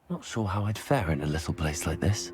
Not sure how I'd fare in a little place like this.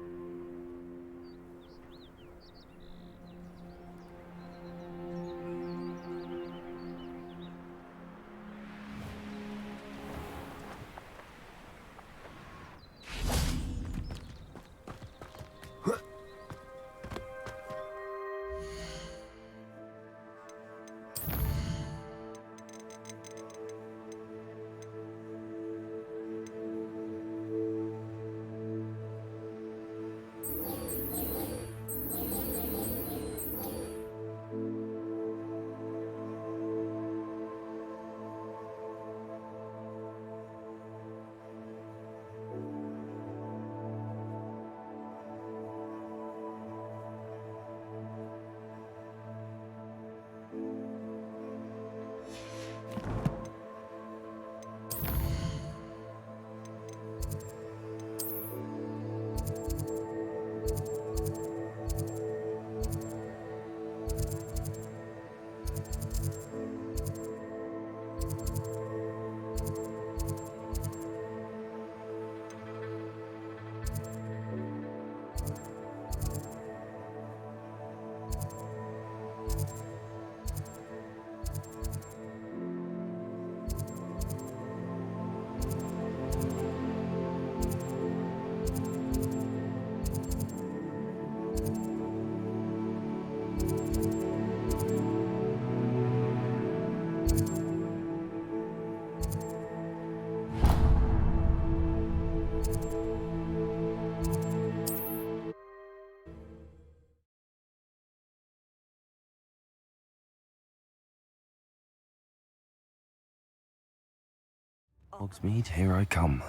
Hogsmeade, here I come.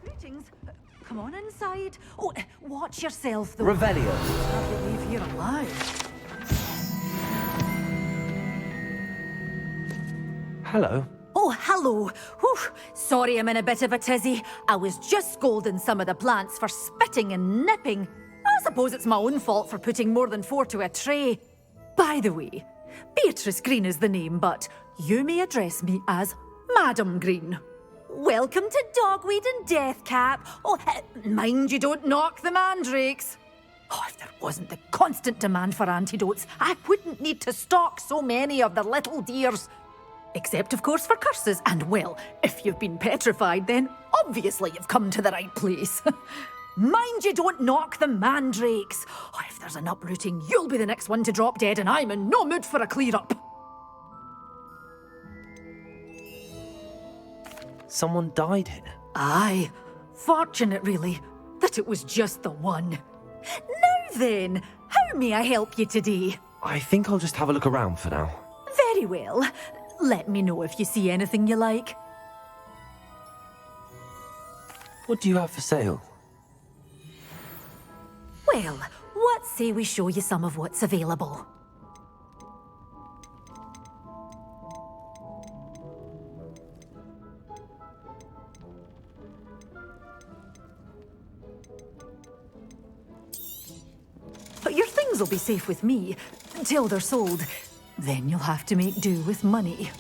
Greetings. Come on inside. Oh, watch yourself, though. Revelio. Hardly leave here alive. Hello. Oh, hello. Whew. Sorry I'm in a bit of a tizzy. I was just scolding some of the plants for spitting and nipping. I suppose it's my own fault for putting more than 4 to a tray. By the way, Beatrice Green is the name, but you may address me as Madam Green. Welcome to Dogweed and Deathcap. Oh, mind you don't knock the mandrakes. Oh, if there wasn't the constant demand for antidotes, I wouldn't need to stock so many of the little dears. Except, of course, for curses. And, well, if you've been petrified, then obviously you've come to the right place. Mind you don't knock the mandrakes. Oh, if there's an uprooting, you'll be the next one to drop dead, and I'm in no mood for a clear-up. Someone died here. Aye. Fortunate, really, that it was just the one. Now then, how may I help you today? I think I'll just have a look around for now. Very well. Let me know if you see anything you like. What do you have for sale? Well, what say we show you some of what's available? But your things will be safe with me, until they're sold. Then you'll have to make do with money.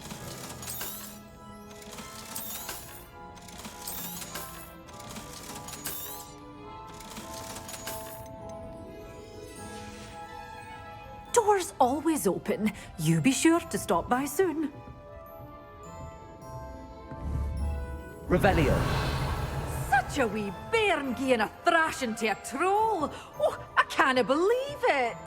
Doors always open. You be sure to stop by soon. Revelio. Such a wee bairn gieing a thrashing to a troll. Oh, I can't believe it.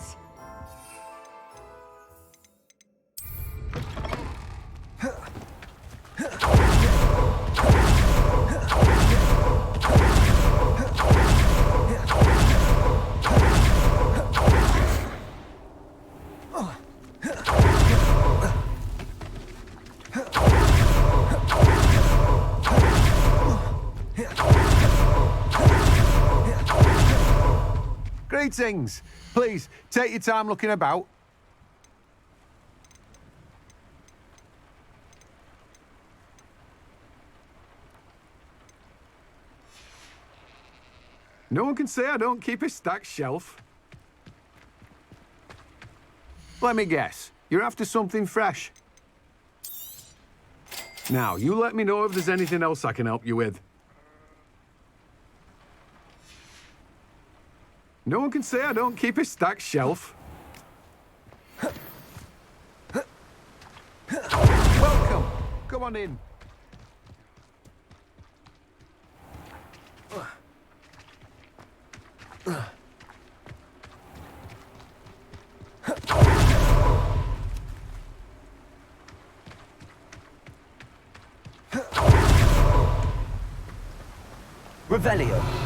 Greetings. Please, take your time looking about. No one can say I don't keep a stacked shelf. Let me guess. You're after something fresh. Now, you let me know if there's anything else I can help you with. No one can say I don't keep a stacked shelf. Welcome. Come on in. Revelio.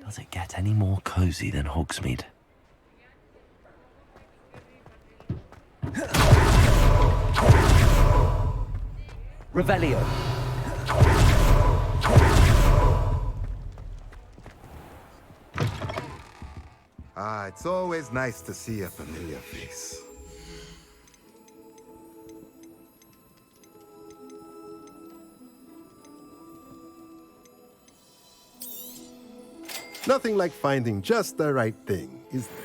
Does it get any more cozy than Hogsmeade? Revelio. Ah, it's always nice to see a familiar face. Nothing like finding just the right thing, is there?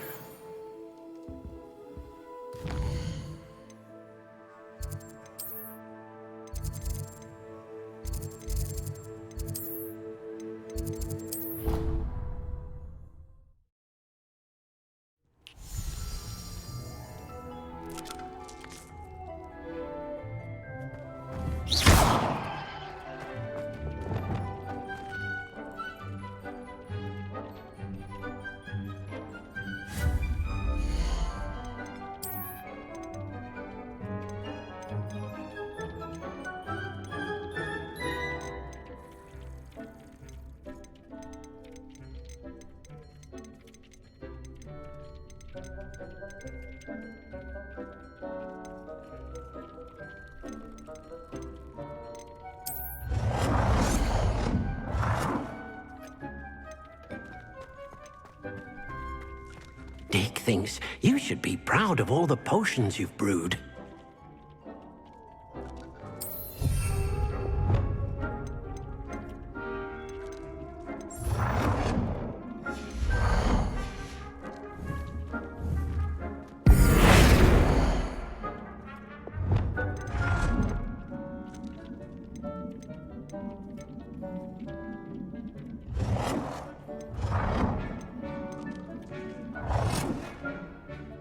things. You should be proud of all the potions you've brewed.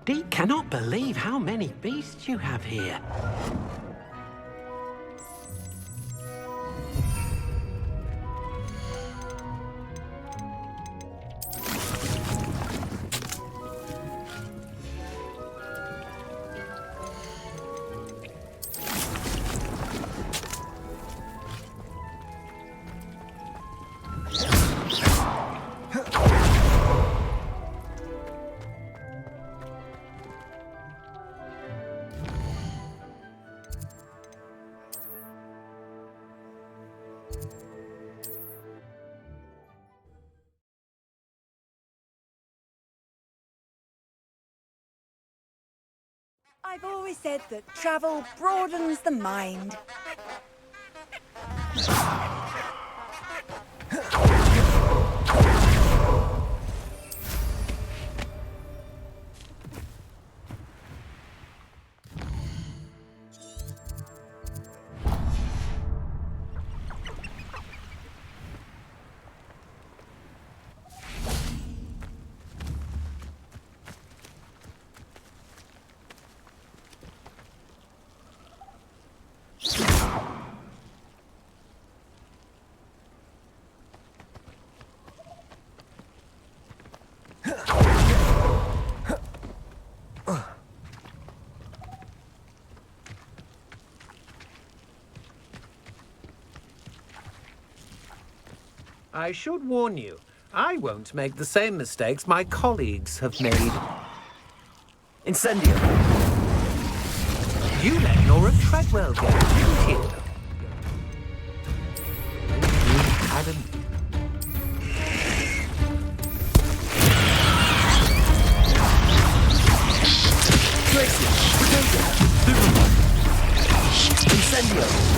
Dee cannot believe how many beasts you have here. I've always said that travel broadens the mind. I should warn you, I won't make the same mistakes my colleagues have made. Incendio. You let Nora Treadwell go, didn't you? You hadn't. Tracy. Incendio.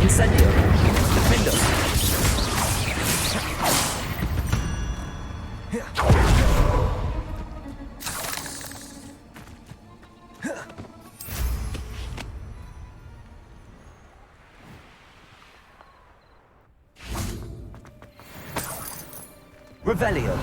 Incendio. Defender. Revelio.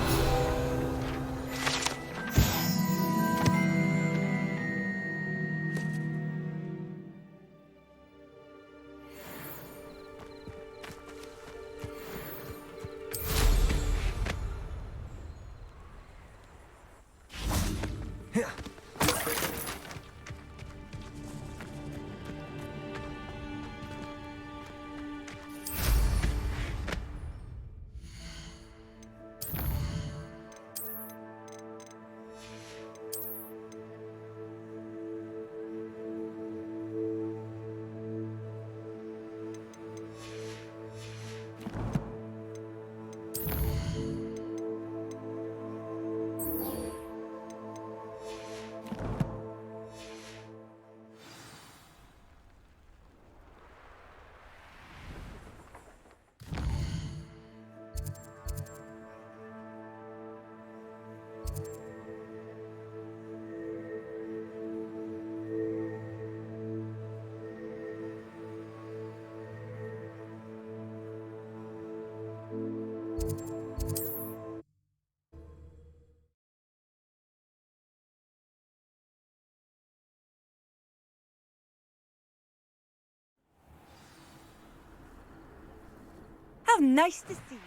How nice to see you.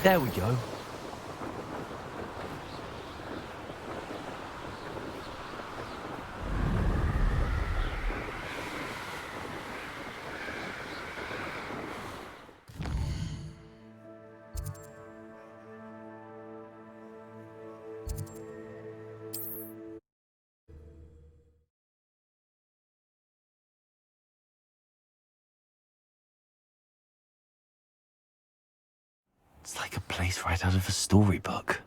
There we go. It's like a place right out of a storybook.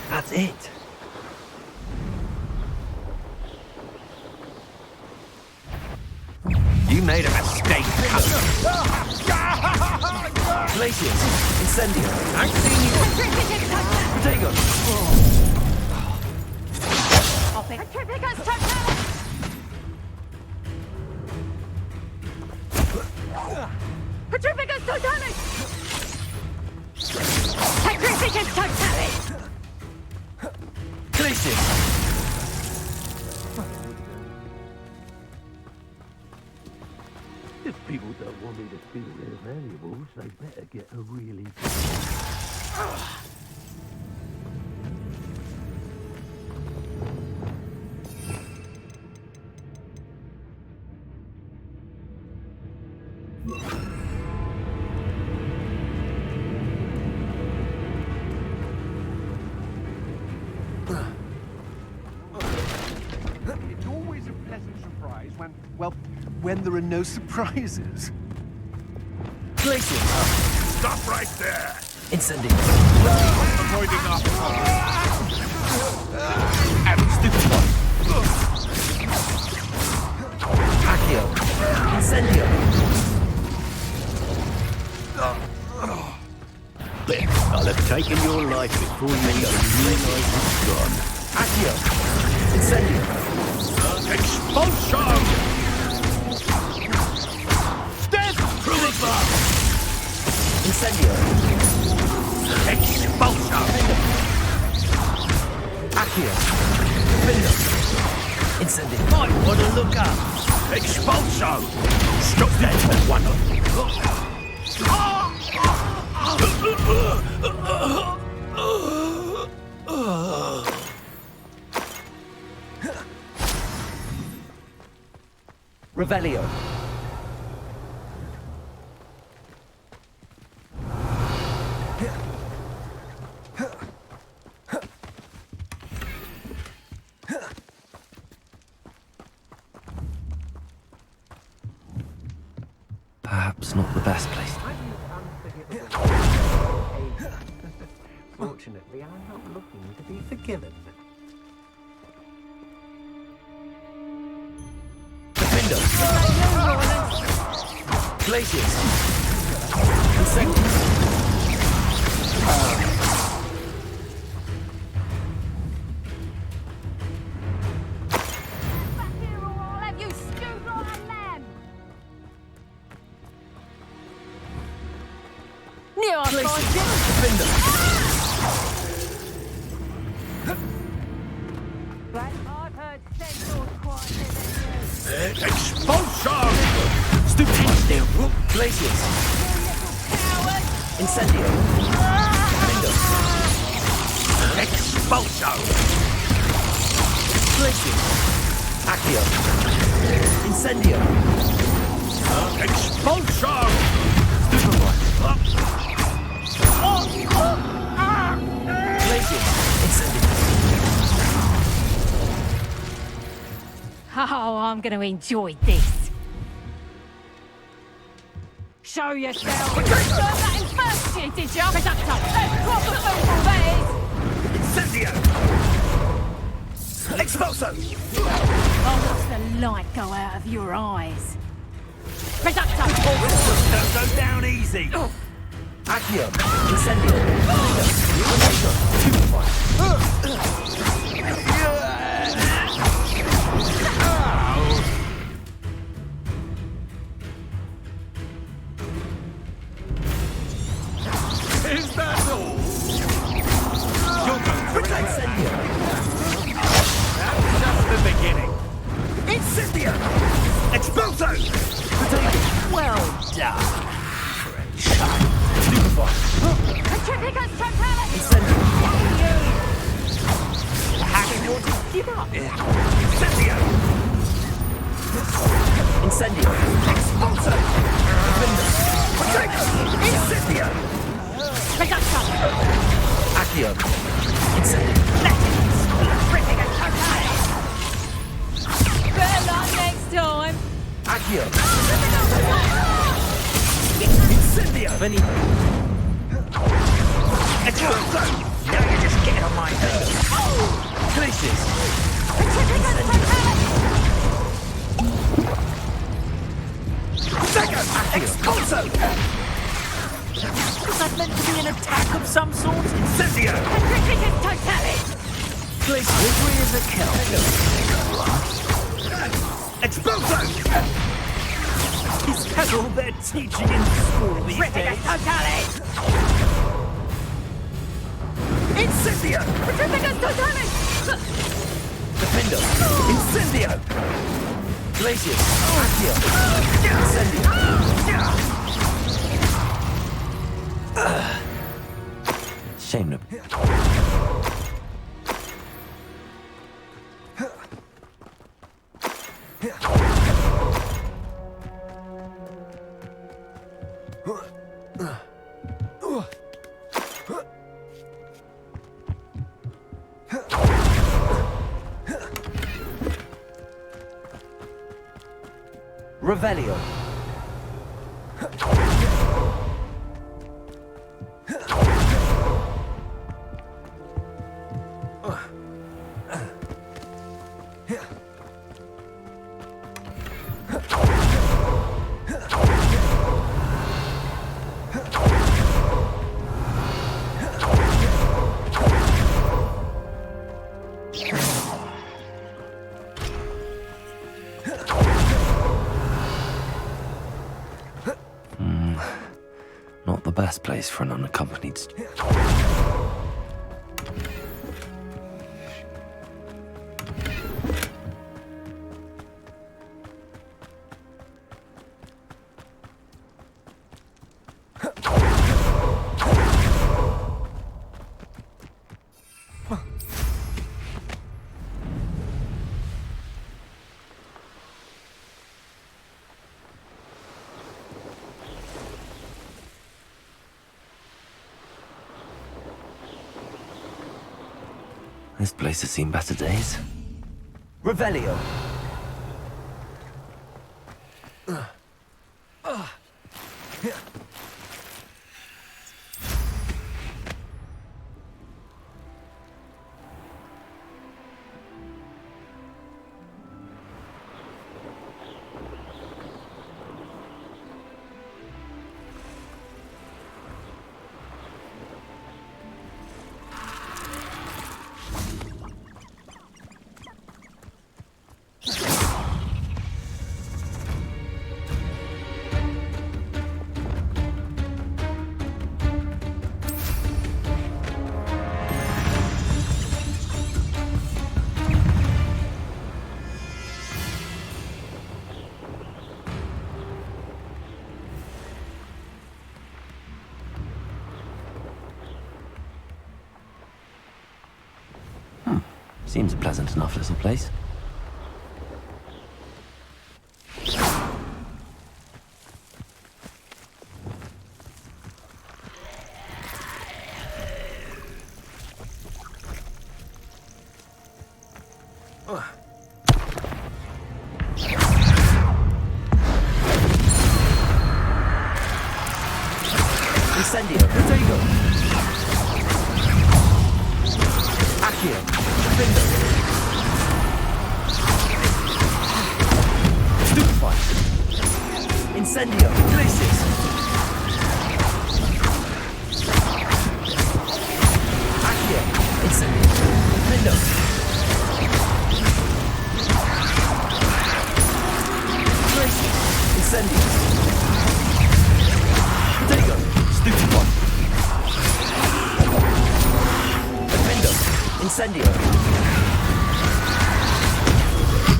That's it. You made a mistake, cousin. Glacius, Incendio. I've seen you. Protego. Petrificus Totalis! Petrificus Totalis! Petrificus Totalis! Glacius. If people don't want me to steal their valuables, they better get a really It's always a pleasant surprise when there are no surprises. Glacius. Stop right there! Incendio. Avoiding off. Stupid one. Accio. Incendio. There, I'll have taken your life before you even realise it's gone. Accio. Incendio. Expulsion! Death through the bar. Incendio. Expulsion! Accio. Findo. Incendio. Might want to look up. Expulsion! Stop that one! Revelio. Perhaps not the best place. Fortunately, I'm not looking to be forgiven. Findo. Glacius. Incendio. Back here or I'll have you stewed like a lamb! Near our Findo. But I've heard centaurs quieter than you. Expulsion! Stupid. Glacius. Coward! Incendio. Findo. Expulsion! Glacius. Accio. Incendio. Expulsion! Stupid one. Glacius. Incendio. Oh, I'm going to enjoy this. Show yourself. You learned that in first year, did you? Conductor, let's proper football, that Incendio! Expulso. is. I'll watch the light go out of your eyes. Conductor! Don't go down easy! Accio. Incendio. Potato. Stupefy. Is that all? Incendio. That's just the beginning. Incendio. Expulso! Potato. Well done. Stupefy. Petrificus totalis! Incendio. How do you want to give up? Incendio. Incendio. Expulso. Defender. Potato. Incendio. Reduction! Accio. Incendio. Petrificus totalis! Better luck next time! Accio. Incendio. Veni. Expulso. Now you're just getting on my nerves. Glacius. Petrificus totalis! Expulso. Was that meant to be an attack of some sort? Incendio. Petrificus totalis! Glacius. Slippery as a kelp. Expulso! Is that all they're teaching in school these Petrificus days? totalis! Incendio. Petrificus totalis! Defendo. Incendio. Glacius. Accio. Incendio. Shame to... Revelio. Not the best place for an unaccompanied... This place has seen better days. Revelio. Seems a pleasant enough little place. Incendio. Protego. Accio. Defendo. Stupefy. Incendio. Glacius. Incendio. Potato. Stupefy. Defendo. Incendio.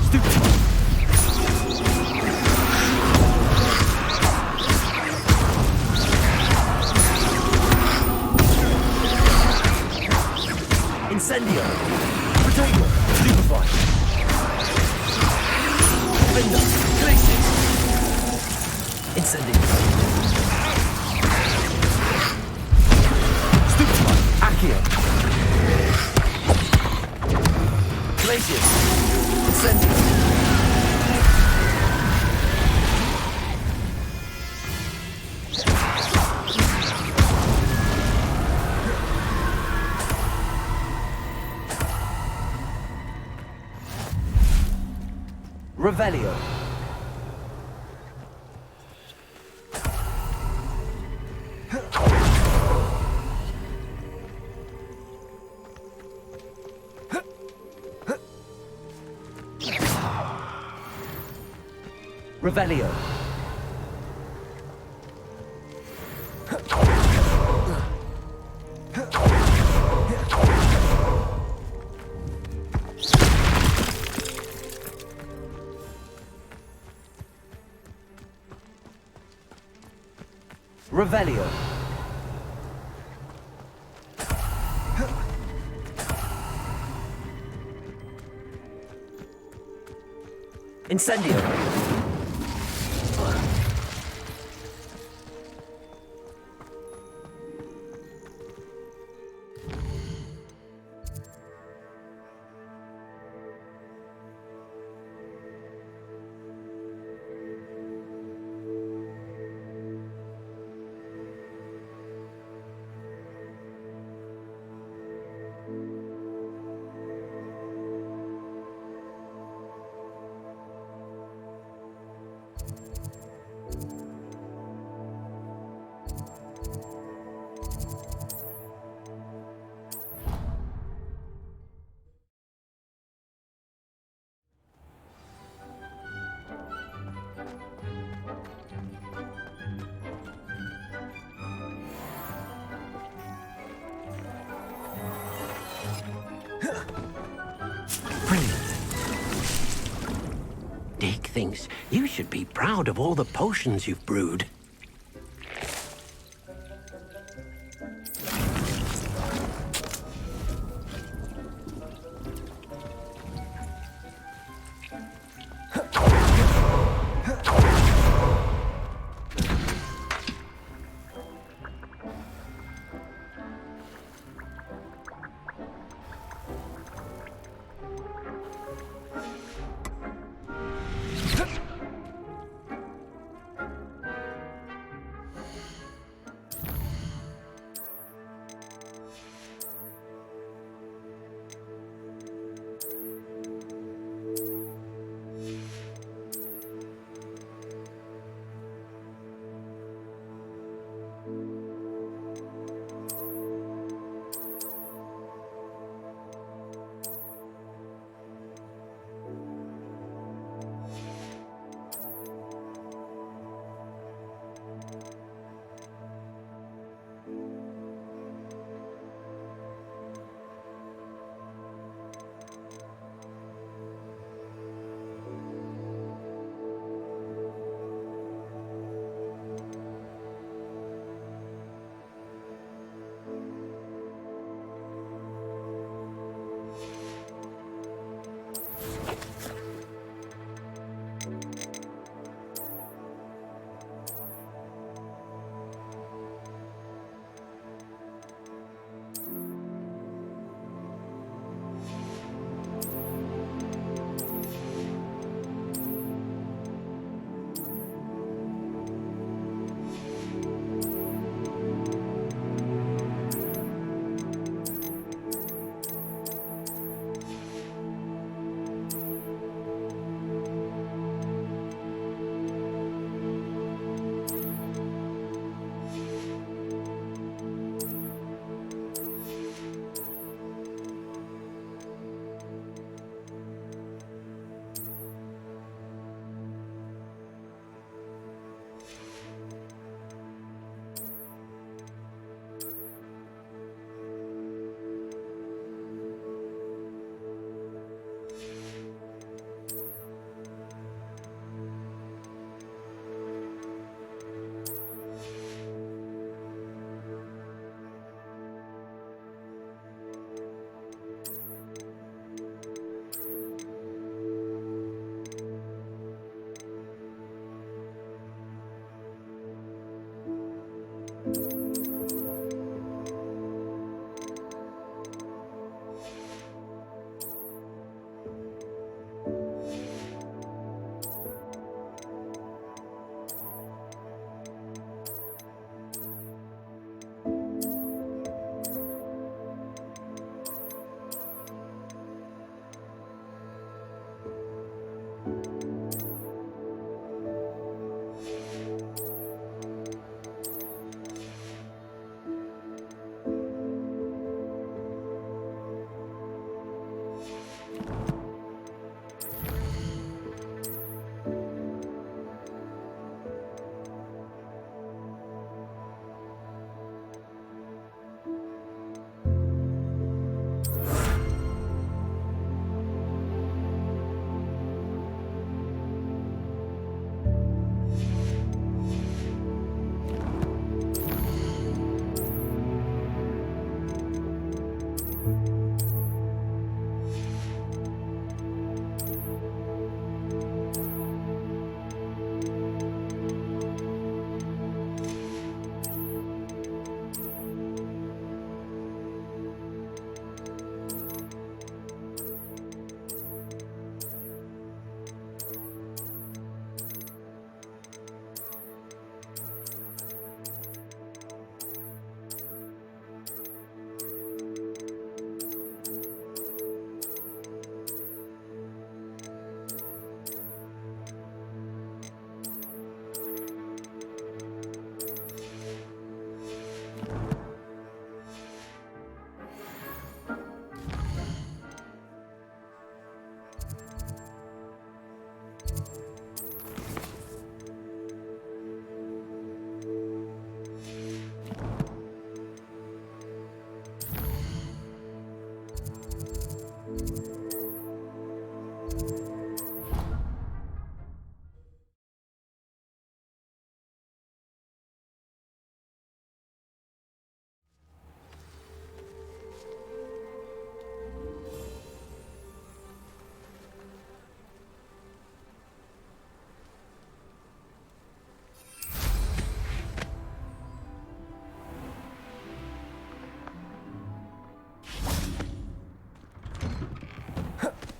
Stupefy. Incendio. Potato. Stupefy. Defendo. Glacius. Incendio. Stupefy. Accio. Glacius. Incendio. Revelio. Revelio. Revelio. Incendio. Dick thinks you should be proud of all the potions you've brewed.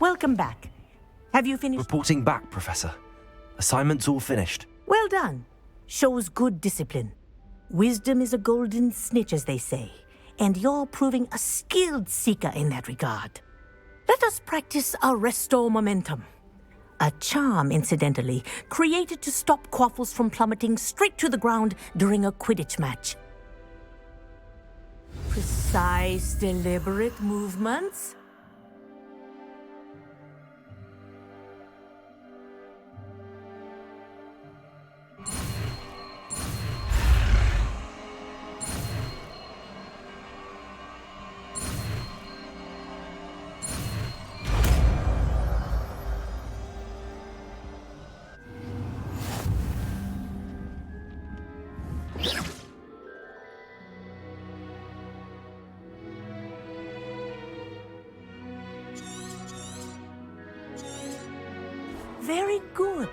Welcome back. Have you finished? Reporting back, Professor. Assignment's all finished. Well done. Shows good discipline. Wisdom is a golden snitch, as they say, and you're proving a skilled seeker in that regard. Let us practice a restore momentum. A charm, incidentally, created to stop quaffles from plummeting straight to the ground during a Quidditch match. Precise, deliberate movements. Very good.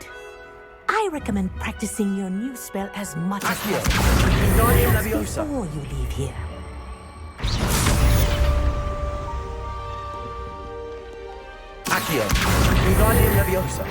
I recommend practicing your new spell as much as Accio. possible. Wingardium Perhaps Leviosa. before you leave here. Accio. Wingardium Leviosa.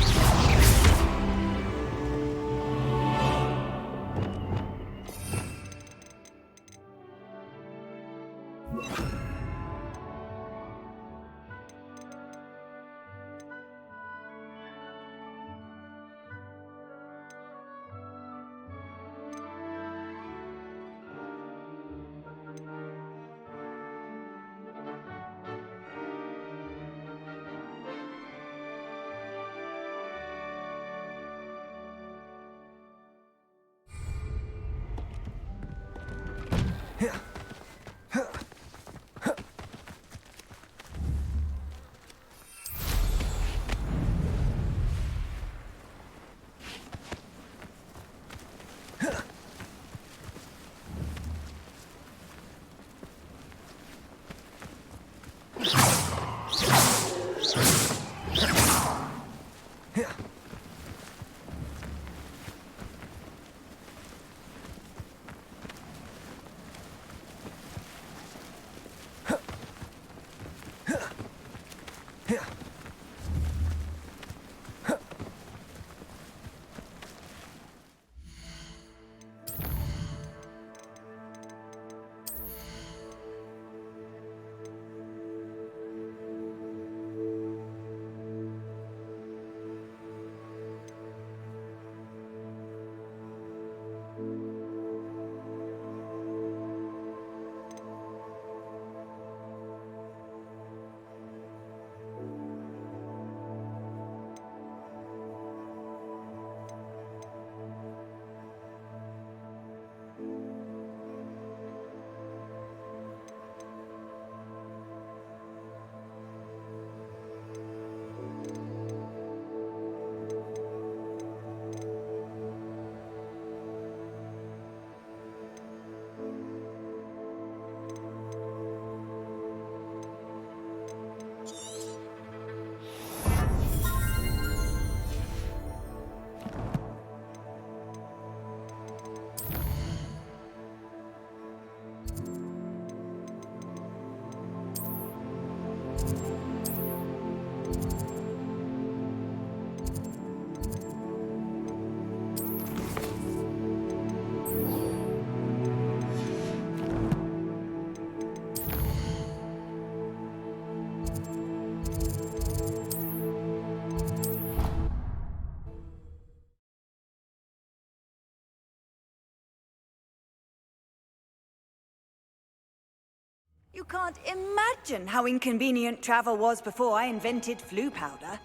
You can't imagine how inconvenient travel was before I invented flu powder.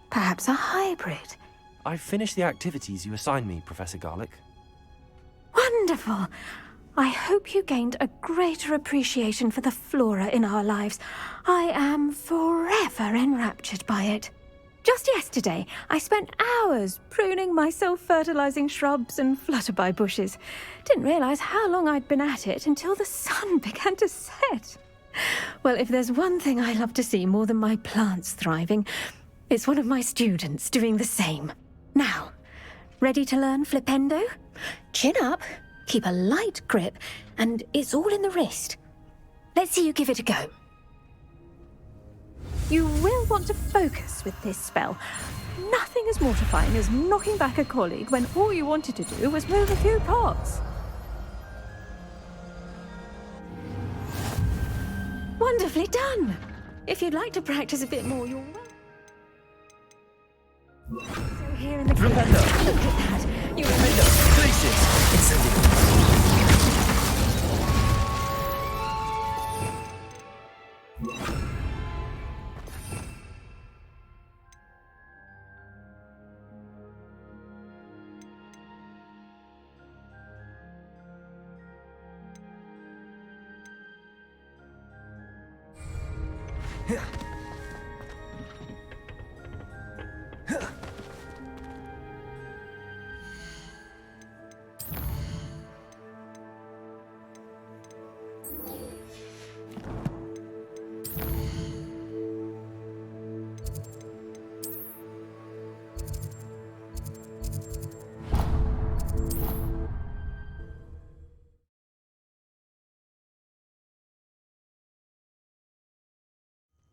Perhaps a hybrid. I've finished the activities you assigned me, Professor Garlick. Wonderful. I hope you gained a greater appreciation for the flora in our lives. I am forever enraptured by it. Just yesterday, I spent hours pruning my self-fertilizing shrubs and flutterby bushes. Didn't realize how long I'd been at it until the sun began to set. Well, if there's one thing I love to see more than my plants thriving, it's one of my students doing the same. Now, ready to learn Flipendo? Chin up, keep a light grip, and it's all in the wrist. let's see you give it a go. You will want to focus with this spell. Nothing as mortifying as knocking back a colleague when all you wanted to do was move a few pots. Wonderfully done! If you'd like to practice a bit more, you're welcome. So here in the look at that. You Places. It's a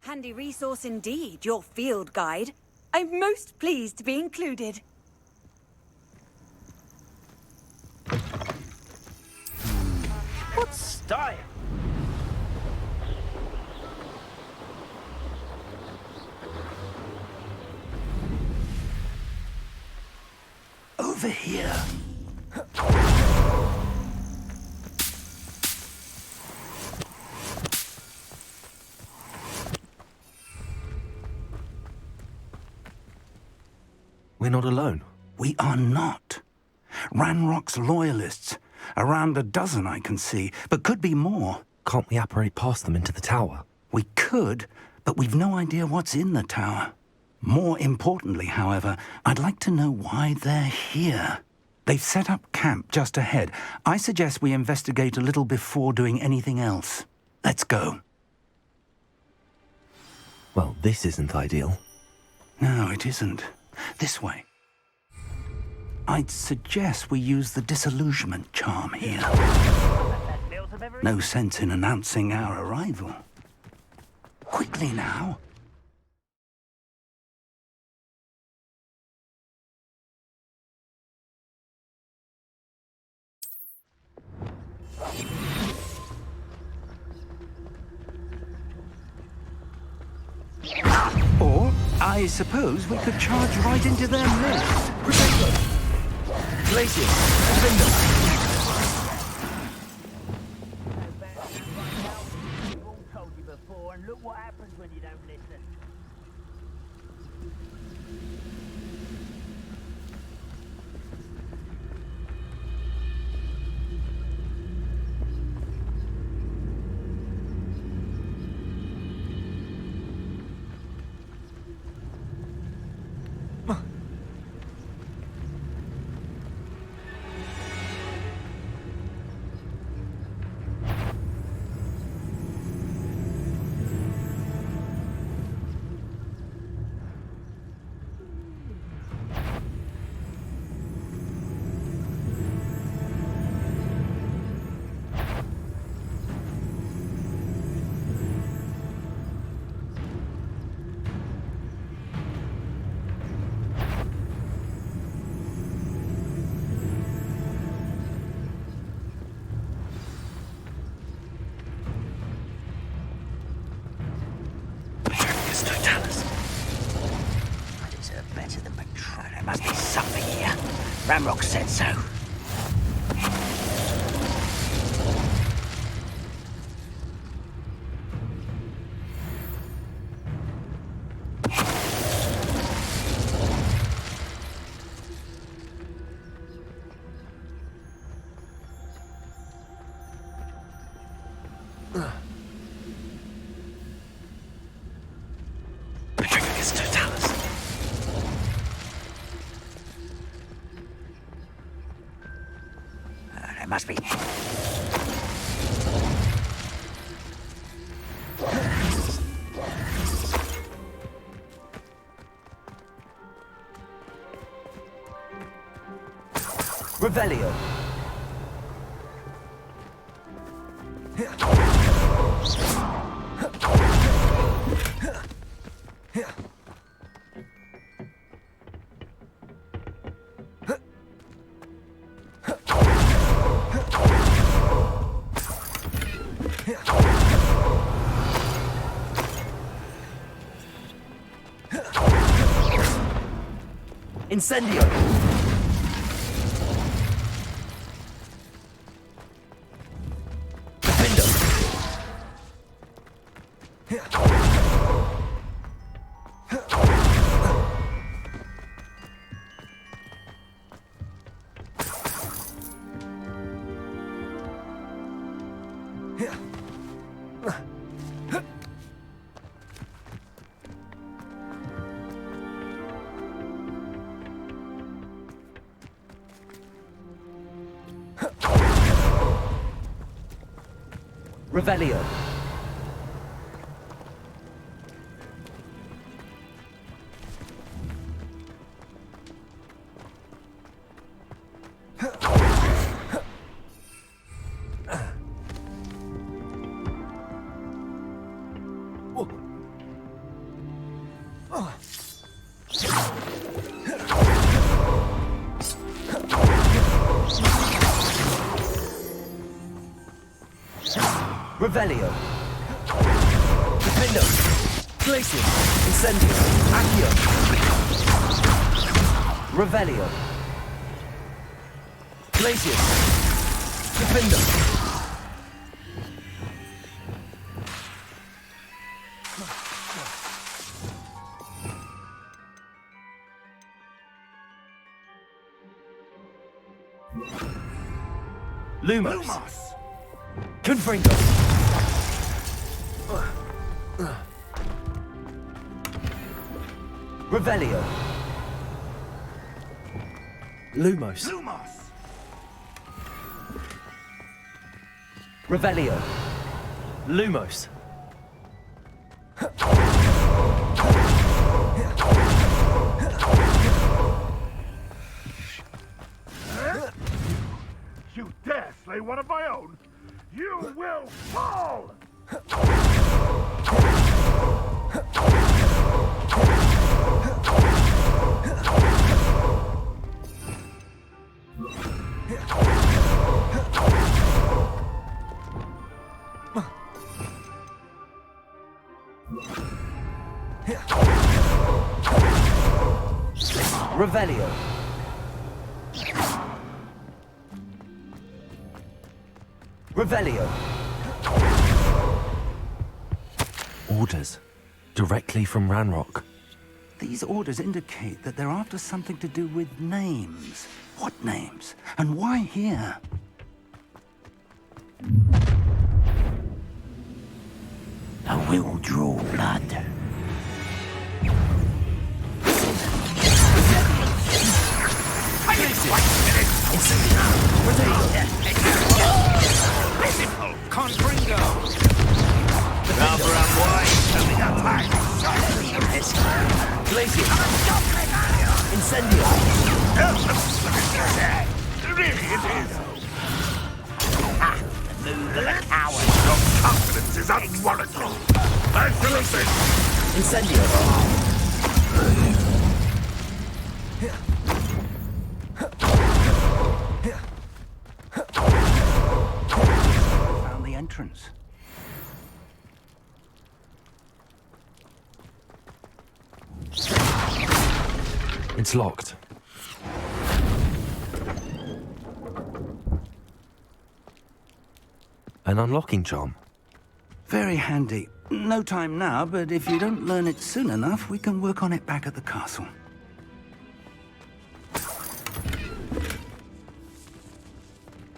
Handy resource indeed, your field guide. I'm most pleased to be included. what style? Over here. We're not alone. We are not. Ranrock's loyalists. Around a dozen I can see, but could be more. Can't we apparate past them into the tower? We could, but we've no idea what's in the tower. More importantly, however, I'd like to know why they're here. They've set up camp just ahead. I suggest we investigate a little before doing anything else. Let's go. Well, this isn't ideal. No, it isn't. This way. I'd suggest we use the disillusionment charm here. No sense in announcing our arrival. Quickly now. Or, I suppose we could charge right into their midst. Places. Defender. Told you before, and look what happens when you don't listen. Must be something here. Ramrock said so. Must be. Revelio. Incendio! Defendo! Revelio. Revelio. Defendo. Glacius. Incendio. Accio. Revelio. Glacius. Defendo. Lumos. Confringo. Revelio. Lumos. Revelio. Lumos. You dare slay one of my own? You will fall! Revelio. Revelio. Orders. Directly from Ranrock. These orders indicate that they're after something to do with names. What names? And why here? I will draw blood. Confringo! Number and wide, and the attack! Glacius. Incendio. Really, it is! The coward! Your confidence is unwarranted! Excellency! Incendio. Found the entrance. It's locked. An unlocking charm. Very handy. No time now, but if you don't learn it soon enough, we can work on it back at the castle.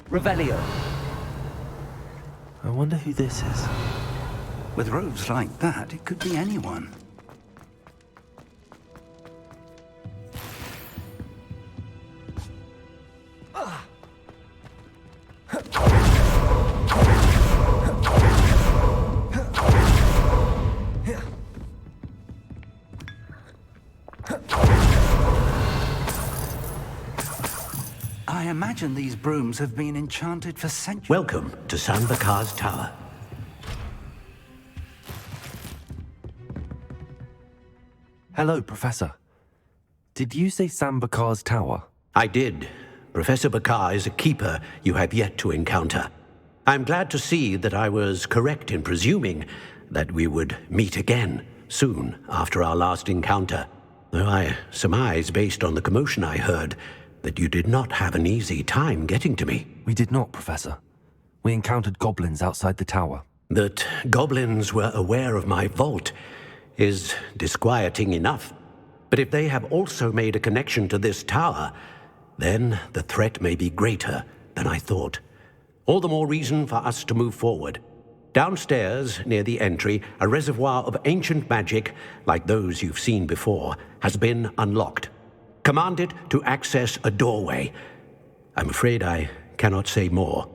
Revelio. I wonder who this is. With robes like that, it could be anyone. I imagine these brooms have been enchanted for centuries. Welcome to San Bakar's Tower. Hello, Professor. Did you say San Bakar's Tower? I did. Professor Bakar is a keeper you have yet to encounter. I'm glad to see that I was correct in presuming that we would meet again soon after our last encounter. though I surmise, based on the commotion I heard, that you did not have an easy time getting to me. We did not, Professor. We encountered goblins outside the tower. That goblins were aware of my vault is disquieting enough. But if they have also made a connection to this tower, then the threat may be greater than I thought. All the more reason for us to move forward. Downstairs, near the entry, a reservoir of ancient magic, like those you've seen before, has been unlocked. Command it to access a doorway. I'm afraid I cannot say more.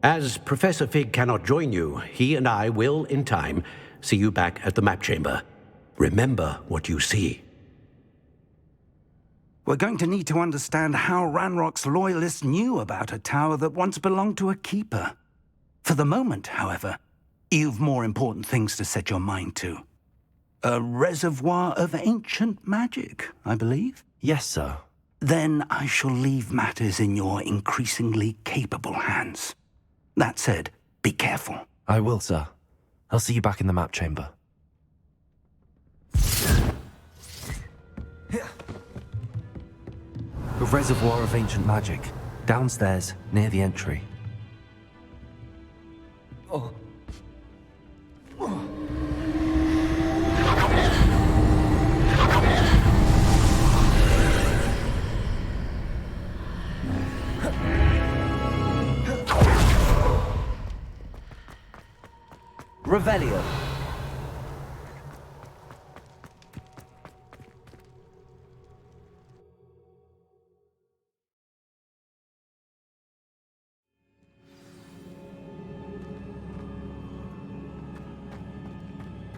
As Professor Fig cannot join you, he and I will, in time, see you back at the map chamber. Remember what you see. We're going to need to understand how Ranrock's loyalists knew about a tower that once belonged to a keeper. For the moment, however, you've more important things to set your mind to. A reservoir of ancient magic, I believe? Yes, sir. Then I shall leave matters in your increasingly capable hands. That said, be careful. I will, sir. I'll see you back in the map chamber. A reservoir of ancient magic, downstairs, near the entry. Revelio.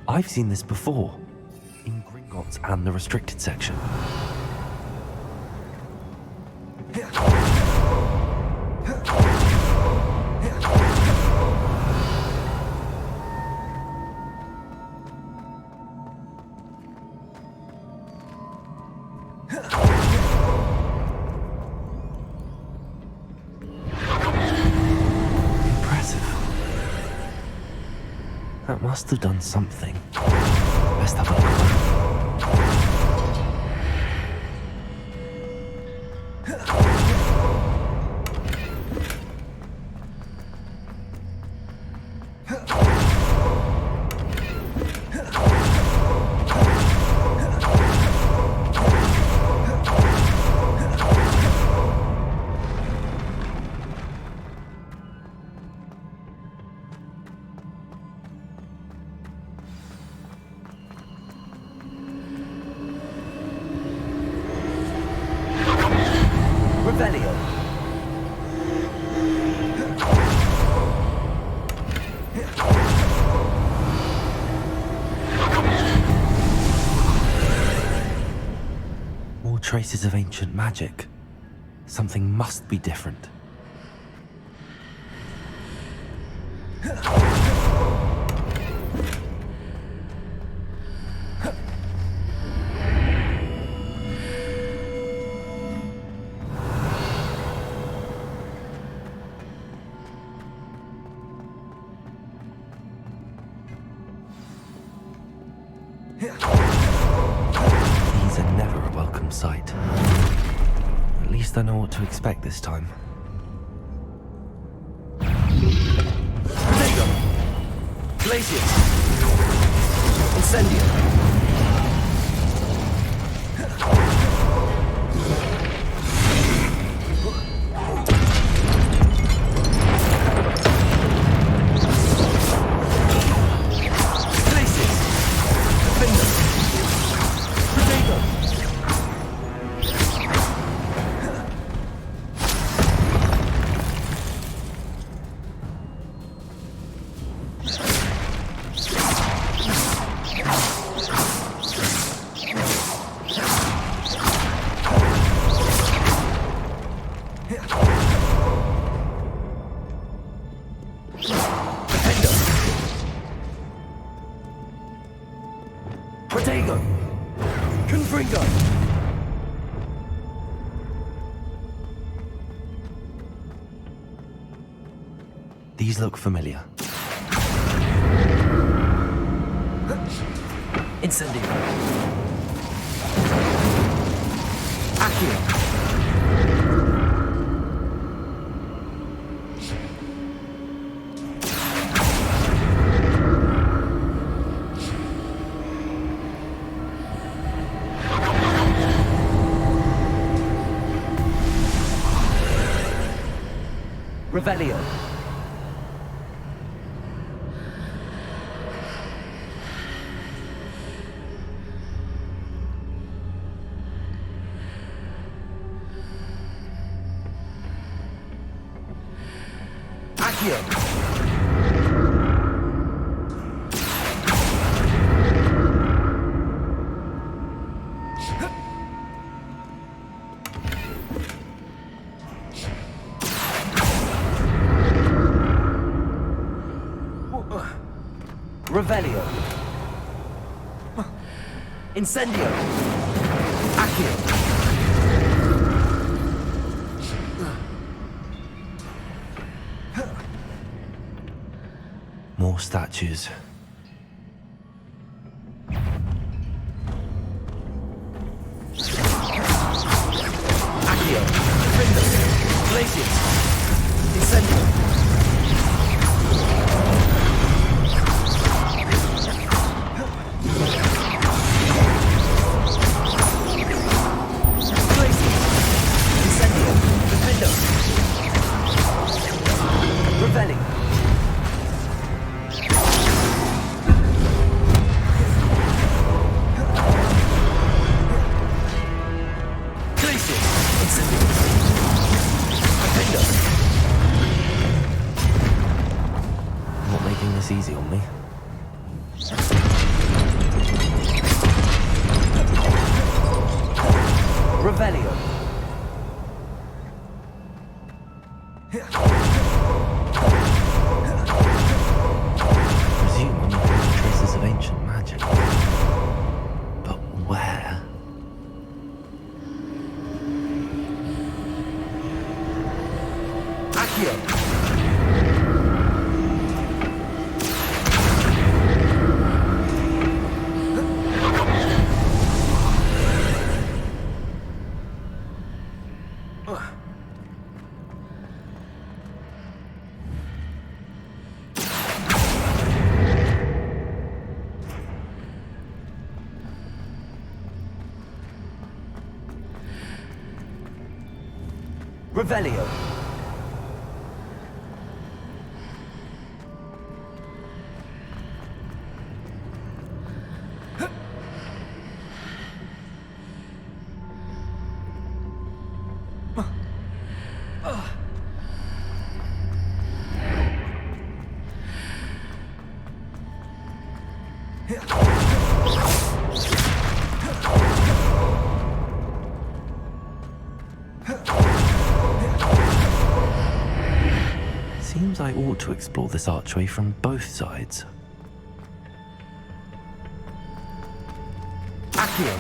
I've seen this before, in Gringotts and the restricted section. That must have done something. Best have a look traces of ancient magic. Something must be different. These are never a welcome sight. At least I know what to expect this time. Protego! Glacius! Incendio! Protego! Confringo! These look familiar. Incendio! Revelio. Accio. Revelio. Incendio. Accio. More statues. Accio. Findus. Glacius. Incendio. Not making this easy on me. Revelio. Presume I'm looking for traces of ancient magic. But where? Accio. Revelio. Seems I ought to explore this archway from both sides. Accio.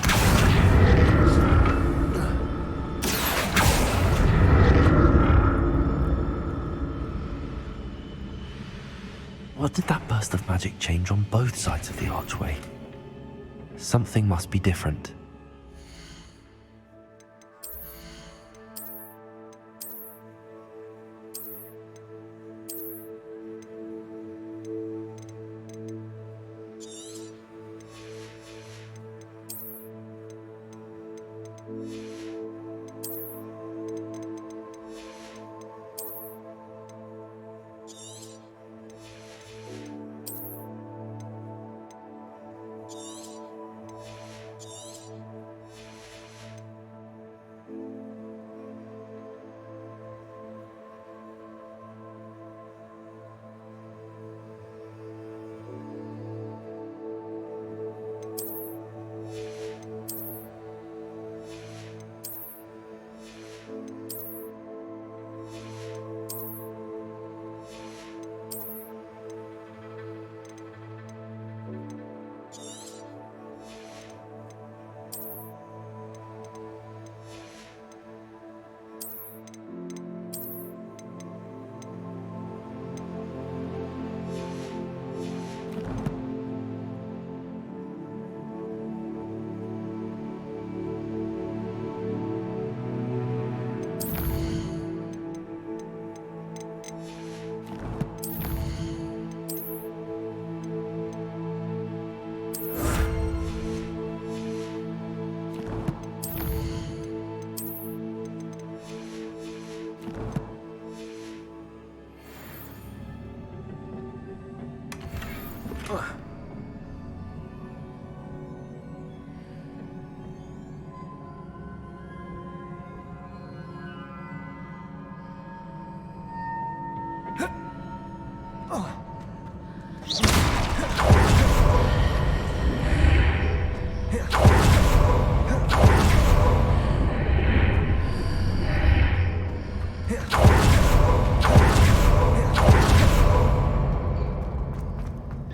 What did that burst of magic change on both sides of the archway? Something must be different.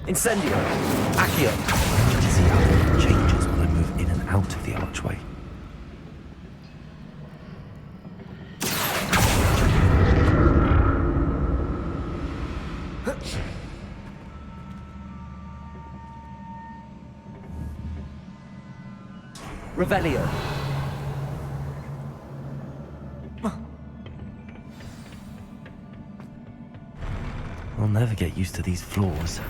Incendio. Accio. To see how it changes when I move in and out of the archway. Revelio. I'll never get used to these floors.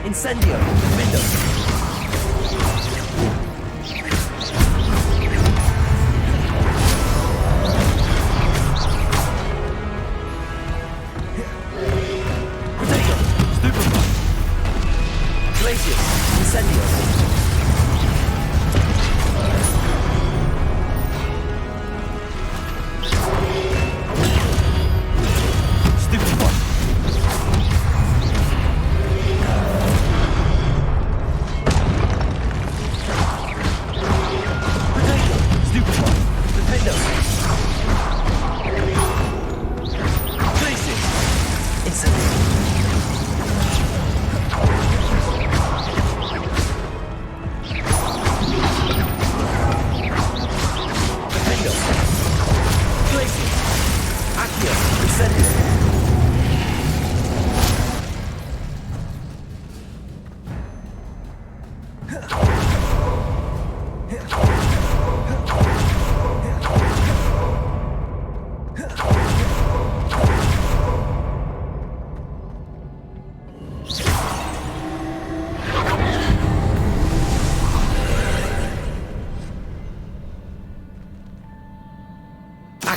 Incendio. Window. Potato. Stupefy. Glacius. Incendio. Stupefy.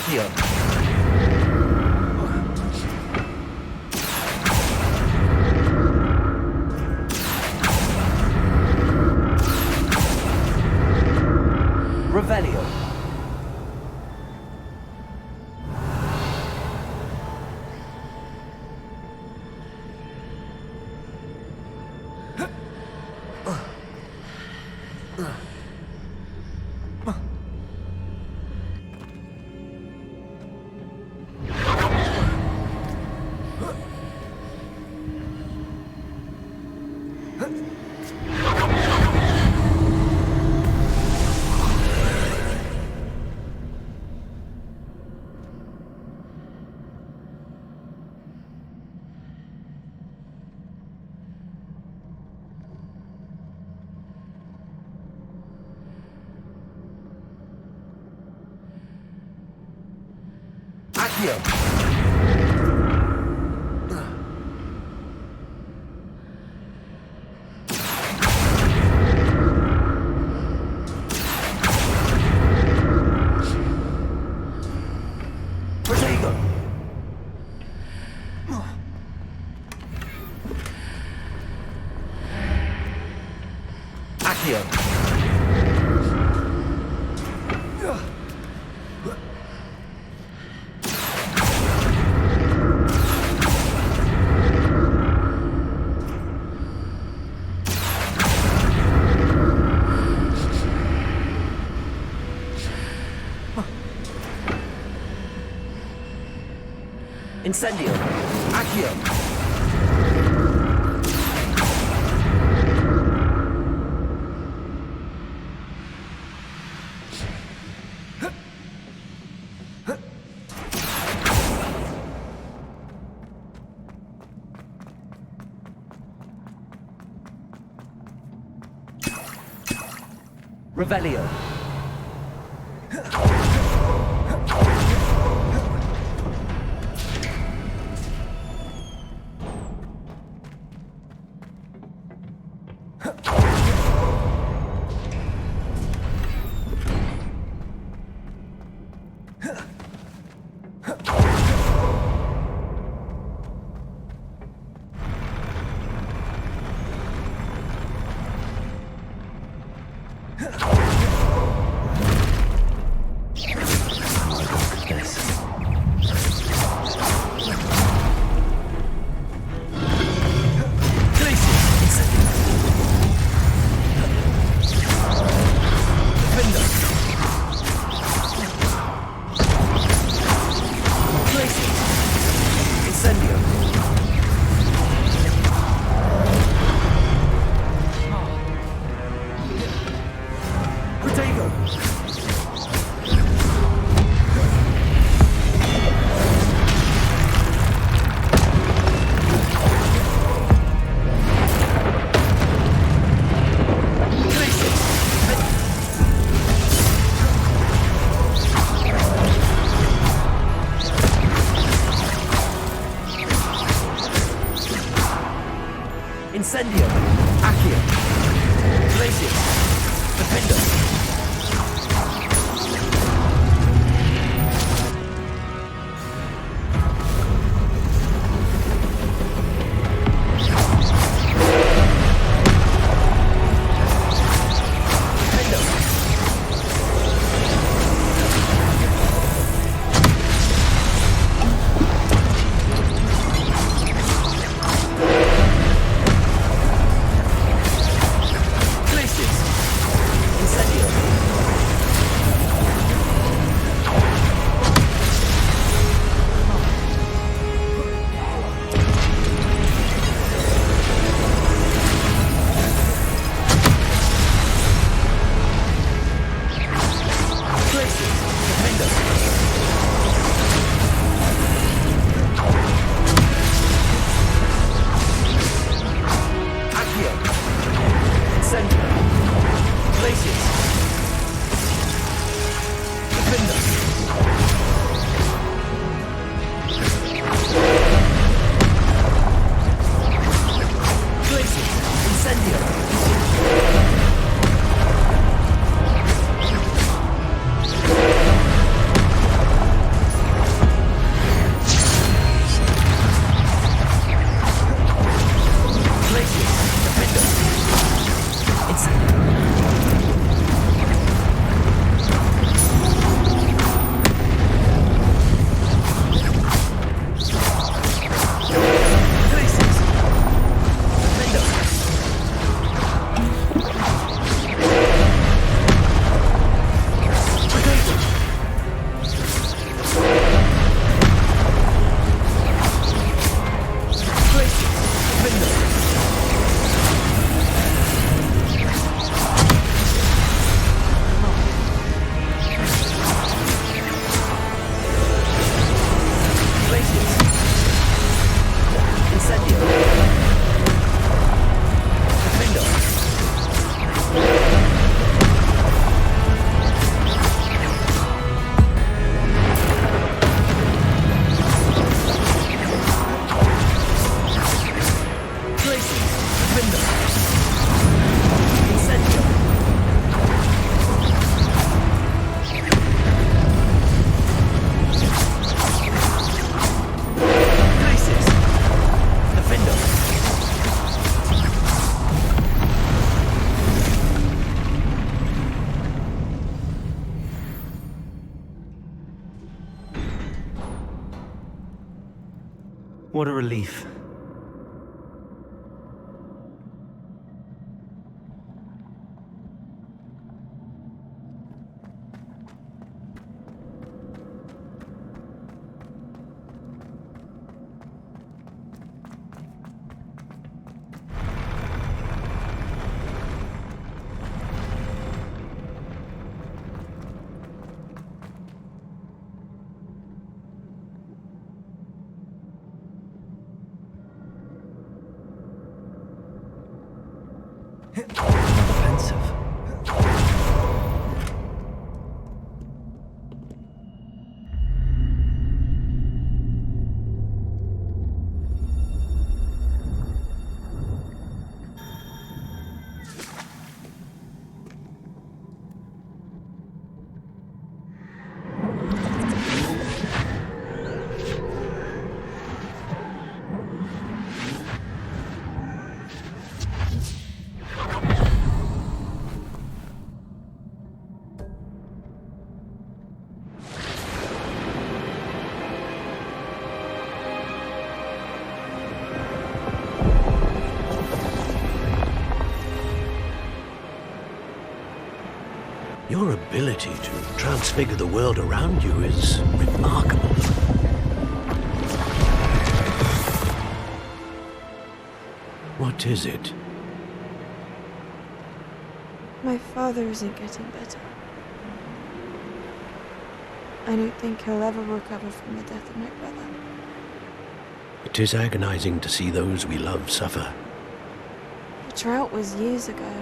Accio. Revelio. Accio. Protego. Accio. Incendio. Accio. Revelio. Incendio. Accio. Glacius. Defendo. What a relief. Another pensive. Your ability to transfigure the world around you is remarkable. What is it? My father isn't getting better. I don't think he'll ever recover from the death of my brother. It is agonizing to see those we love suffer. The drought was years ago,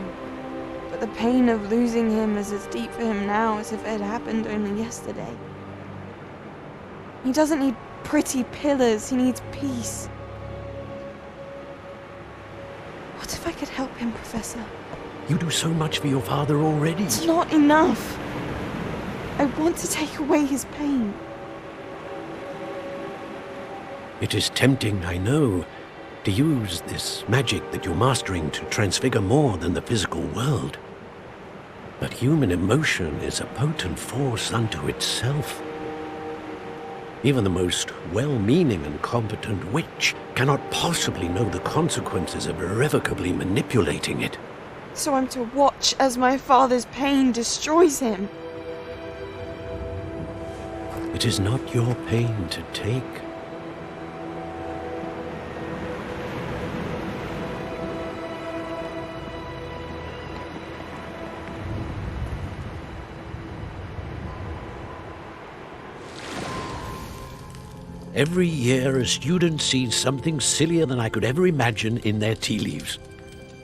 but the pain of losing him is as deep for him now as if it had happened only yesterday. He doesn't need pretty pillars, he needs peace. What if I could help him, Professor? You do so much for your father already. It's not enough. I want to take away his pain. It is tempting, I know, to use this magic that you're mastering to transfigure more than the physical world. But human emotion is a potent force unto itself. Even the most well-meaning and competent witch cannot possibly know the consequences of irrevocably manipulating it. So I'm to watch as my father's pain destroys him. It is not your pain to take. Every year, a student sees something sillier than I could ever imagine in their tea leaves.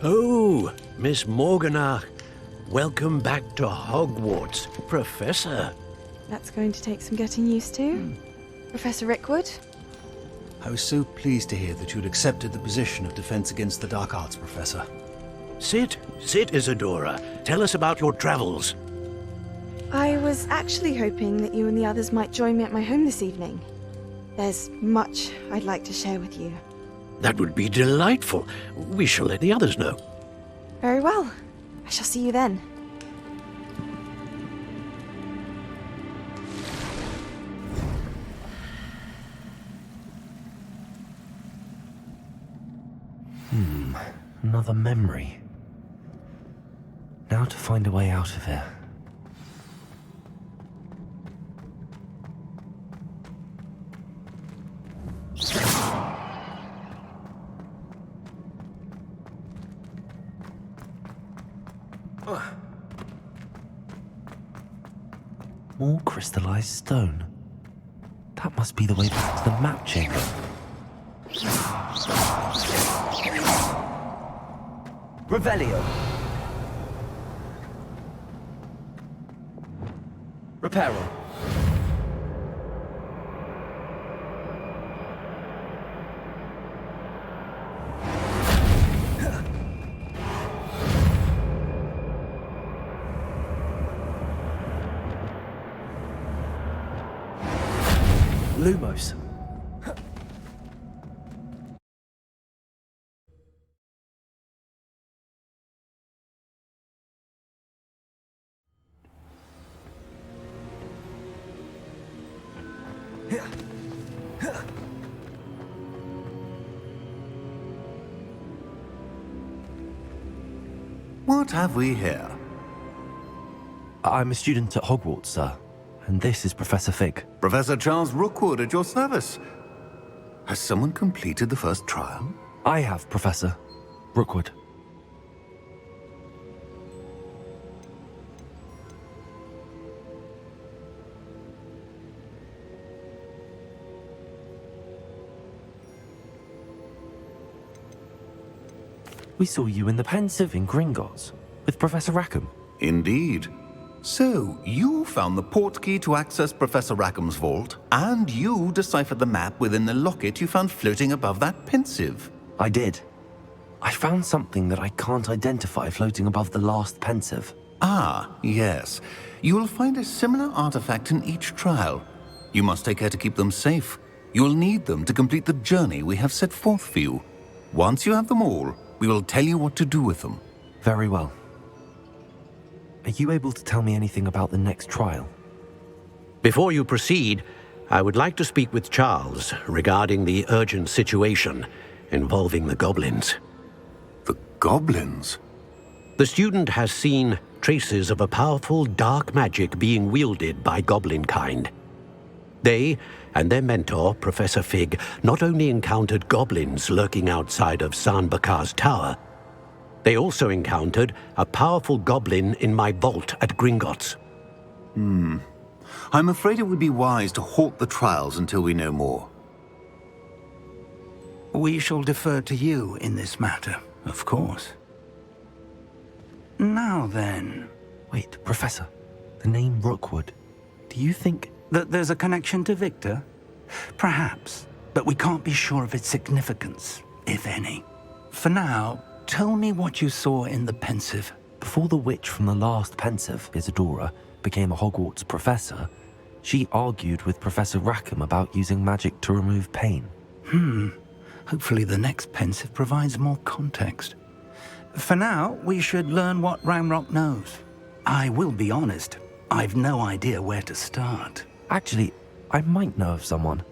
Oh, Miss Morganach, welcome back to Hogwarts, Professor. That's going to take some getting used to. Professor Rickwood? I was so pleased to hear that you'd accepted the position of Defense Against the Dark Arts, Professor. Sit, Isadora. Tell us about your travels. I was actually hoping that you and the others might join me at my home this evening. There's much I'd like to share with you. That would be delightful. We shall let the others know. Very well. I shall see you then. Another memory. Now to find a way out of here. More crystallized stone. That must be the way back to the map chamber. Revelio. Reparo. Lumos. What have we here? I'm a student at Hogwarts, sir. And this is Professor Fig. Professor Charles Rookwood at your service. Has someone completed the first trial? I have, Professor Rookwood. We saw you in the Pensive in Gringotts with Professor Rackham. Indeed. So, you found the portkey to access Professor Rackham's vault, and you deciphered the map within the locket you found floating above that Pensive. I did. I found something that I can't identify floating above the last Pensive. Ah, yes. You will find a similar artifact in each trial. You must take care to keep them safe. You will need them to complete the journey we have set forth for you. Once you have them all, we will tell you what to do with them. Very well. Are you able to tell me anything about the next trial? Before you proceed, I would like to speak with Charles regarding the urgent situation involving the goblins. The goblins? The student has seen traces of a powerful dark magic being wielded by goblin kind. They and their mentor, Professor Fig, not only encountered goblins lurking outside of San Bakar's tower, they also encountered a powerful goblin in my vault at Gringotts. I'm afraid it would be wise to halt the trials until we know more. We shall defer to you in this matter, of course. Now then... Wait, Professor. The name Rookwood. Do you think... that there's a connection to Victor? Perhaps, but we can't be sure of its significance, if any. For now, tell me what you saw in the Pensive. Before the witch from the last Pensive, Isadora, became a Hogwarts professor, she argued with Professor Rackham about using magic to remove pain. Hopefully the next Pensive provides more context. For now, we should learn what Ranrock knows. I will be honest, I've no idea where to start. Actually, I might know of someone.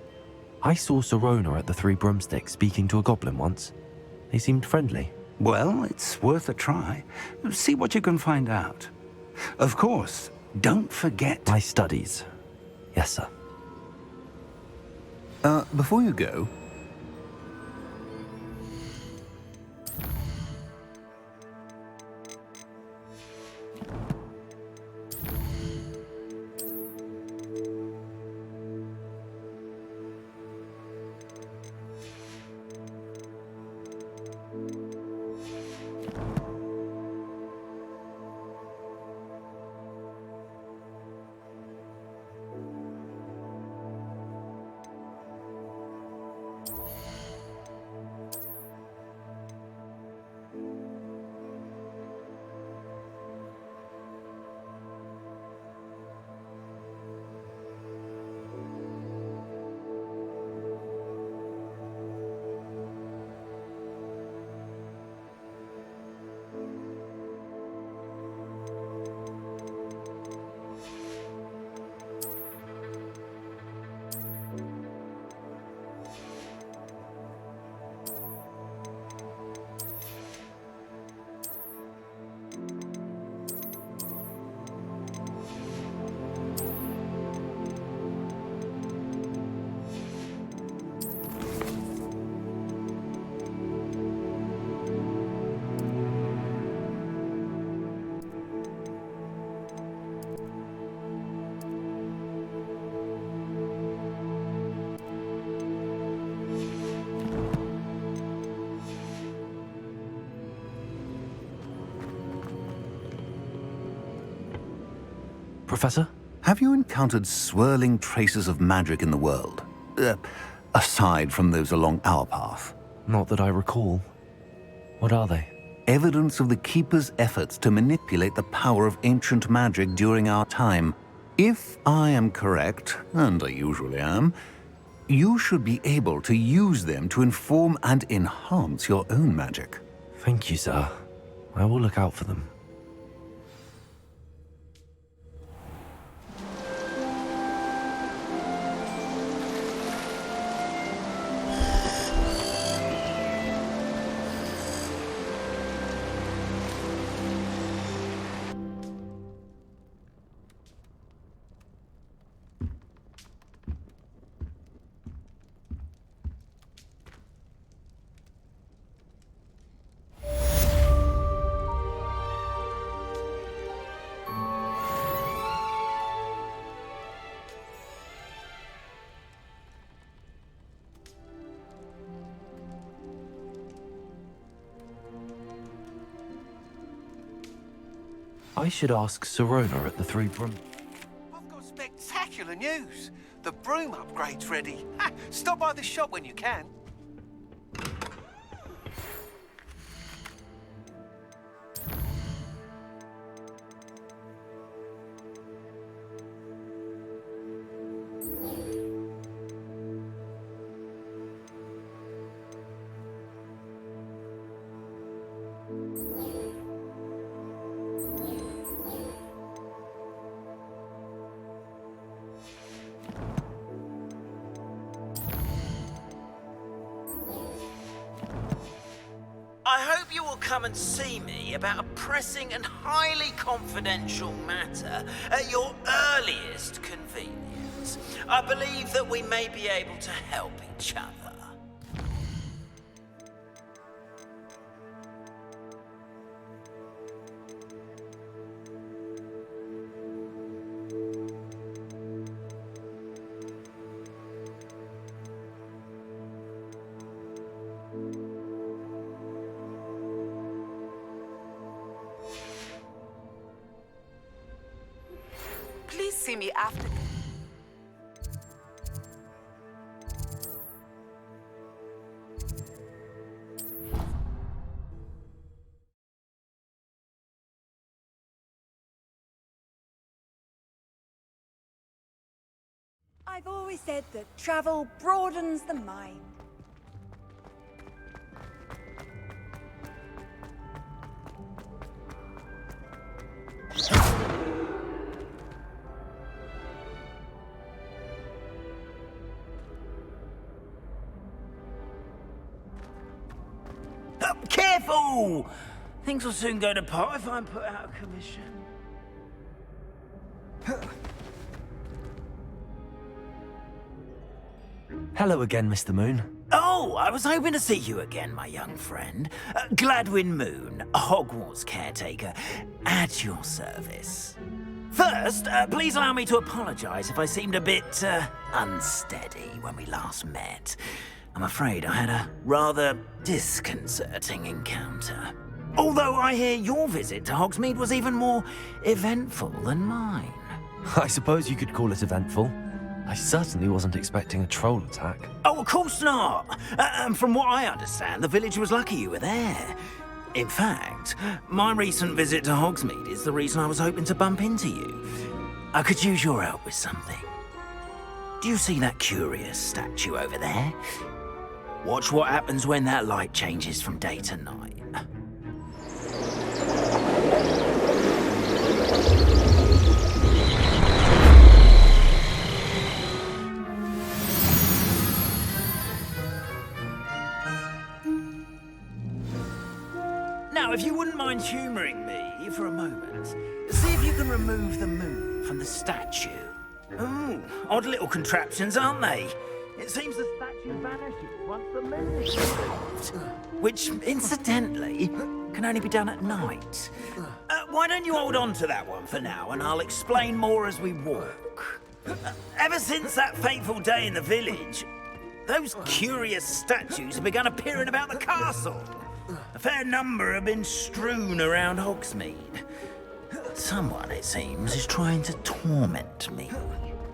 I saw Sirona at the Three Broomsticks speaking to a goblin once. They seemed friendly. Well, it's worth a try. See what you can find out. Of course, don't forget... my studies. Yes, sir. Before you go... Professor? Have you encountered swirling traces of magic in the world? Aside from those along our path? Not that I recall. What are they? Evidence of the Keeper's efforts to manipulate the power of ancient magic during our time. If I am correct, and I usually am, you should be able to use them to inform and enhance your own magic. Thank you, sir. I will look out for them. I should ask Sirona at the Three Broom... I've got spectacular news. The broom upgrade's ready. Ha! Stop by the shop when you can. I hope you will come and see me about a pressing and highly confidential matter at your earliest convenience. I believe that we may be able to help each other. Please see me after. I've always said that travel broadens the mind. Careful! Things will soon go to pot if I'm put out of commission. Hello again, Mr. Moon. Oh, I was hoping to see you again, my young friend. Gladwin Moon, Hogwarts caretaker, at your service. First, please allow me to apologize if I seemed a bit unsteady when we last met. I'm afraid I had a rather disconcerting encounter. Although I hear your visit to Hogsmeade was even more eventful than mine. I suppose you could call it eventful. I certainly wasn't expecting a troll attack. Oh, of course not. From what I understand, the village was lucky you were there. In fact, my recent visit to Hogsmeade is the reason I was hoping to bump into you. I could use your help with something. Do you see that curious statue over there? Watch what happens when that light changes from day to night. Now, if you wouldn't mind humouring me for a moment, see if you can remove the moon from the statue. Ooh, odd little contraptions, aren't they? It seems the statue vanishes once the moon is removed. Which, incidentally, can only be done at night. Why don't you hold on to that one for now, and I'll explain more as we walk. Ever since that fateful day in the village, those curious statues have begun appearing about the castle. A fair number have been strewn around Hogsmeade. Someone, it seems, is trying to torment me.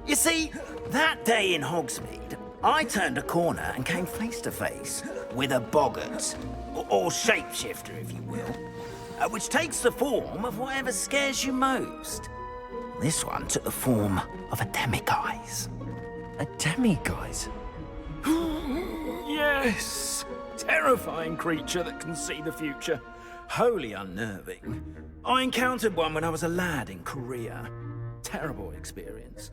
You see, that day in Hogsmeade, I turned a corner and came face to face with a boggart, or shapeshifter, if you will, which takes the form of whatever scares you most. This one took the form of a demiguise. A demiguise? Yes! Terrifying creature that can see the future. Wholly unnerving. I encountered one when I was a lad in Korea. Terrible experience.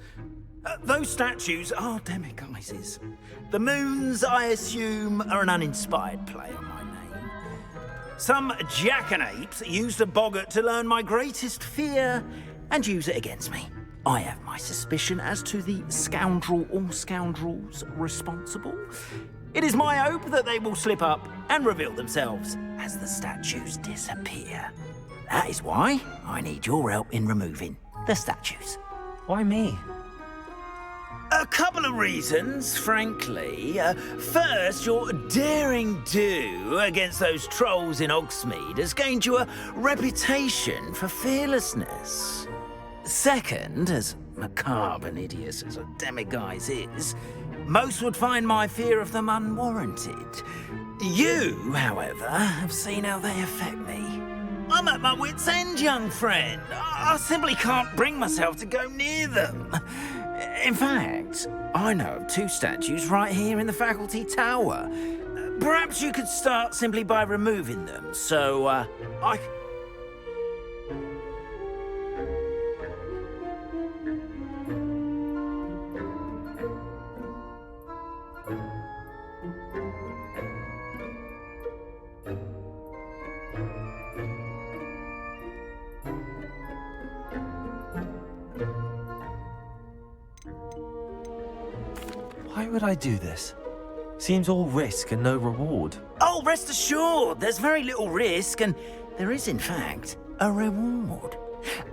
Those statues are demiguises. The moons, I assume, are an uninspired play on my name. Some jackanapes used a boggart to learn my greatest fear and use it against me. I have my suspicion as to the scoundrel or scoundrels responsible. It is my hope that they will slip up and reveal themselves as the statues disappear. That is why I need your help in removing the statues. Why me? A couple of reasons, frankly. First, your daring do against those trolls in Hogsmeade has gained you a reputation for fearlessness. Second, as macabre and hideous as a demiguise is, most would find my fear of them unwarranted. You, however, have seen how they affect me. I'm at my wit's end, young friend. I simply can't bring myself to go near them. In fact, I know of two statues right here in the faculty tower. Perhaps you could start simply by removing them, so, I... would I do this? Seems all risk and no reward. Oh, rest assured, there's very little risk, and there is, in fact, a reward.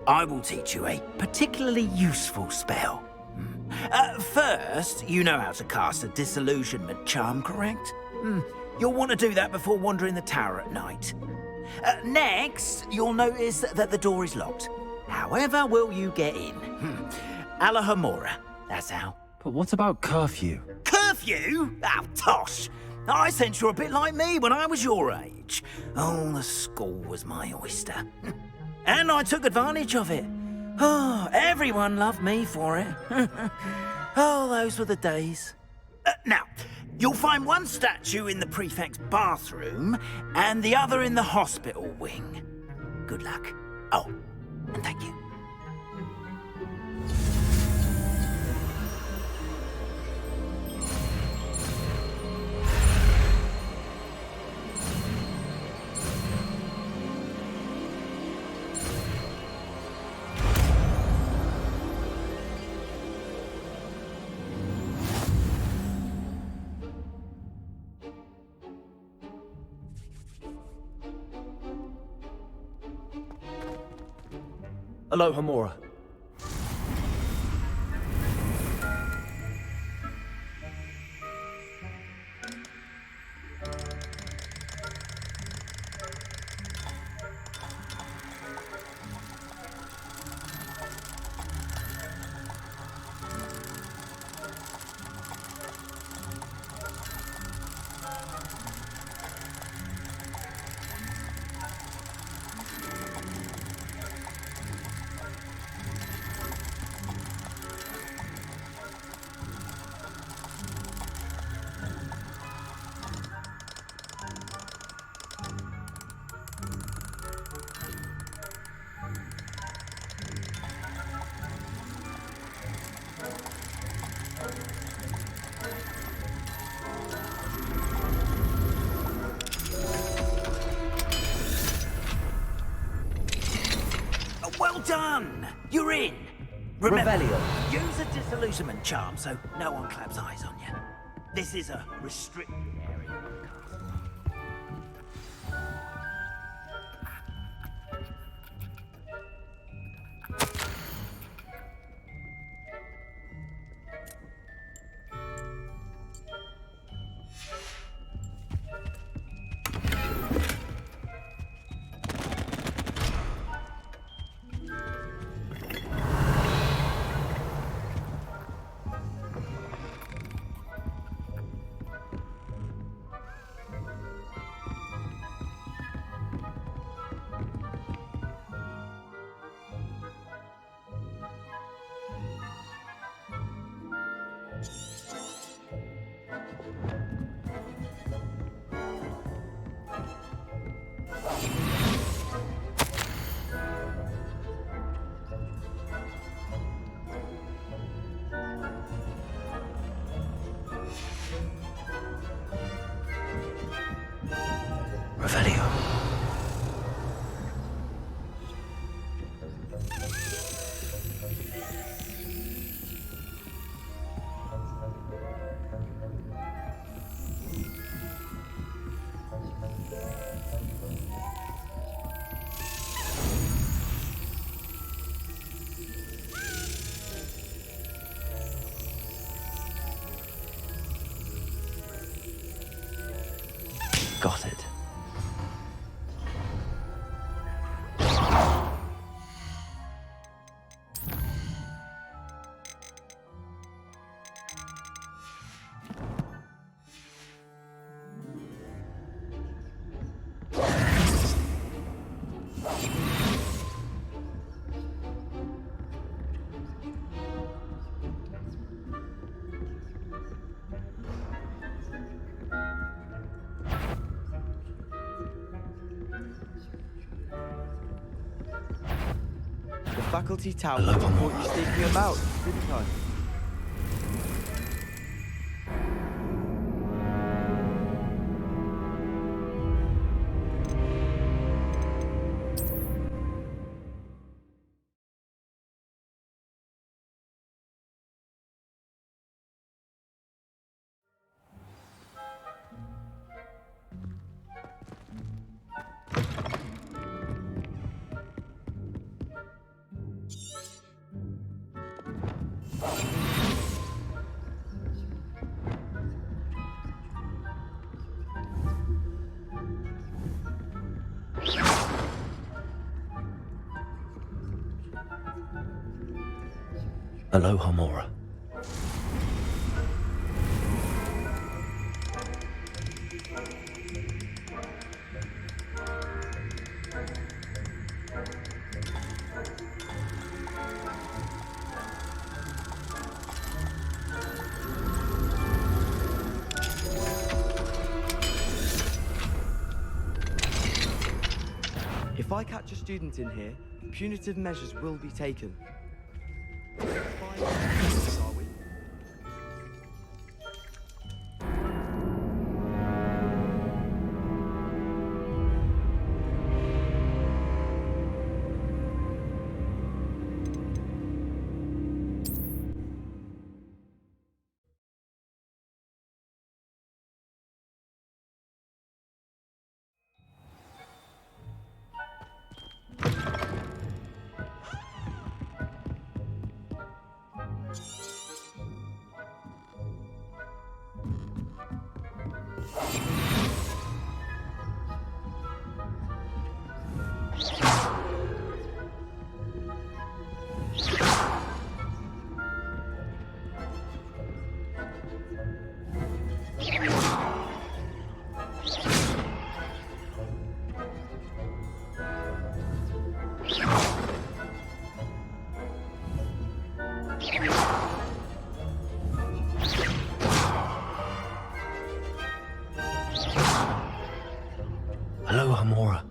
I will teach you a particularly useful spell. First, you know how to cast a disillusionment charm, correct? You'll want to do that before wandering the tower at night. Next, you'll notice that the door is locked. However will you get in? Alahomora, that's how. But what about curfew? Curfew? Oh, tosh! I sense you're a bit like me when I was your age. Oh, the school was my oyster. And I took advantage of it. Oh, everyone loved me for it. Oh, those were the days. Now, you'll find one statue in the prefect's bathroom and the other in the hospital wing. Good luck. Oh, and thank you. Alohomora. Well done! You're in! Remember, Revelio. use a disillusionment charm so no one claps eyes on you. This is a restricted area. Revelio. Got it. The faculty tower caught you sneaking about, didn't I? Aloha, Mora. If I catch a student in here, punitive measures will be taken. 5 minutes, are we? Aloha, Mora.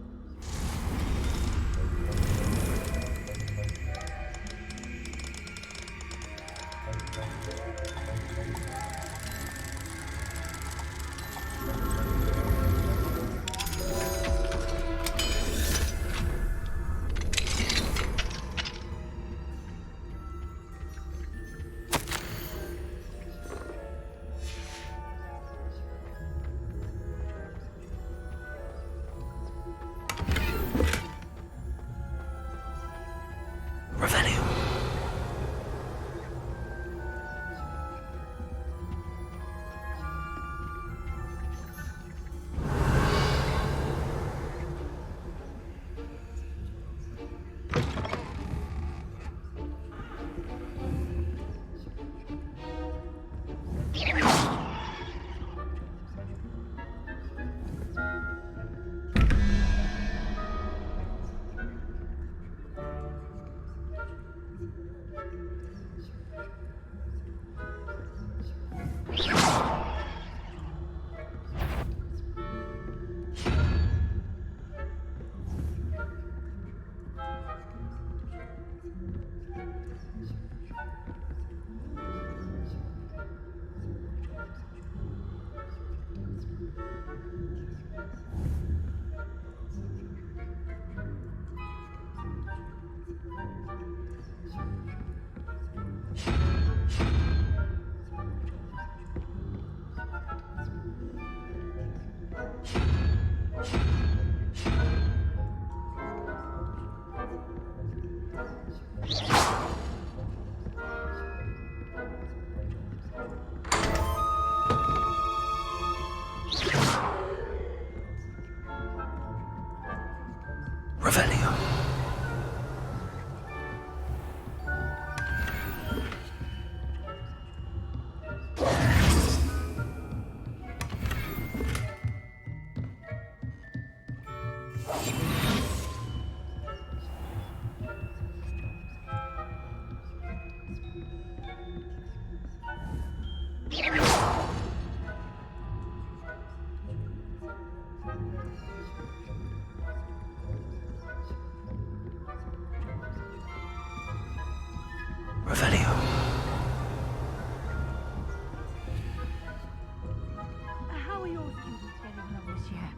How are your students getting on this year?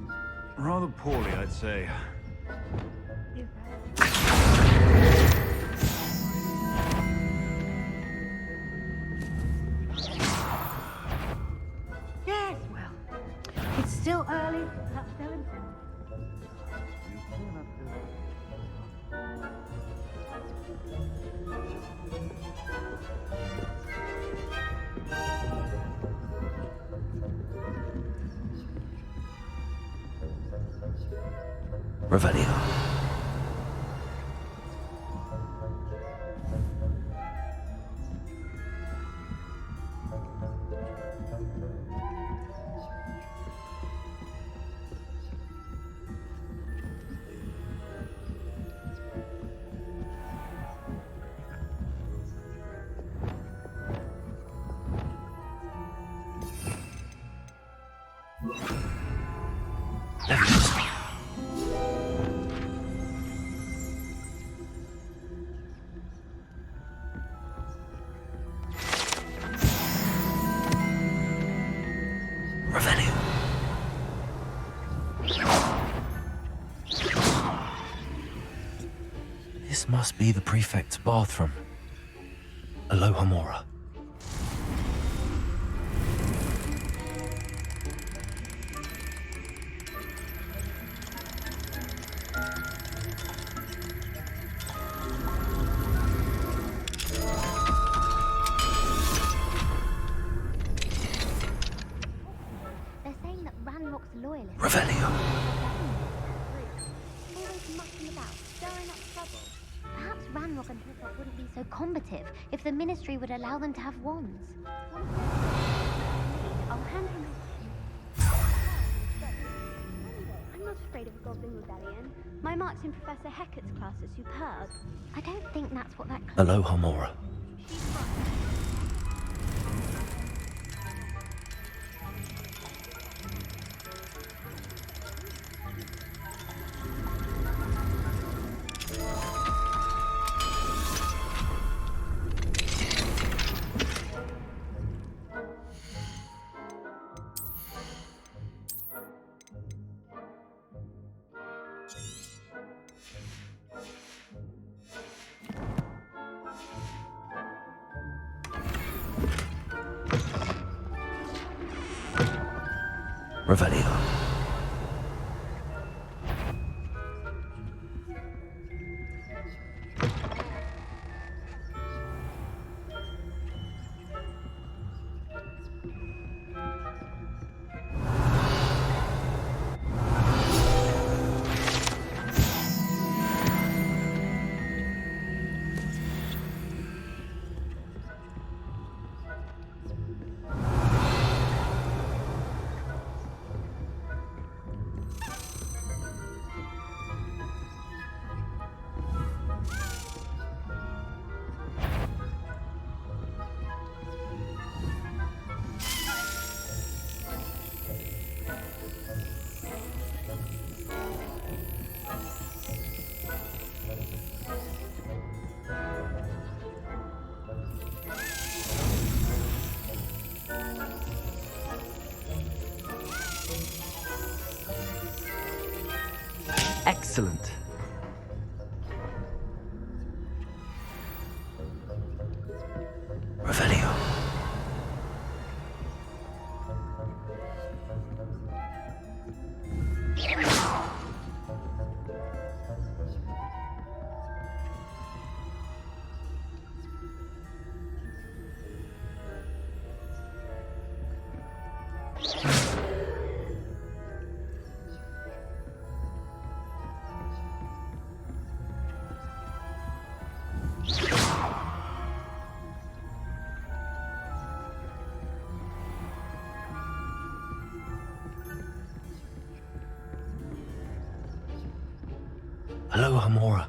Rather poorly, I'd say. Yes, well, it's still early. Perhaps they'll improve. Revelio. This must be the prefect's bathroom. Aloha Mora. They're saying that Ranrock's loyalists... Revelio. Always mucking about, stirring up trouble. Perhaps Ranrock and Hilltop wouldn't be so combative if the Ministry would allow them to have wands. I'll hand him... I'm not afraid of a Goblin Rebellion. My marks in Professor Hecat's class are superb. I don't think that's what that... Aloha Mora. Revelio. Excellent. Revelio. Aloha Mora.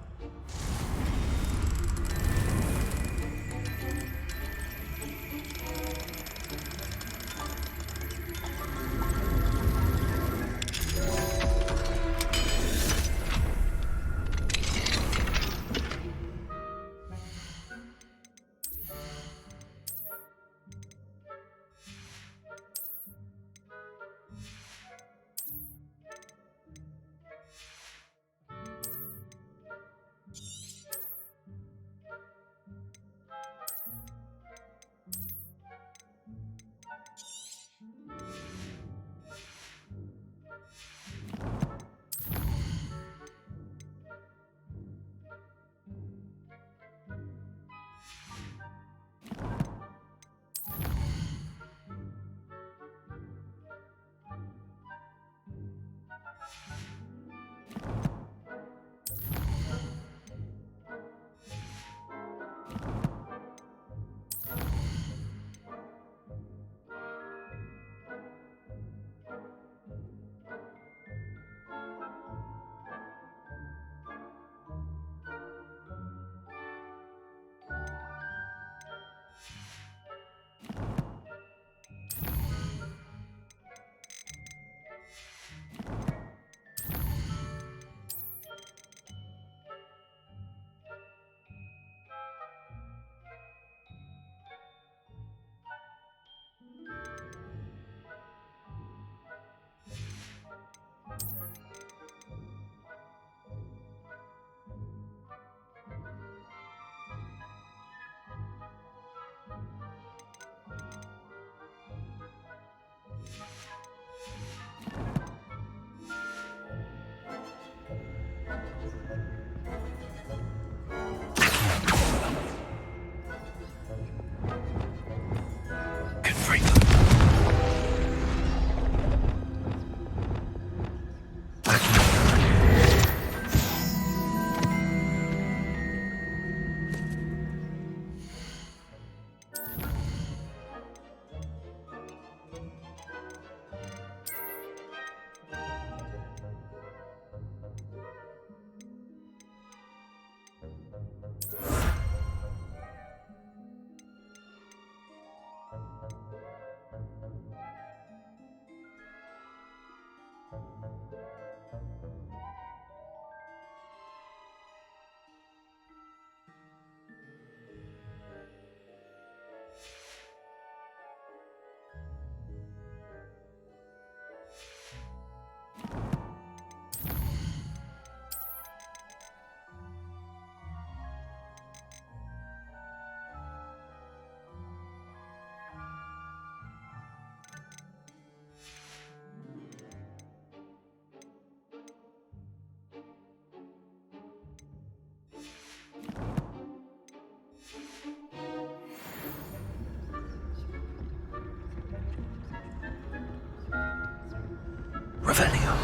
Revelio.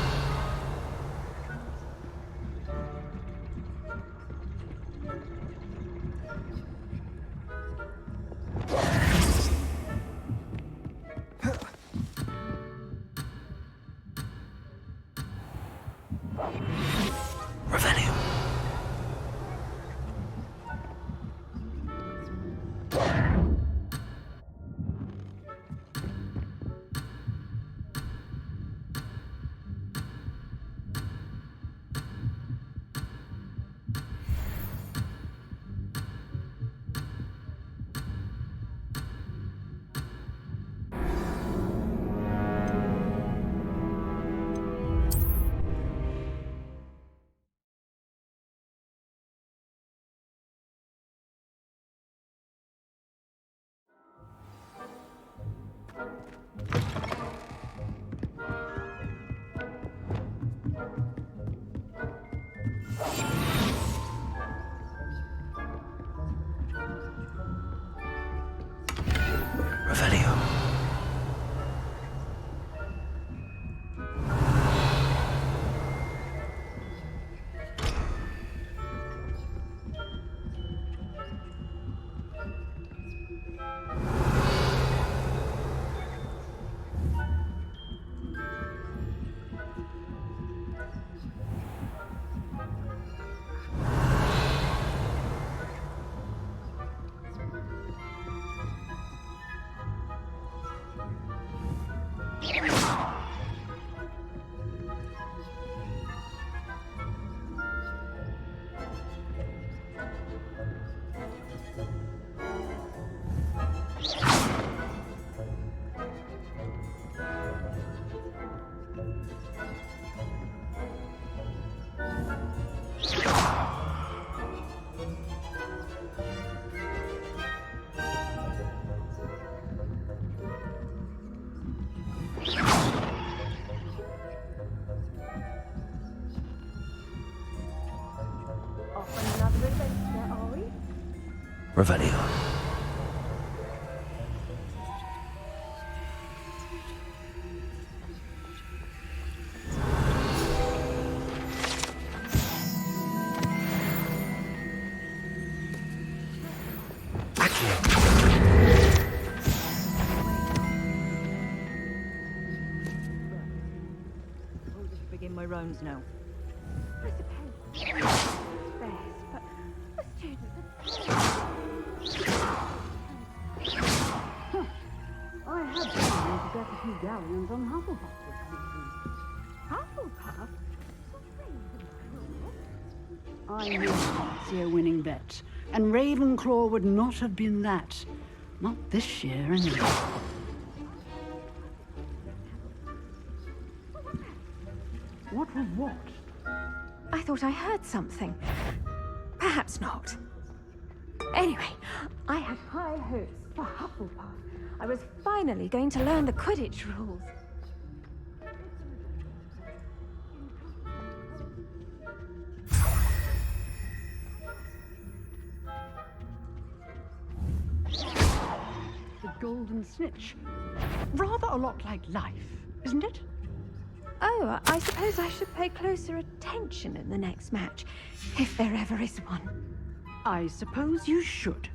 Revelio. Revelio. Revelio. Begin my rounds now. I suppose it's best, but a student. I had planned to get a few galleons on Hufflepuff this season. Hufflepuff? I knew I'd see a winning bet, and Ravenclaw would not have been that. Not this year, anyway. What was what? I thought I heard something. Perhaps not. Anyway, I had high hopes for Hufflepuff. I was finally going to learn the Quidditch rules. The Golden Snitch. Rather a lot like life, isn't it? Oh, I suppose I should pay closer attention in the next match, if there ever is one. I suppose you should.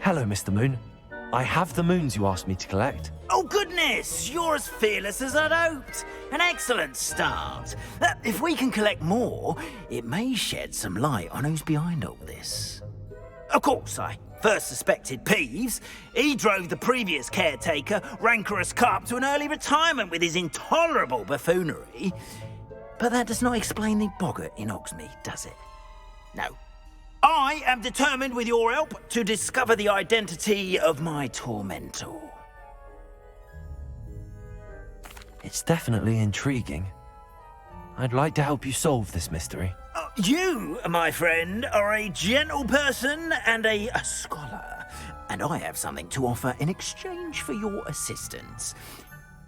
Hello, Mr. Moon. I have the moons you asked me to collect. Oh, goodness! You're as fearless as I'd hoped. An excellent start. If we can collect more, it may shed some light on who's behind all this. Of course, I first suspected Peeves. He drove the previous caretaker, rancorous Carp, to an early retirement with his intolerable buffoonery. But that does not explain the boggart in Hogsmeade, does it? No. I am determined, with your help, to discover the identity of my tormentor. It's definitely intriguing. I'd like to help you solve this mystery. You, my friend, are a gentle person and a scholar, and I have something to offer in exchange for your assistance.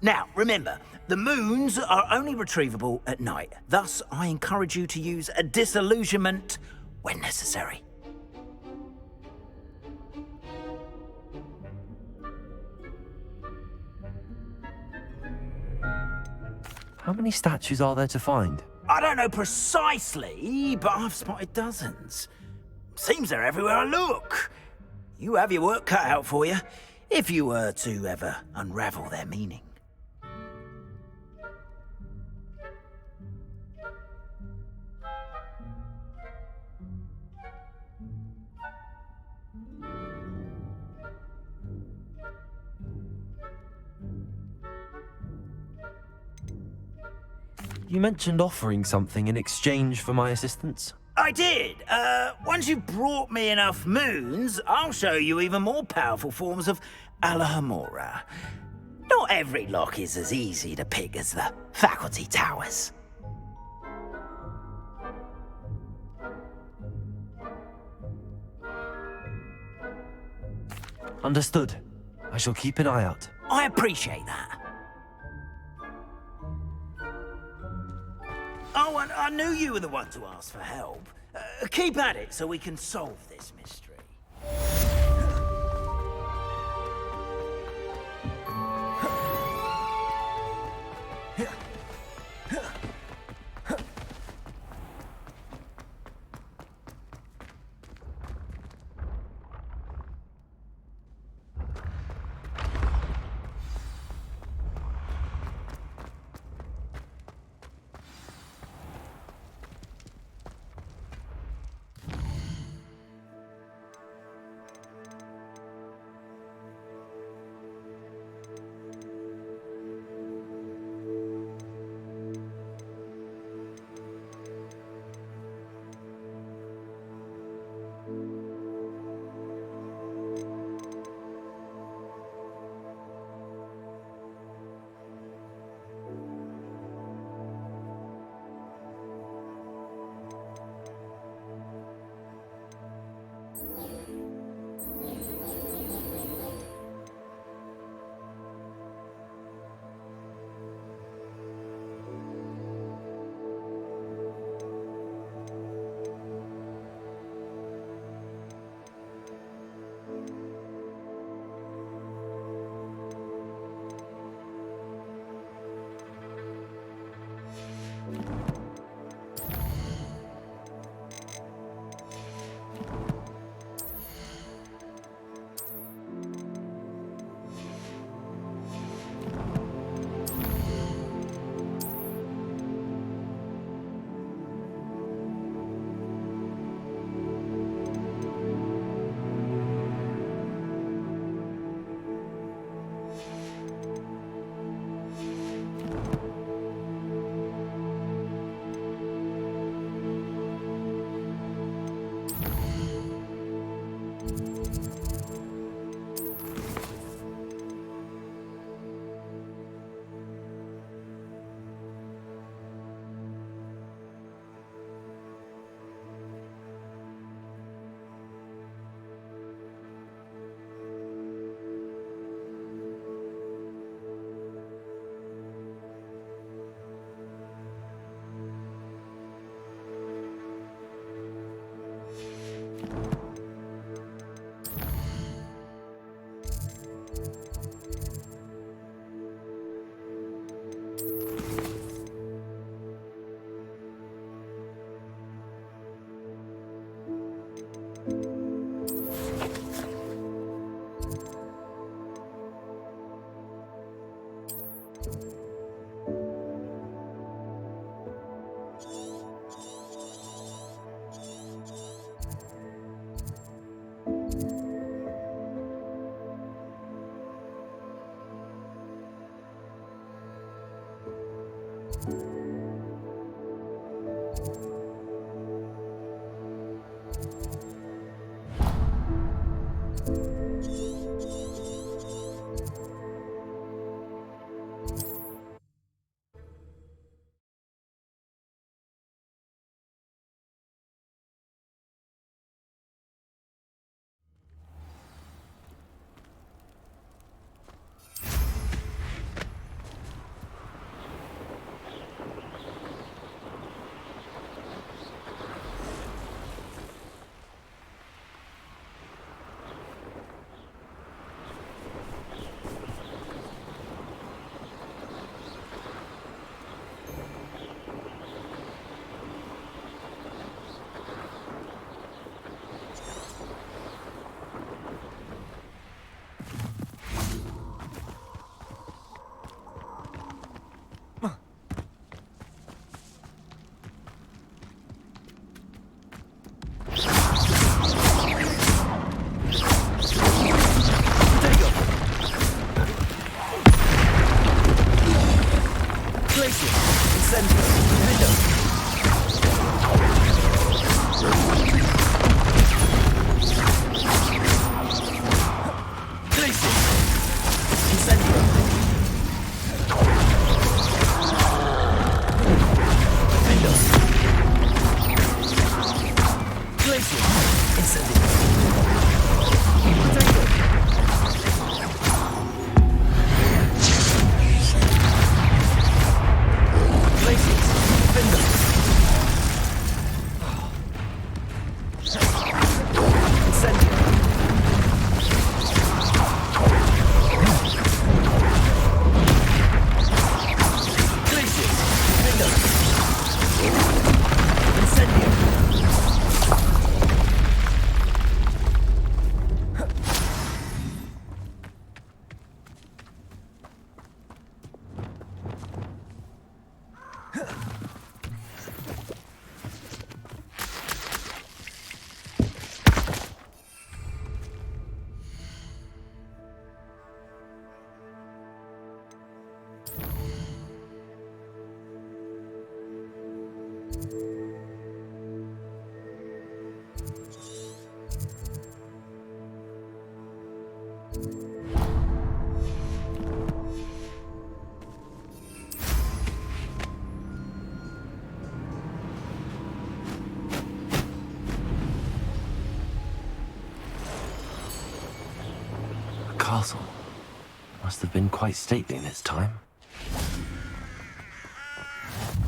Now, remember, the moons are only retrievable at night. Thus, I encourage you to use a disillusionment when necessary. How many statues are there to find? I don't know precisely, but I've spotted dozens. Seems they're everywhere I look. You have your work cut out for you, if you were to ever unravel their meaning. You mentioned offering something in exchange for my assistance. I did. Once you've brought me enough moons, I'll show you even more powerful forms of Alohomora. Not every lock is as easy to pick as the faculty towers. Understood. I shall keep an eye out. I appreciate that. Oh, and I knew you were the one to ask for help. Keep at it so we can solve this mystery. Castle must have been quite stately in its time.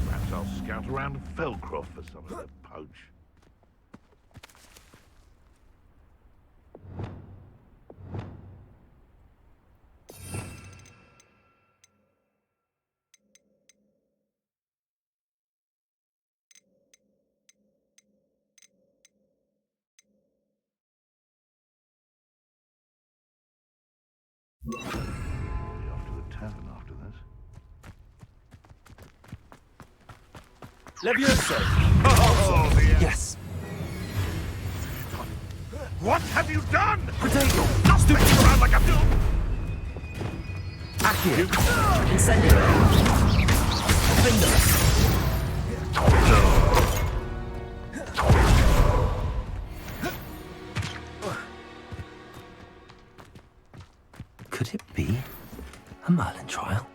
Perhaps I'll scout around Felcroft for some of the poach. Be off to the tavern after this. Levioso! Oh, yes. What have you done? Potato! Not sticking around like a fool! Accio! Incendio! Finger! Could it be a Merlin trial?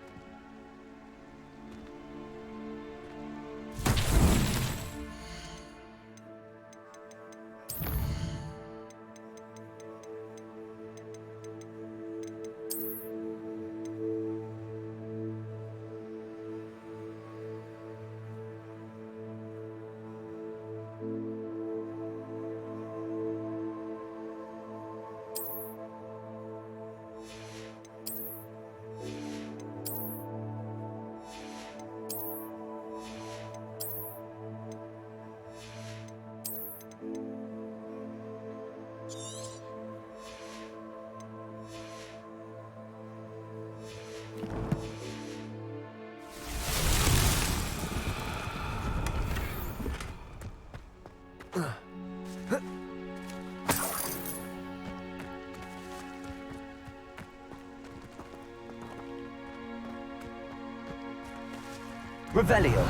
Revelio.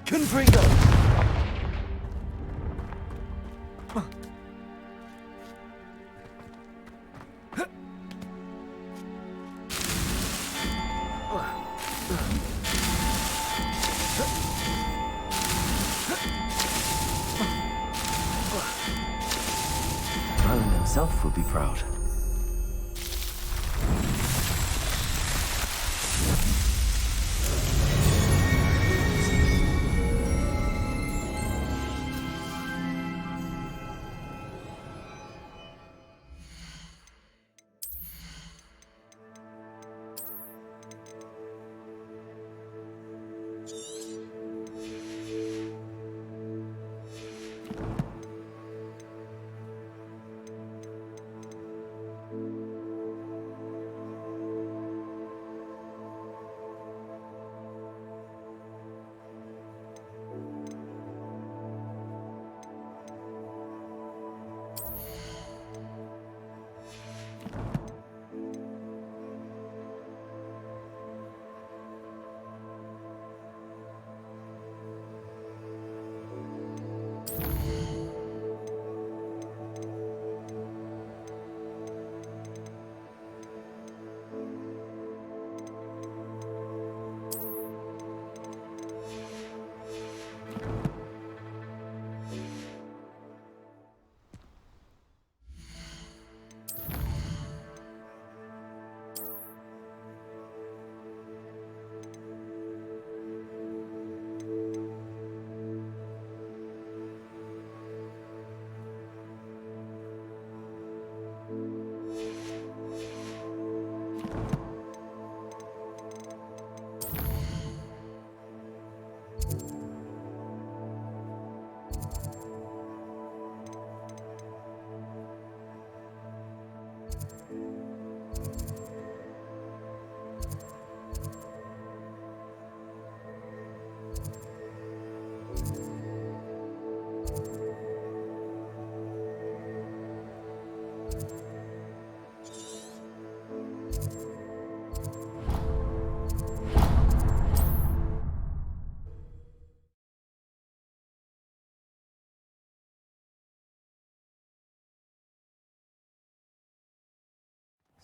Confringo. Merlin himself would be proud.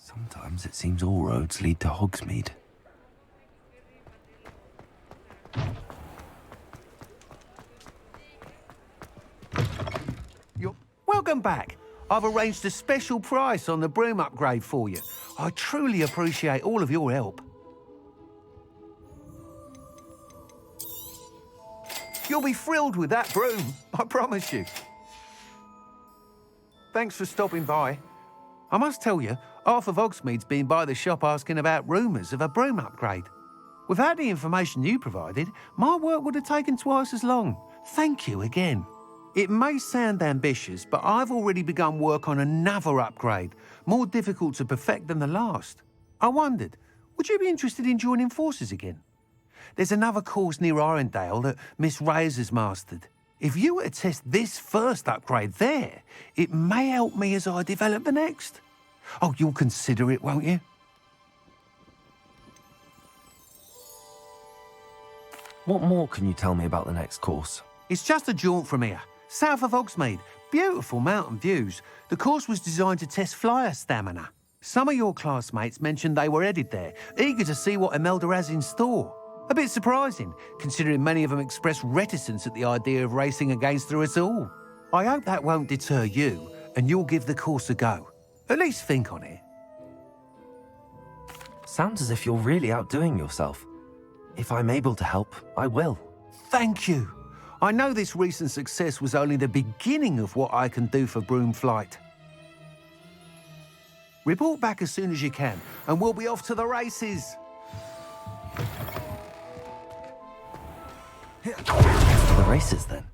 Sometimes it seems all roads lead to Hogsmeade. Welcome back. I've arranged a special price on the broom upgrade for you. I truly appreciate all of your help. You'll be thrilled with that broom, I promise you. Thanks for stopping by. I must tell you, half of Hogsmeade's been by the shop asking about rumours of a broom upgrade. Without the information you provided, my work would have taken twice as long. Thank you again. It may sound ambitious, but I've already begun work on another upgrade, more difficult to perfect than the last. I wondered, would you be interested in joining forces again? There's another course near Irondale that Miss Reyes has mastered. If you were to test this first upgrade there, it may help me as I develop the next. Oh, you'll consider it, won't you? What more can you tell me about the next course? It's just a jaunt from here, south of Hogsmeade. Beautiful mountain views. The course was designed to test flyer stamina. Some of your classmates mentioned they were headed there, eager to see what Imelda has in store. A bit surprising, considering many of them expressed reticence at the idea of racing against her at all. I hope that won't deter you, and you'll give the course a go. At least think on it. Sounds as if you're really outdoing yourself. If I'm able to help, I will. Thank you. I know this recent success was only the beginning of what I can do for broom flight. Report back as soon as you can, and we'll be off to the races. To the races, then.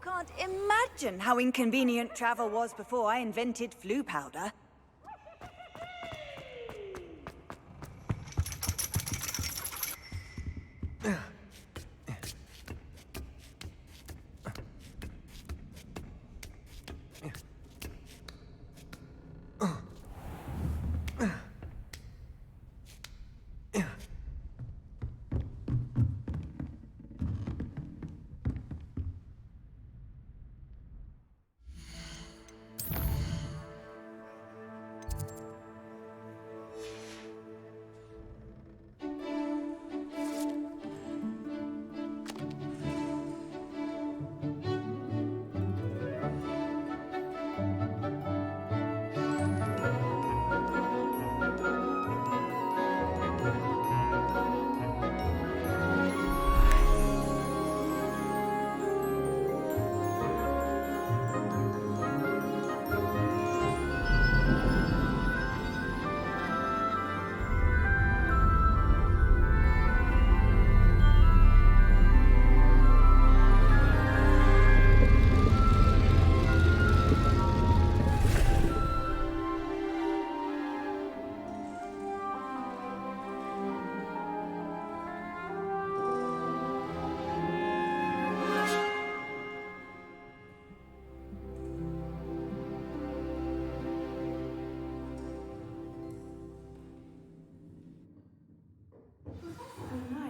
Can't imagine how inconvenient travel was before I invented flu powder.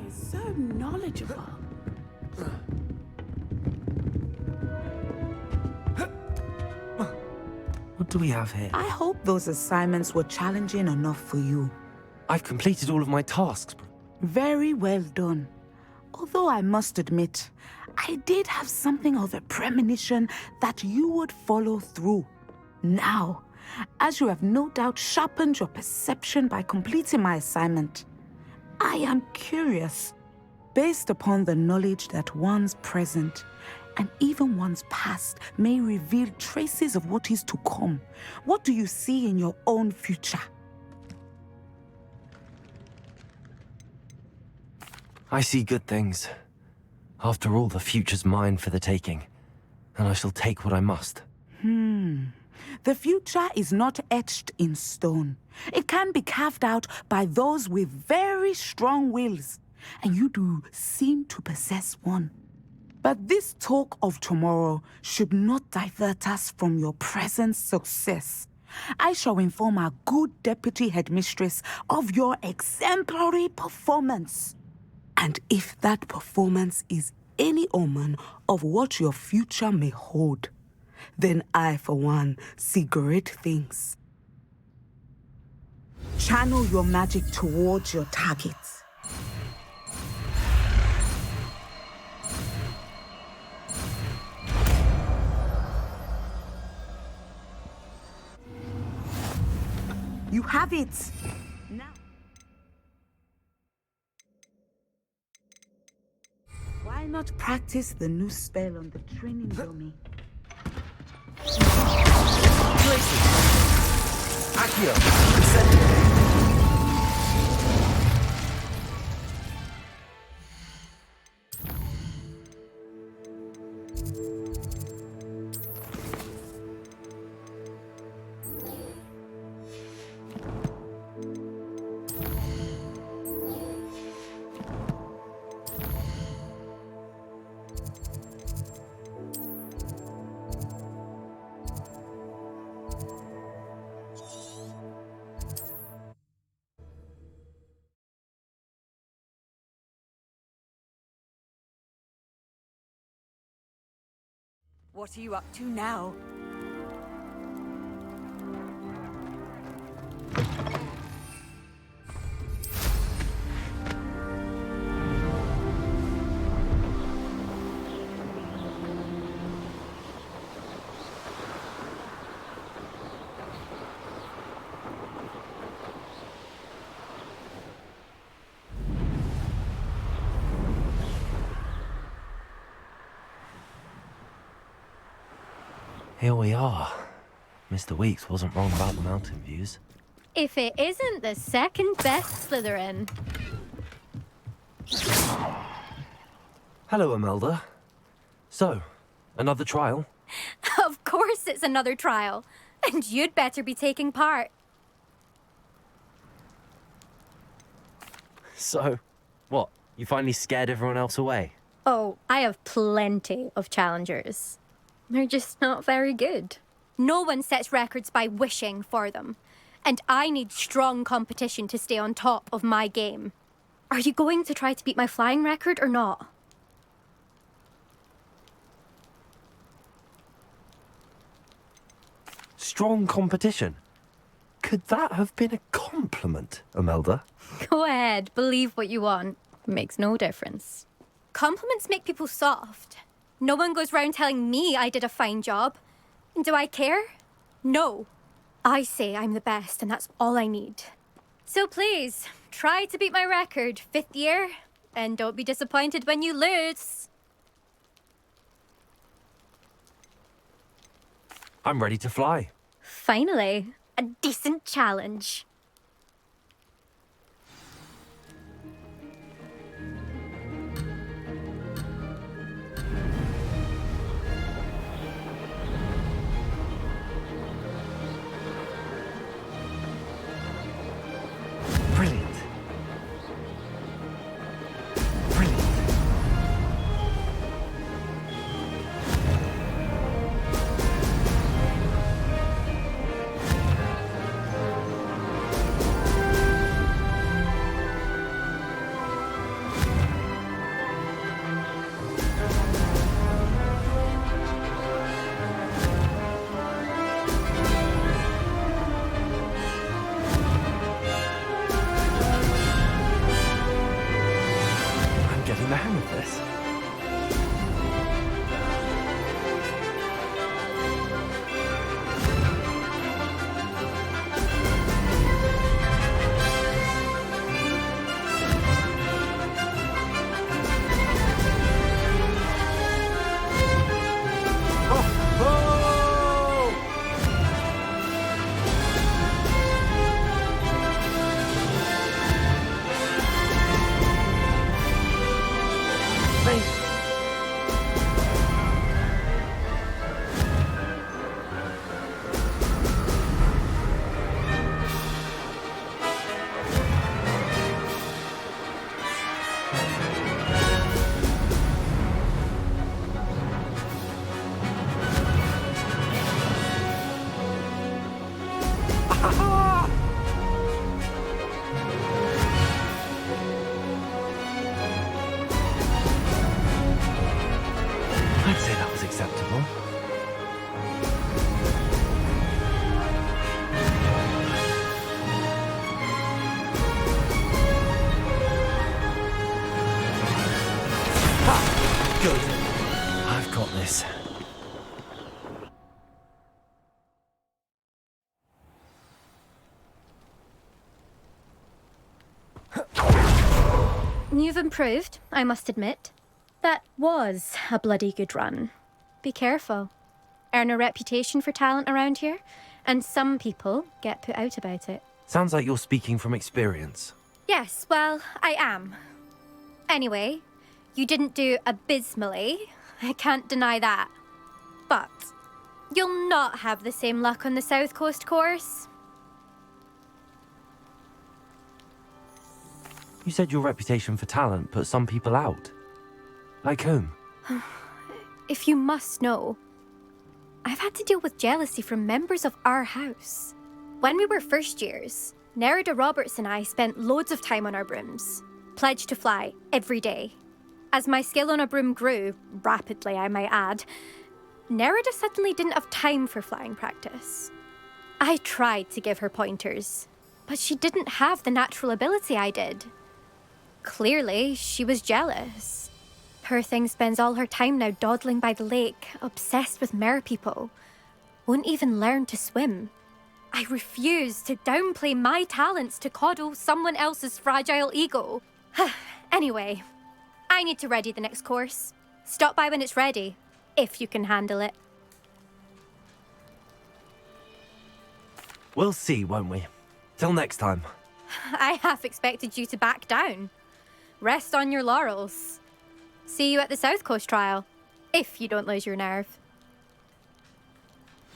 So knowledgeable. What do we have here? I hope those assignments were challenging enough for you. I've completed all of my tasks. Very well done. Although I must admit, I did have something of a premonition that you would follow through. Now, as you have no doubt sharpened your perception by completing my assignment, I am curious, based upon the knowledge that one's present and even one's past may reveal traces of what is to come. What do you see in your own future? I see good things. After all, the future's mine for the taking, and I shall take what I must. The future is not etched in stone. It can be carved out by those with very strong wills, and you do seem to possess one. But this talk of tomorrow should not divert us from your present success. I shall inform our good deputy headmistress of your exemplary performance. And if that performance is any omen of what your future may hold, then I, for one, see great things. Channel your magic towards your targets. You have it! Now. Why not practice the new spell on the training dummy? What are you up to now? Here we are. Mr. Weeks wasn't wrong about the mountain views. If it isn't the second best Slytherin. Hello, Imelda. So, Another trial? Of course it's another trial. And you'd better be taking part. So, what? You finally scared everyone else away? Oh, I have plenty of challengers. They're just not very good. No one sets records by wishing for them. And I need strong competition to stay on top of my game. Are you going to try to beat my flying record or not? Strong competition? Could that have been a compliment, Imelda? Go ahead, believe what you want. Makes no difference. Compliments make people soft. No one goes round telling me I did a fine job. And do I care? No. I say I'm the best, and that's all I need. So please, try to beat my record, 5th year, and don't be disappointed when you lose. I'm ready to fly. Finally, a decent challenge. Brilliant. Brilliant. I'm getting the hang of this. I'd say that was acceptable. Ha! Good. I've got this. You've improved, I must admit. That was a bloody good run. Be careful. Earn a reputation for talent around here, and some people get put out about it. Sounds like you're speaking from experience. Yes, well, I am. Anyway, you didn't do abysmally. I can't deny that. But you'll not have the same luck on the South Coast course. You said your reputation for talent put some people out. Like whom? If you must know, I've had to deal with jealousy from members of our house. When we were first years, Nerida Roberts and I spent loads of time on our brooms, pledged to fly every day. As my skill on a broom grew, rapidly I might add, Nerida suddenly didn't have time for flying practice. I tried to give her pointers, but she didn't have the natural ability I did. Clearly, she was jealous. Poor thing spends all her time now dawdling by the lake, obsessed with merpeople. Won't even learn to swim. I refuse to downplay my talents to coddle someone else's fragile ego. Anyway, I need to ready the next course. Stop by when it's ready, if you can handle it. We'll see, won't we? Till next time. I half expected you to back down. Rest on your laurels. See you at the South Coast trial. If you don't lose your nerve.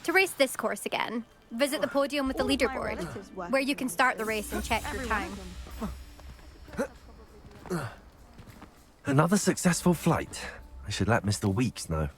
To race this course again, visit the podium with the leaderboard, where you can start the race and check your time. Another successful flight. I should let Mr. Weeks know.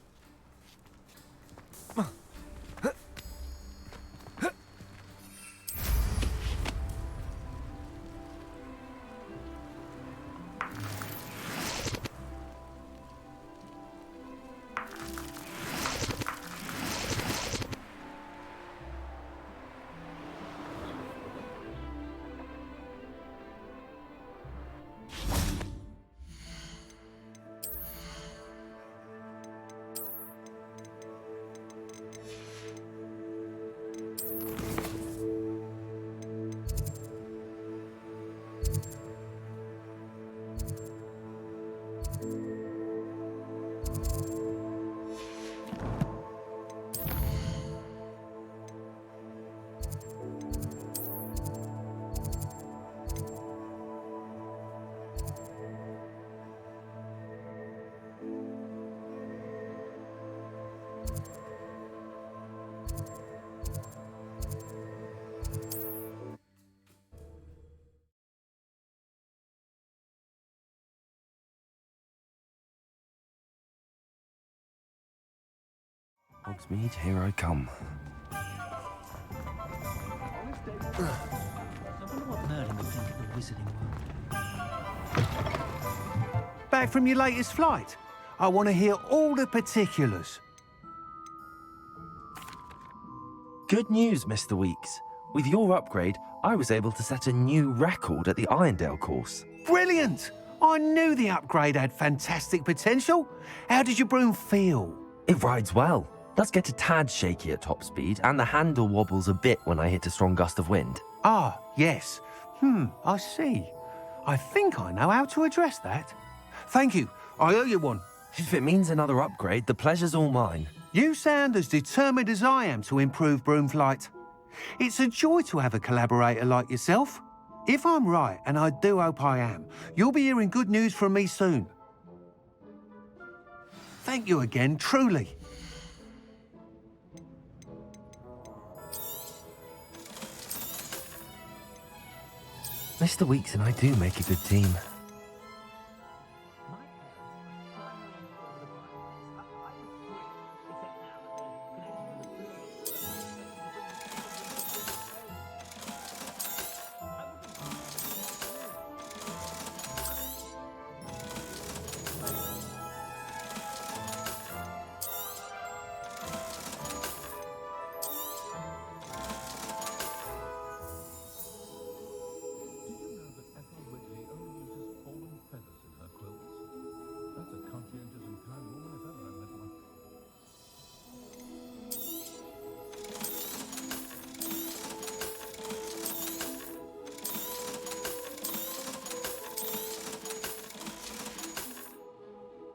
Hogsmeade, here I come. I wonder what Merlin would think of the wizarding world. Back from your latest flight? I want to hear all the particulars. Good news, Mr. Weeks. With your upgrade, I was able to set a new record at the Irondale course. Brilliant! I knew the upgrade had fantastic potential. How did your broom feel? It rides well. Does get a tad shaky at top speed, and the handle wobbles a bit when I hit a strong gust of wind. Ah, yes. I see. I think I know how to address that. Thank you. I owe you one. If it means another upgrade, the pleasure's all mine. You sound as determined as I am to improve broom flight. It's a joy to have a collaborator like yourself. If I'm right, and I do hope I am, you'll be hearing good news from me soon. Thank you again, truly. Mr. Weeks and I do make a good team.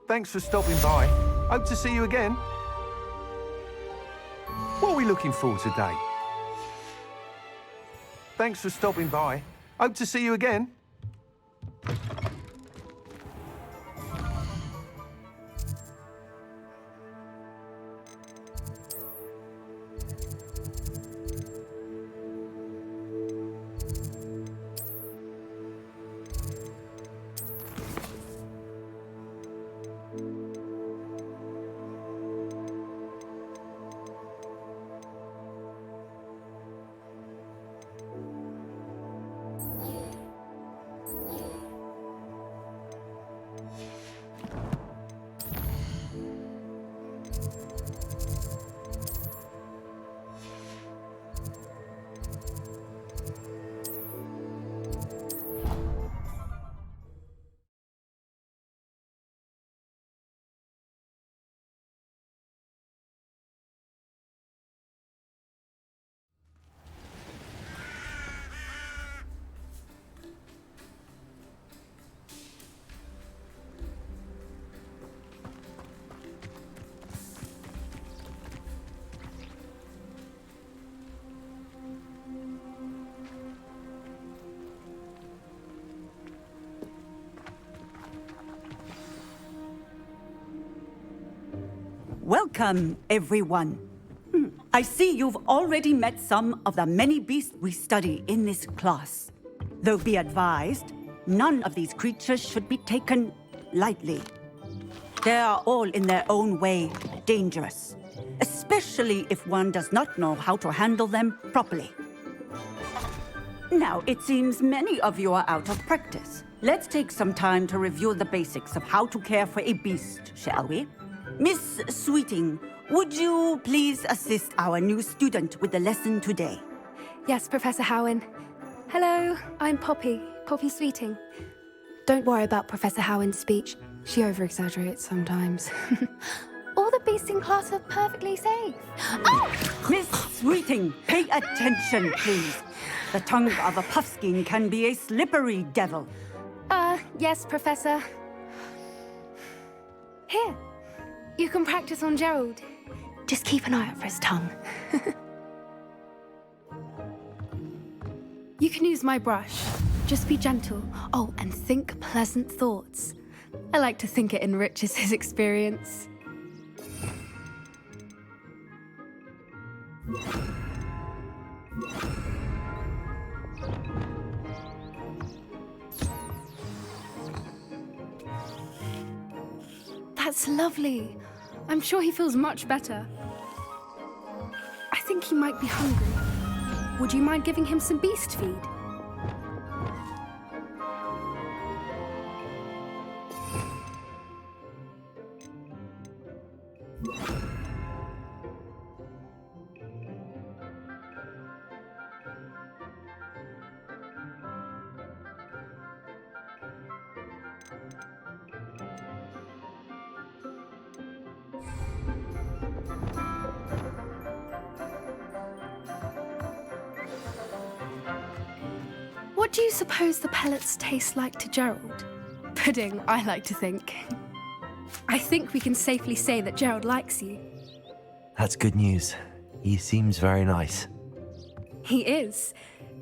Thanks for stopping by. Hope to see you again. What are we looking for today? Thanks for stopping by. Hope to see you again. Welcome, everyone. I see you've already met some of the many beasts we study in this class. Though be advised, none of these creatures should be taken lightly. They are all in their own way dangerous, especially if one does not know how to handle them properly. Now, it seems many of you are out of practice. Let's take some time to review the basics of how to care for a beast, shall we? Miss Sweeting, would you please assist our new student with the lesson today? Yes, Professor Howen. Hello, I'm Poppy Sweeting. Don't worry about Professor Howen's speech. She over-exaggerates sometimes. All the beasts in class are perfectly safe. Oh! Miss Sweeting, pay attention, please. The tongue of a puffskein can be a slippery devil. Yes, Professor. Here, you can practice on Gerald. Just keep an eye out for his tongue. You can use my brush. Just be gentle. Oh, and think pleasant thoughts. I like to think it enriches his experience. That's lovely. I'm sure he feels much better. I think he might be hungry. Would you mind giving him some beast feed? What do you suppose the pellets taste like to Gerald? Pudding, I like to think. I think we can safely say that Gerald likes you. That's good news. He seems very nice. He is.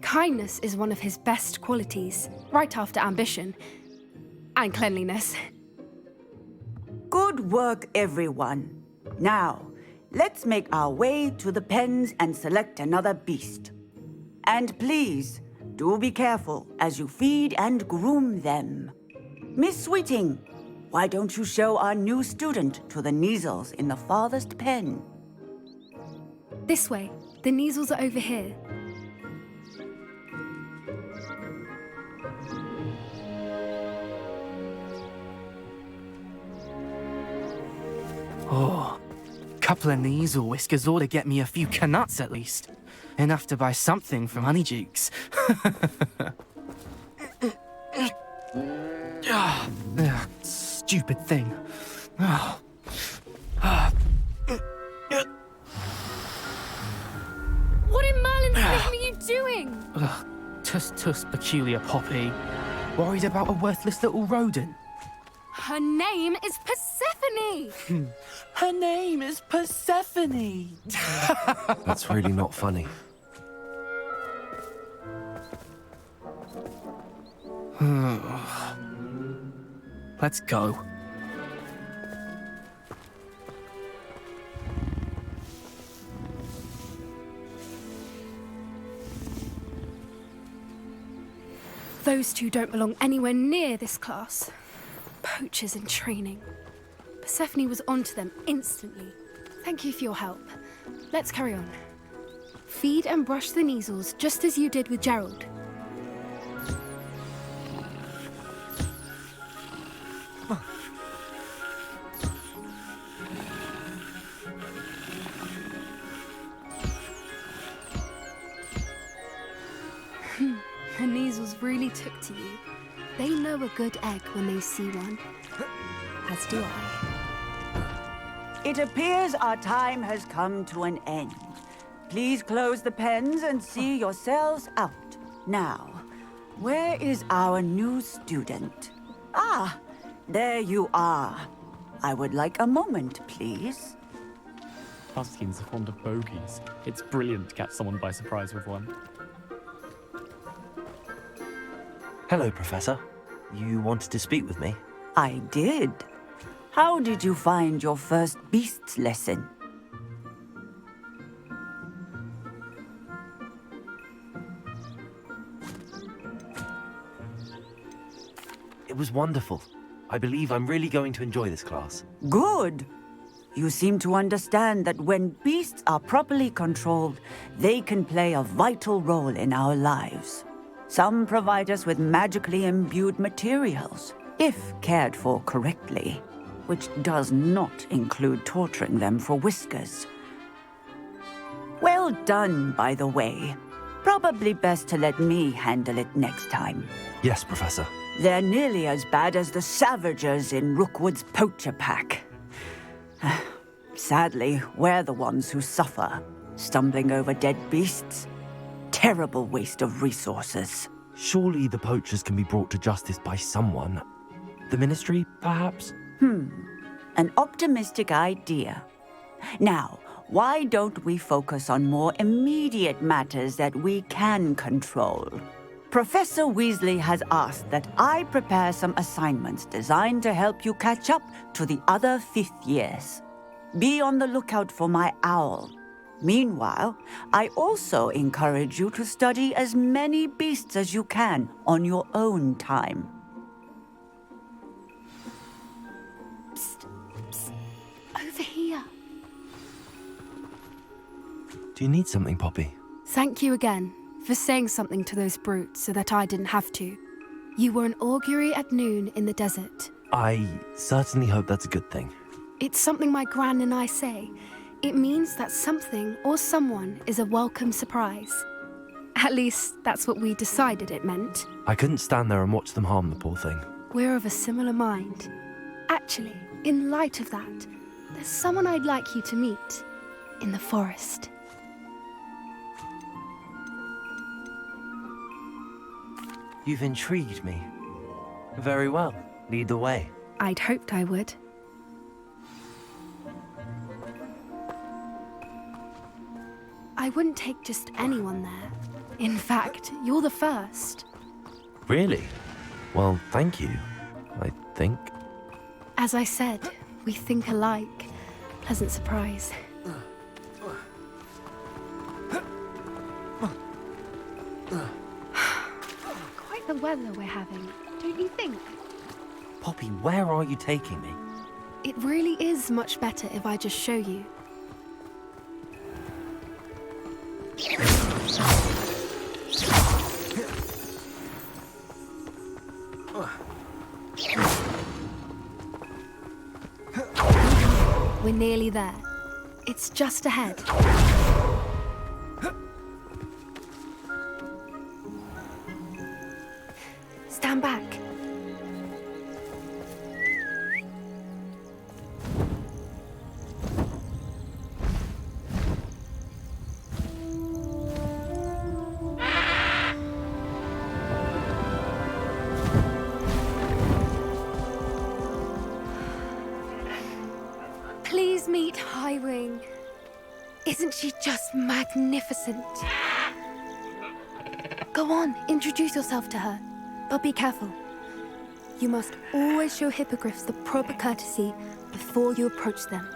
Kindness is one of his best qualities, right after ambition. And cleanliness. Good work, everyone. Now, let's make our way to the pens and select another beast. And please, do be careful as you feed and groom them. Miss Sweeting, why don't you show our new student to the Kneazles in the farthest pen? This way. The Kneazles are over here. Oh, couple of Kneazle whiskers ought to get me a few canuts at least. Enough to buy something from Honeydukes. Stupid thing. What in Merlin's name are you doing? Tuss, peculiar Poppy. Worried about a worthless little rodent. Her name is Persephone! Her name is Persephone! That's really not funny. Let's go. Those two don't belong anywhere near this class. Poachers in training. Persephone was onto them instantly. Thank you for your help. Let's carry on. Feed and brush the Kneazles just as you did with Gerald. The Kneazles really took to you. They know a good egg when they see one. As do I. It appears our time has come to an end. Please close the pens and see yourselves out. Now, where is our new student? Ah, there you are. I would like a moment, please. Puffskins are fond of bogies. It's brilliant to catch someone by surprise with one. Hello, Professor. You wanted to speak with me? I did. How did you find your first beasts lesson? It was wonderful. I believe I'm really going to enjoy this class. Good. You seem to understand that when beasts are properly controlled, they can play a vital role in our lives. Some provide us with magically imbued materials, if cared for correctly, which does not include torturing them for whiskers. Well done, by the way. Probably best to let me handle it next time. Yes, Professor. They're nearly as bad as the Savagers in Rookwood's poacher pack. Sadly, we're the ones who suffer, stumbling over dead beasts. Terrible waste of resources. Surely the poachers can be brought to justice by someone. The Ministry, perhaps? An optimistic idea. Now, why don't we focus on more immediate matters that we can control? Professor Weasley has asked that I prepare some assignments designed to help you catch up to the other 5th years. Be on the lookout for my owl. Meanwhile, I also encourage you to study as many beasts as you can on your own time. Psst, psst. Over here. Do you need something, Poppy? Thank you again for saying something to those brutes so that I didn't have to. You were an augury at noon in the desert. I certainly hope that's a good thing. It's something my gran and I say. It means that something or someone is a welcome surprise. At least, that's what we decided it meant. I couldn't stand there and watch them harm the poor thing. We're of a similar mind. Actually, in light of that, there's someone I'd like you to meet in the forest. You've intrigued me. Very well. Lead the way. I'd hoped I would. I wouldn't take just anyone there. In fact, you're the first. Really? Well, thank you, I think. As I said, we think alike. Pleasant surprise. Quite the weather we're having, don't you think? Poppy, where are you taking me? It really is much better if I just show you. We're nearly there. It's just ahead. Stand back. Please meet Highwing. Isn't she just magnificent? Go on, introduce yourself to her. But be careful. You must always show hippogriffs the proper courtesy before you approach them.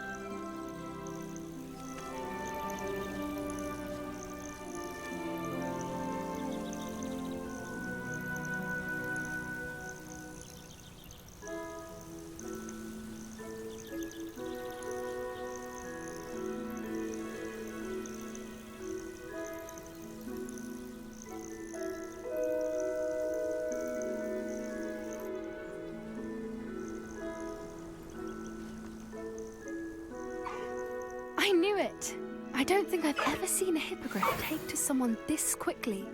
I knew it! I don't think I've ever seen a hippogriff take to someone this quickly.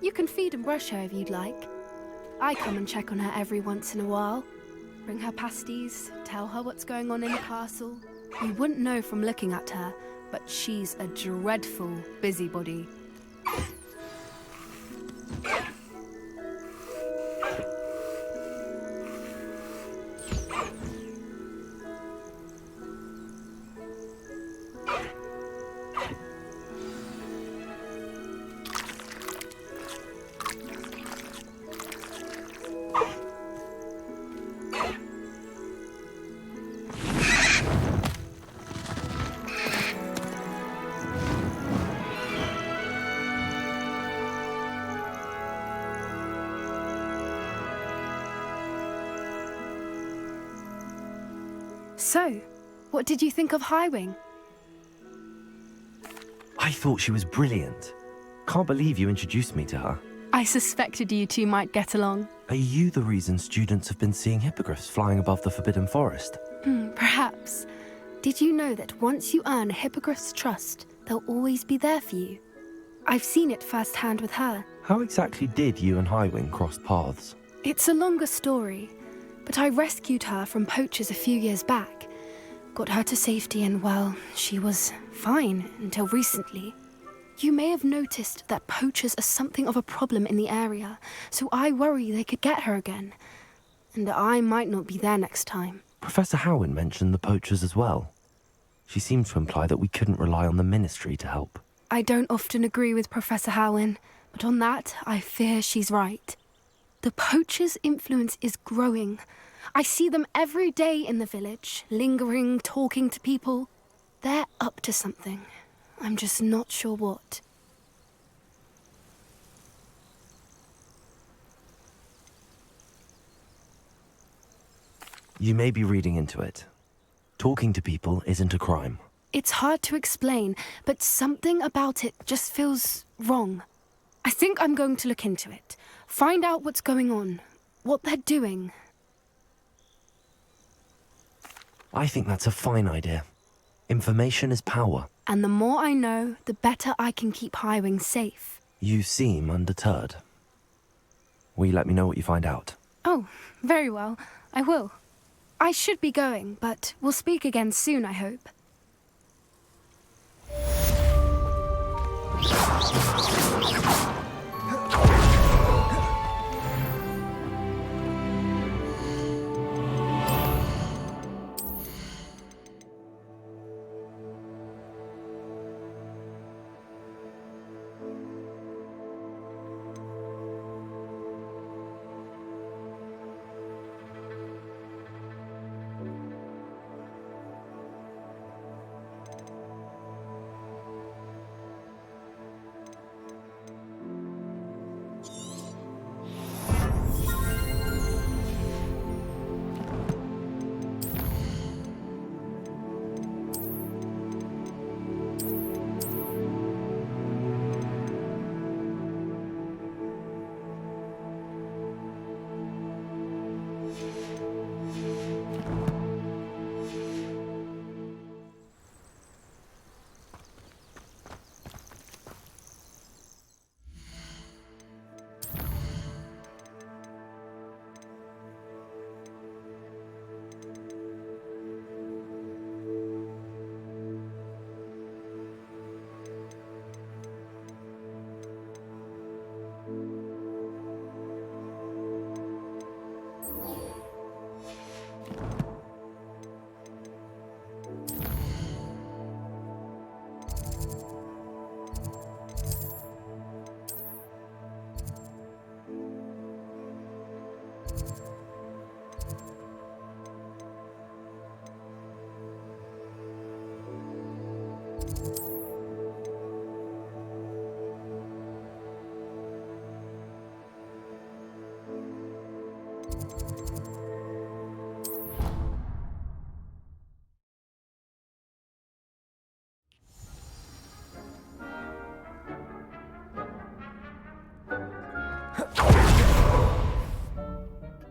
You can feed and brush her if you'd like. I come and check on her every once in a while. Bring her pasties, tell her what's going on in the castle. You wouldn't know from looking at her, but she's a dreadful busybody. So, what did you think of Highwing? I thought she was brilliant. Can't believe you introduced me to her. I suspected you two might get along. Are you the reason students have been seeing hippogriffs flying above the Forbidden Forest? Perhaps. Did you know that once you earn a hippogriff's trust, they'll always be there for you? I've seen it firsthand with her. How exactly did you and Highwing cross paths? It's a longer story, but I rescued her from poachers a few years back. Got her to safety and, well, she was fine until recently. You may have noticed that poachers are something of a problem in the area, so I worry they could get her again. And I might not be there next time. Professor Howin mentioned the poachers as well. She seemed to imply that we couldn't rely on the Ministry to help. I don't often agree with Professor Howin, but on that, I fear she's right. The poachers' influence is growing. I see them every day in the village, lingering, talking to people. They're up to something. I'm just not sure what. You may be reading into it. Talking to people isn't a crime. It's hard to explain, but something about it just feels wrong. I think I'm going to look into it. Find out what's going on, what they're doing. I think that's a fine idea. Information is power. And the more I know, the better I can keep Highwing safe. You seem undeterred. Will you let me know what you find out? Oh, very well. I will. I should be going, but we'll speak again soon, I hope.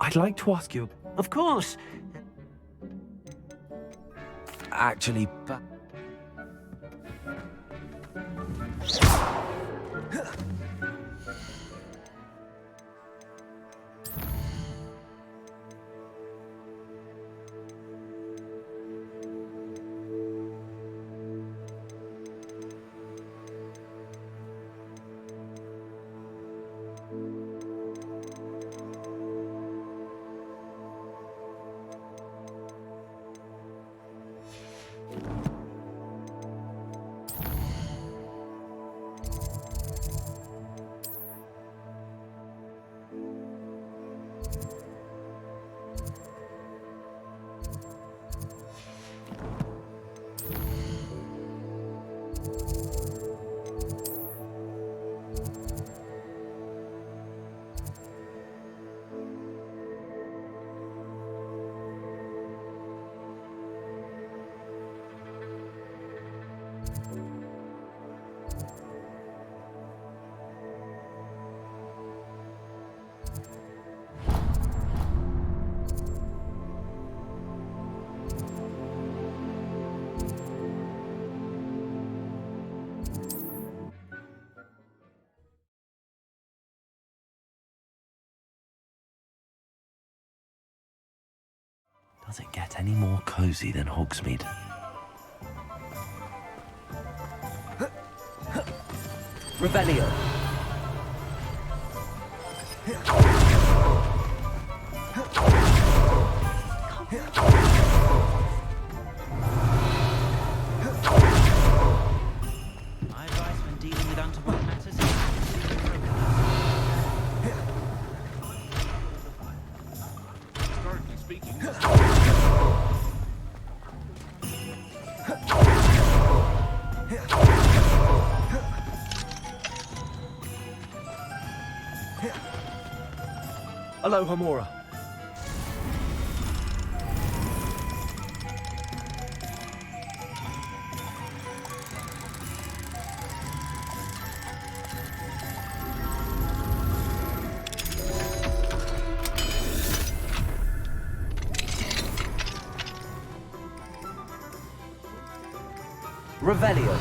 I'd like to ask you... Of course. Actually, Does it get any more cozy than Hogsmeade? Revelio. My advice when dealing with untoward matters is Historically speaking, Hello, Homora. Revelio.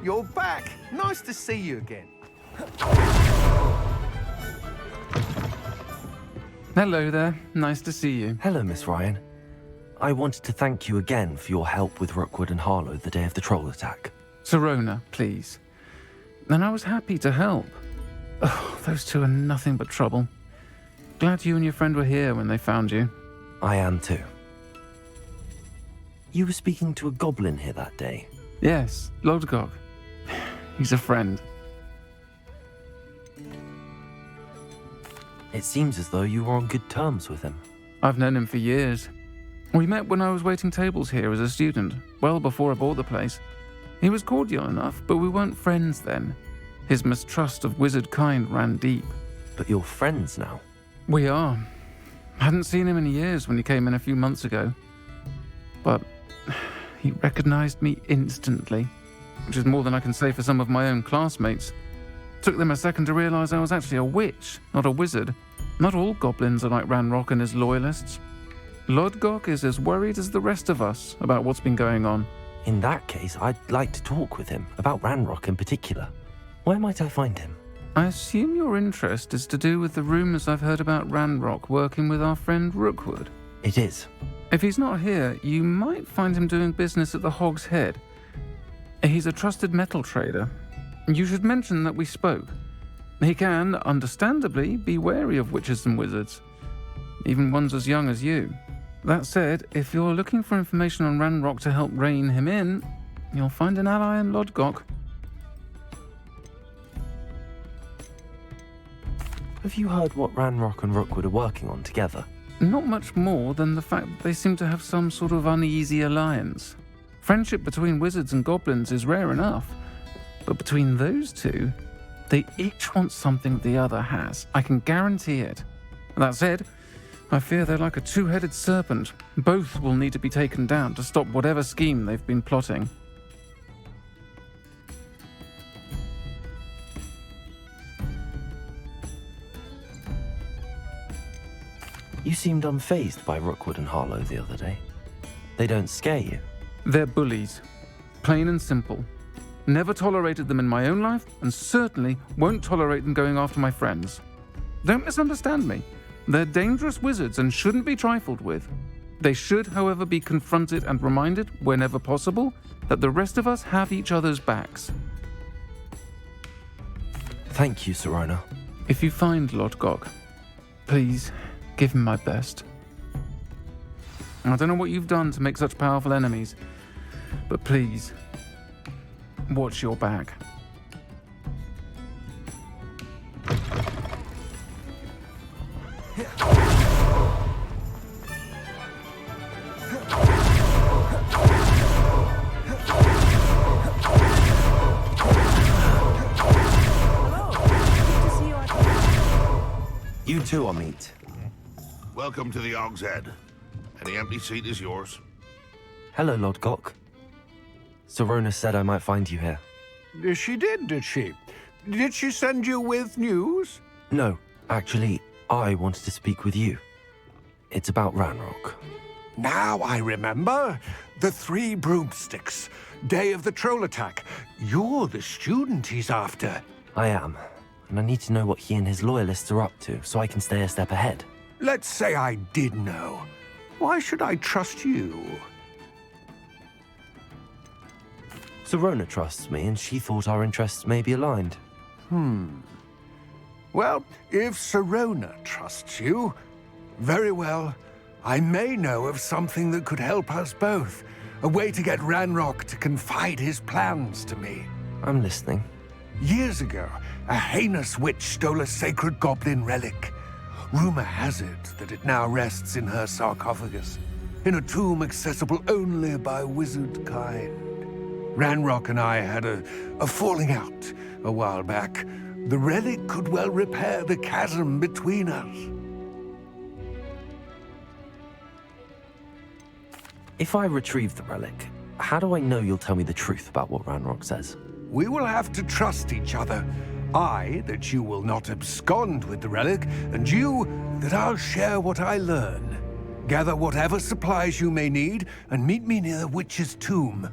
You're back. Nice to see you again. Hello there. Nice to see you. Hello, Miss Ryan. I wanted to thank you again for your help with Rookwood and Harlow the day of the troll attack. Sirona, please. And I was happy to help. Oh, those two are nothing but trouble. Glad you and your friend were here when they found you. I am too. You were speaking to a goblin here that day. Yes, Lodgok. He's a friend. It seems as though you were on good terms with him. I've known him for years. We met when I was waiting tables here as a student, well before I bought the place. He was cordial enough, but we weren't friends then. His mistrust of wizard kind ran deep. But you're friends now? We are. Hadn't seen him in years when he came in a few months ago. But he recognized me instantly, which is more than I can say for some of my own classmates. Took them a second to realize I was actually a witch, not a wizard. Not all goblins are like Ranrock and his loyalists. Lodgok is as worried as the rest of us about what's been going on. In that case, I'd like to talk with him, about Ranrock in particular. Where might I find him? I assume your interest is to do with the rumors I've heard about Ranrock working with our friend Rookwood. It is. If he's not here, you might find him doing business at the Hog's Head. He's a trusted metal trader. You should mention that we spoke. He can, understandably, be wary of witches and wizards, even ones as young as you. That said, if you're looking for information on Ranrock to help rein him in, you'll find an ally in Lodgok. Have you heard what Ranrock and Rookwood are working on together? Not much more than the fact that they seem to have some sort of uneasy alliance. Friendship between wizards and goblins is rare enough, but between those two, they each want something the other has. I can guarantee it. That said, I fear they're like a two-headed serpent. Both will need to be taken down to stop whatever scheme they've been plotting. You seemed unfazed by Rookwood and Harlow the other day. They don't scare you? They're bullies. Plain and simple. Never tolerated them in my own life, and certainly won't tolerate them going after my friends. Don't misunderstand me. They're dangerous wizards and shouldn't be trifled with. They should, however, be confronted and reminded, whenever possible, that the rest of us have each other's backs. Thank you, Sirona. If you find Lodgok, please give him my best. I don't know what you've done to make such powerful enemies, but please, watch your back. You too, Amit. Welcome to the Og's Head. Any empty seat is yours. Hello, Lodgok. Sorona said I might find you here. She did she? Did she send you with news? No, actually, I wanted to speak with you. It's about Ranrock. Now I remember. The 3 broomsticks. Day of the troll attack. You're the student he's after. I am, and I need to know what he and his loyalists are up to so I can stay a step ahead. Let's say I did know. Why should I trust you? Sorona trusts me, and she thought our interests may be aligned. Well, if Sorona trusts you, very well. I may know of something that could help us both. A way to get Ranrock to confide his plans to me. I'm listening. Years ago, a heinous witch stole a sacred goblin relic. Rumor has it that it now rests in her sarcophagus, in a tomb accessible only by wizard kind. Ranrock and I had a falling out a while back. The relic could well repair the chasm between us. If I retrieve the relic, how do I know you'll tell me the truth about what Ranrock says? We will have to trust each other. I, that you will not abscond with the relic, and you, that I'll share what I learn. Gather whatever supplies you may need, and meet me near the witch's tomb.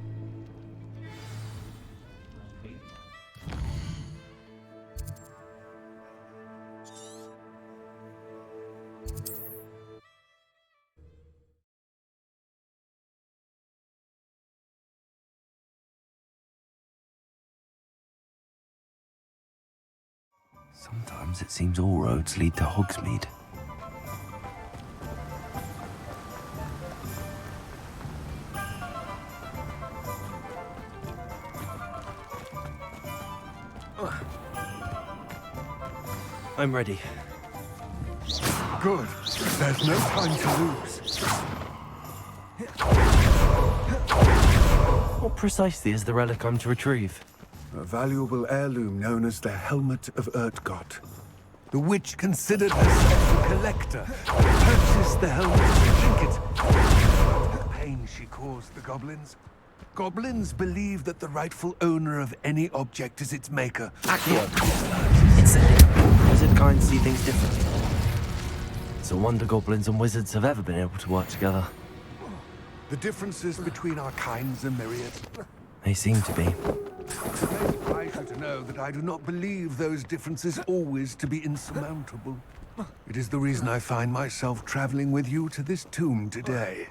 Sometimes it seems all roads lead to Hogsmeade. I'm ready. Good. There's no time to lose. What precisely is the relic I'm to retrieve? A valuable heirloom known as the Helmet of Urtgott. The witch considered herself a collector and purchased the helmet to trinket. The pain she caused the goblins. Goblins believe that the rightful owner of any object is its maker. Wizard kind see things differently. It's a wonder goblins and wizards have ever been able to work together. The differences between our kinds are myriad. They seem to be. It may surprise you to know that I do not believe those differences always to be insurmountable. It is the reason I find myself traveling with you to this tomb today.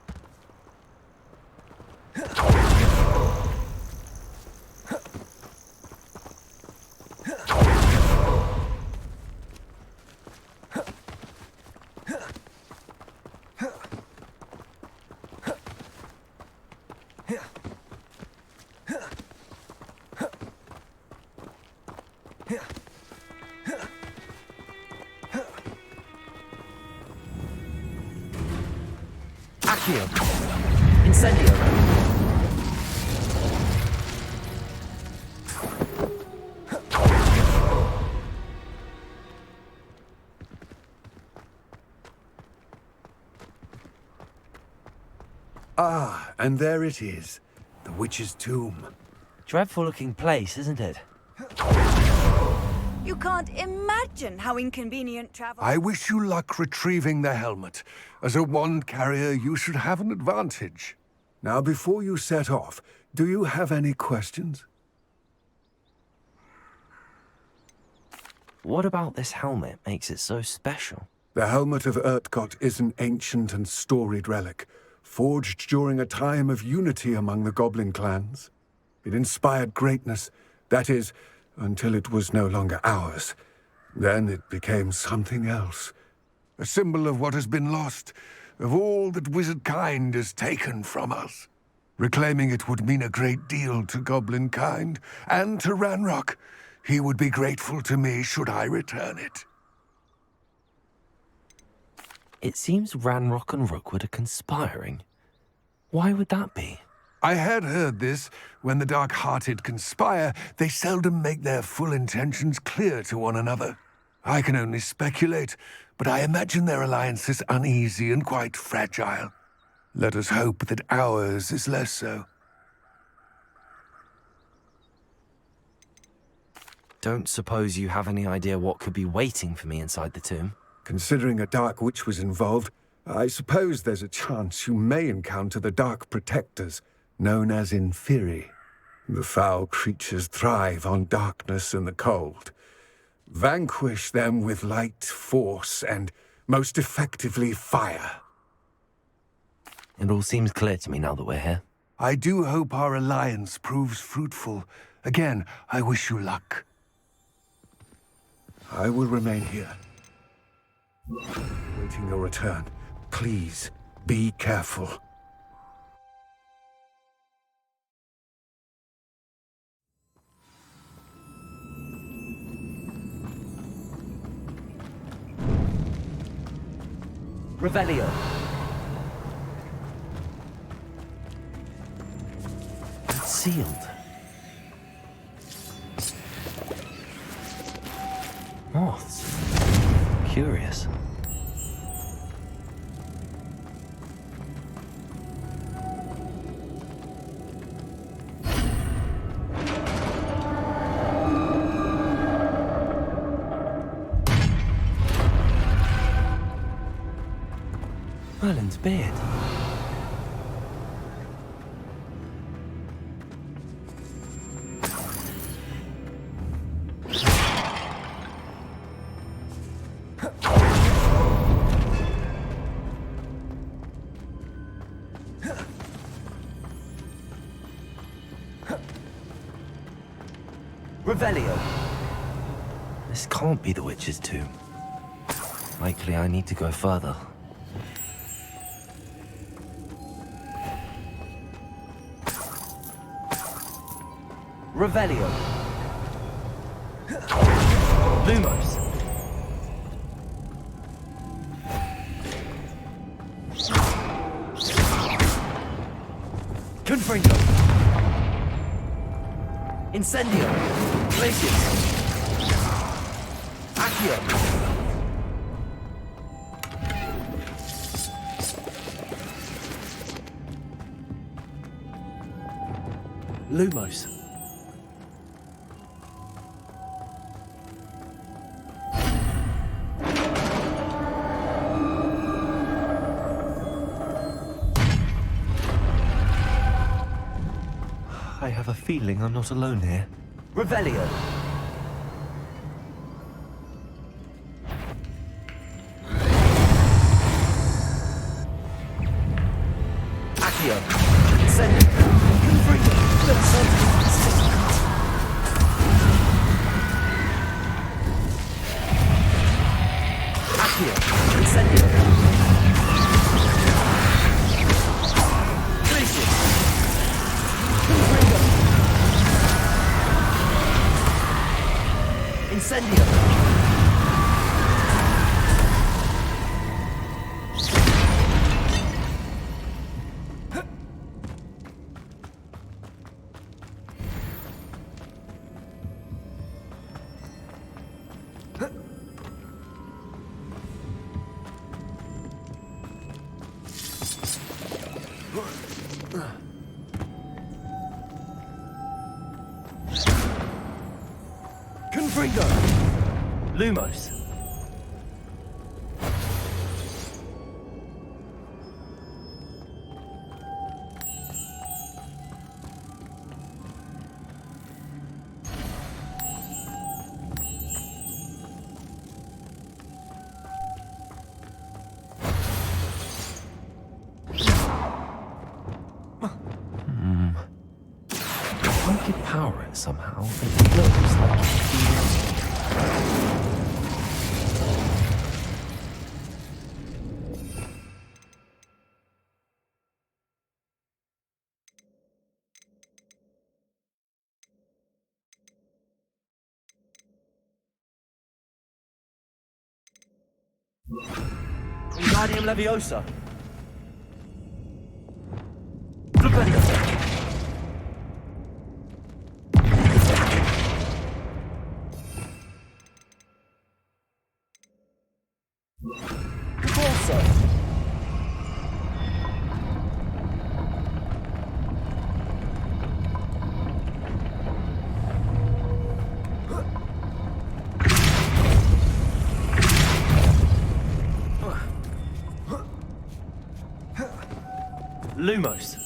Ah, and there it is. The witch's tomb. Dreadful-looking place, isn't it? You can't imagine how inconvenient travel... I wish you luck retrieving the helmet. As a wand carrier, you should have an advantage. Now, before you set off, do you have any questions? What about this helmet makes it so special? The Helmet of Urtgott is an ancient and storied relic, forged during a time of unity among the goblin clans. It inspired greatness, that is, until it was no longer ours. Then it became something else. A symbol of what has been lost, of all that wizard kind has taken from us. Reclaiming it would mean a great deal to goblin kind, and to Ranrock. He would be grateful to me should I return it. It seems Ranrock and Rookwood are conspiring. Why would that be? I had heard this. When the dark-hearted conspire, they seldom make their full intentions clear to one another. I can only speculate, but I imagine their alliance is uneasy and quite fragile. Let us hope that ours is less so. Don't suppose you have any idea what could be waiting for me inside the tomb? Considering a Dark Witch was involved, I suppose there's a chance you may encounter the Dark Protectors, known as Inferi. The foul creatures thrive on darkness and the cold. Vanquish them with light, force, and most effectively fire. It all seems clear to me now that we're here. I do hope our alliance proves fruitful. Again, I wish you luck. I will remain here, waiting your return. Please, be careful. Revelio. It's sealed. Moths. Curious. Merlin's beard. Revelio. This can't be the witch's tomb. Likely I need to go further. Revelio. Lumos. Confringo. Incendio. Glacius. Accio. Lumos. I have a feeling I'm not alone here. Revelio. Accio. Incendio. Confringo. Accio. Incendio. Glacius. Confringo. Incendio. Confringo. Lumos. If I could power it somehow, it looks like it feels... Wingardium Leviosa. Flipendo. Prepare, sir. Lumos.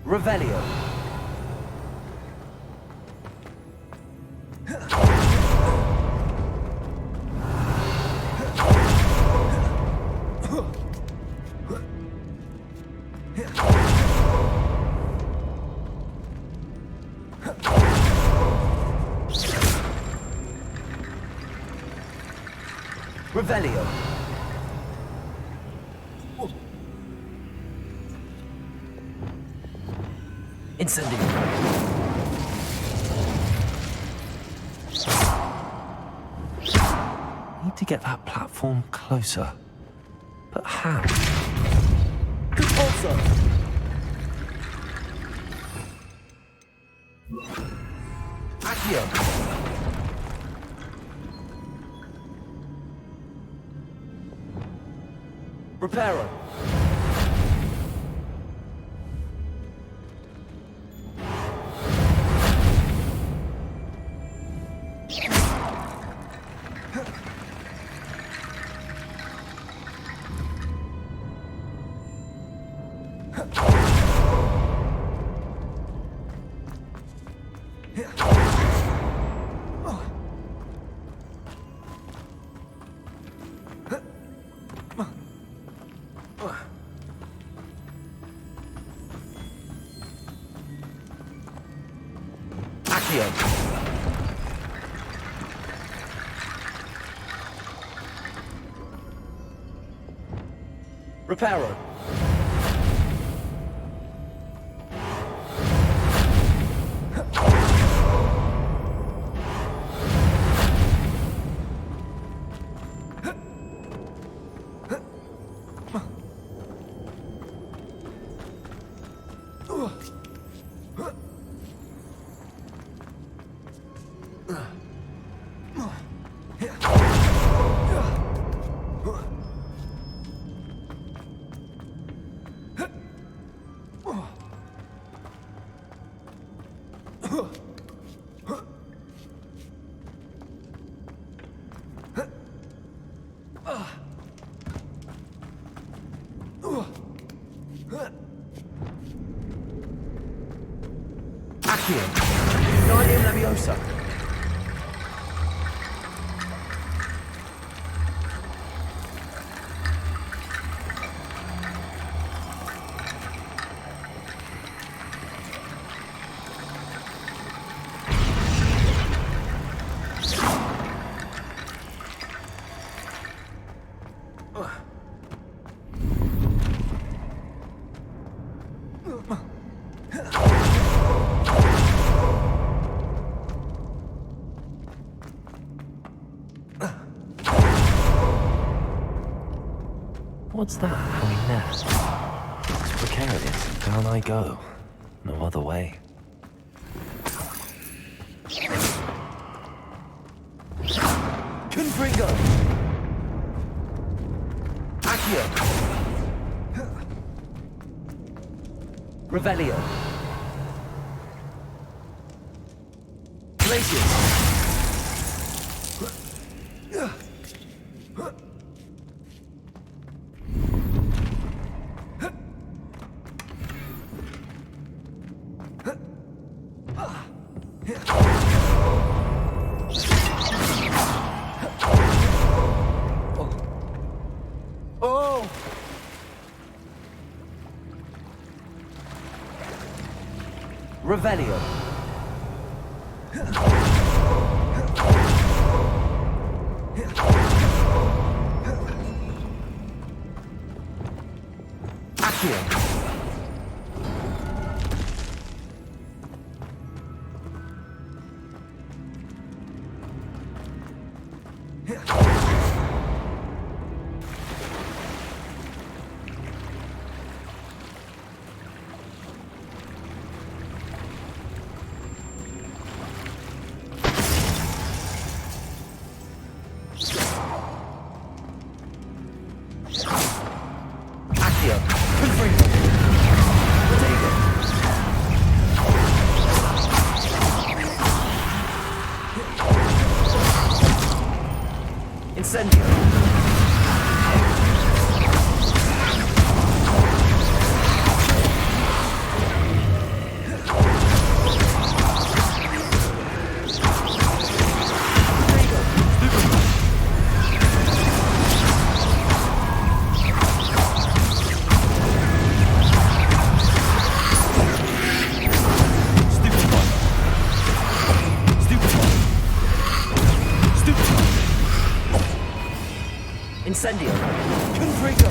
Revelio. Revelio. Incendio. Need to get that platform closer. But how? Repulsor. Accio. Reparo. Accio. Reparo. Accio. Guardian Leviosa. What's that hanging there? It's precarious. Down I go. No other way. Confringo. Accio. Revelio. Glacius. Oh! Revelio. Accio. Incendio. Incendio. Confrigo.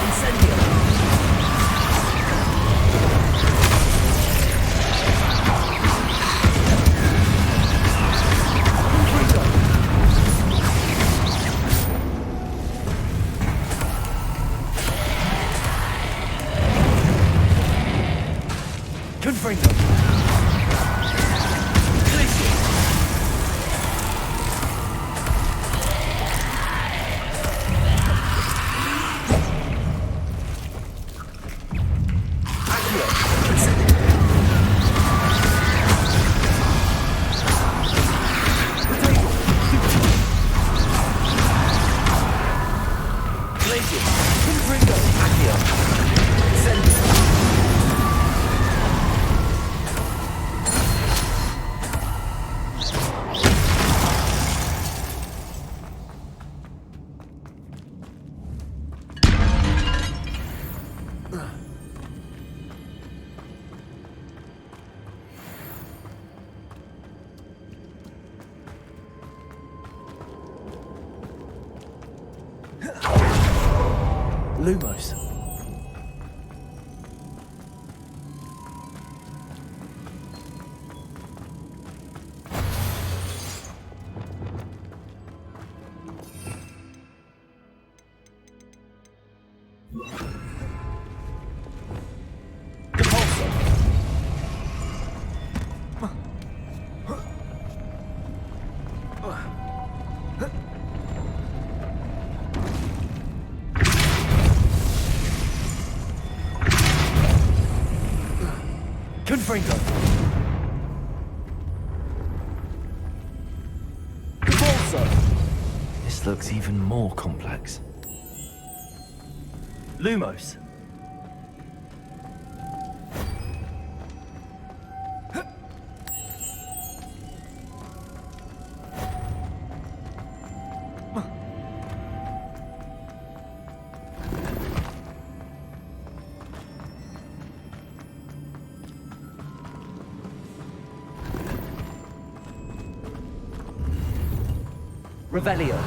Incendio. Confrigo. Confrigo. Lumos. Confringo. This looks even more complex. Lumos. Revelio.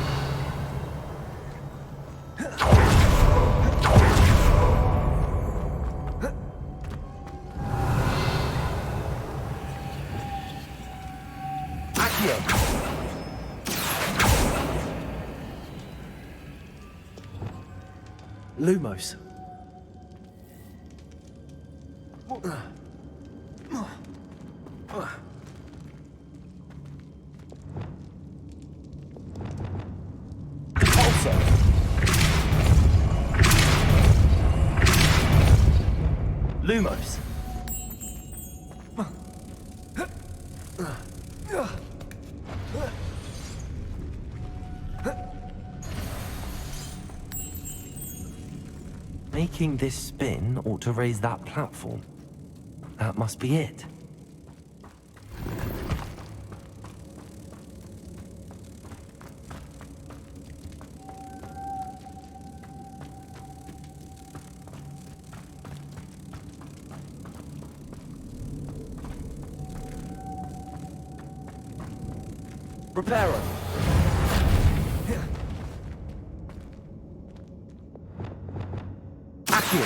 Accio. Lumos. Lumos. Making this spin ought to raise that platform. That must be it. Reparo. Accio.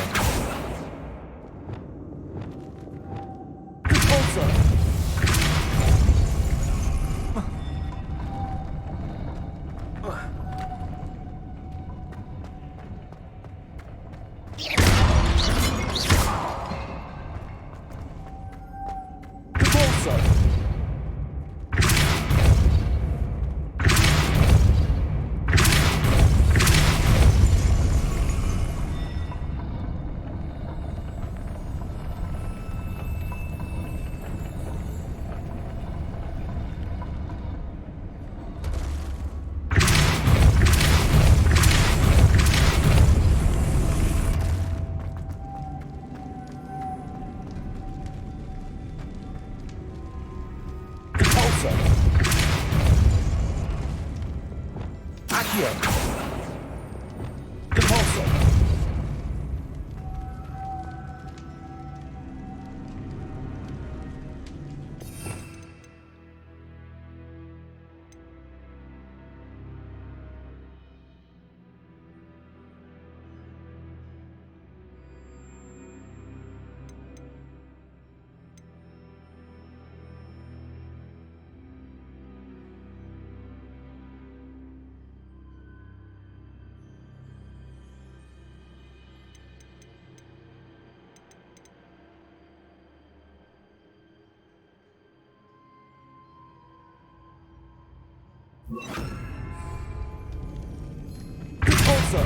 Repulsor.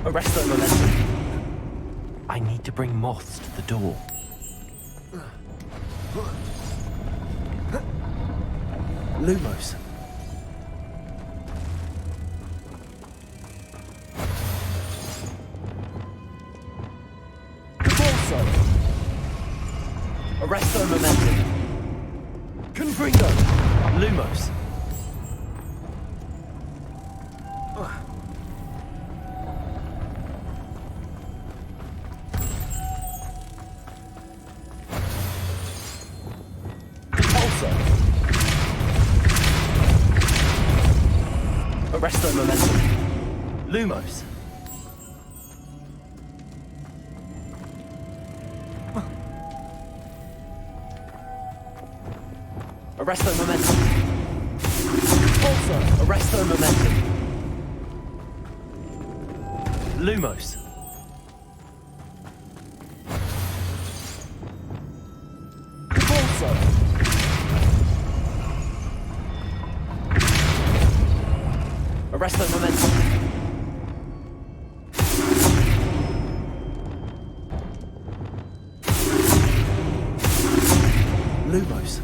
Arrest that momentum. I need to bring moths to the door. Lumos. Arresto momentum. Confringo. Lumos. Arresto momentum. Lumos. Arresto momentum. Also, arresto momentum. Lumos. Also. Arresto momentum. Lumos.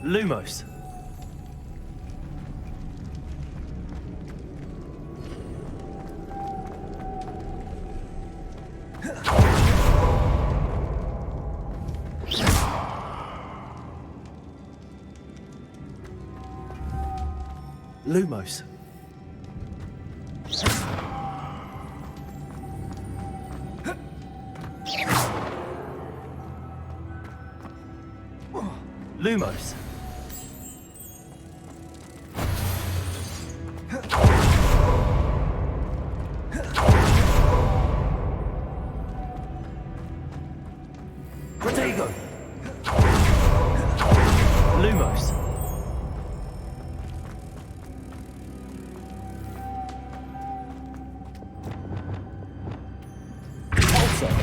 Lumos. Lumos. Lumos. Protego. Lumos. Pulsar.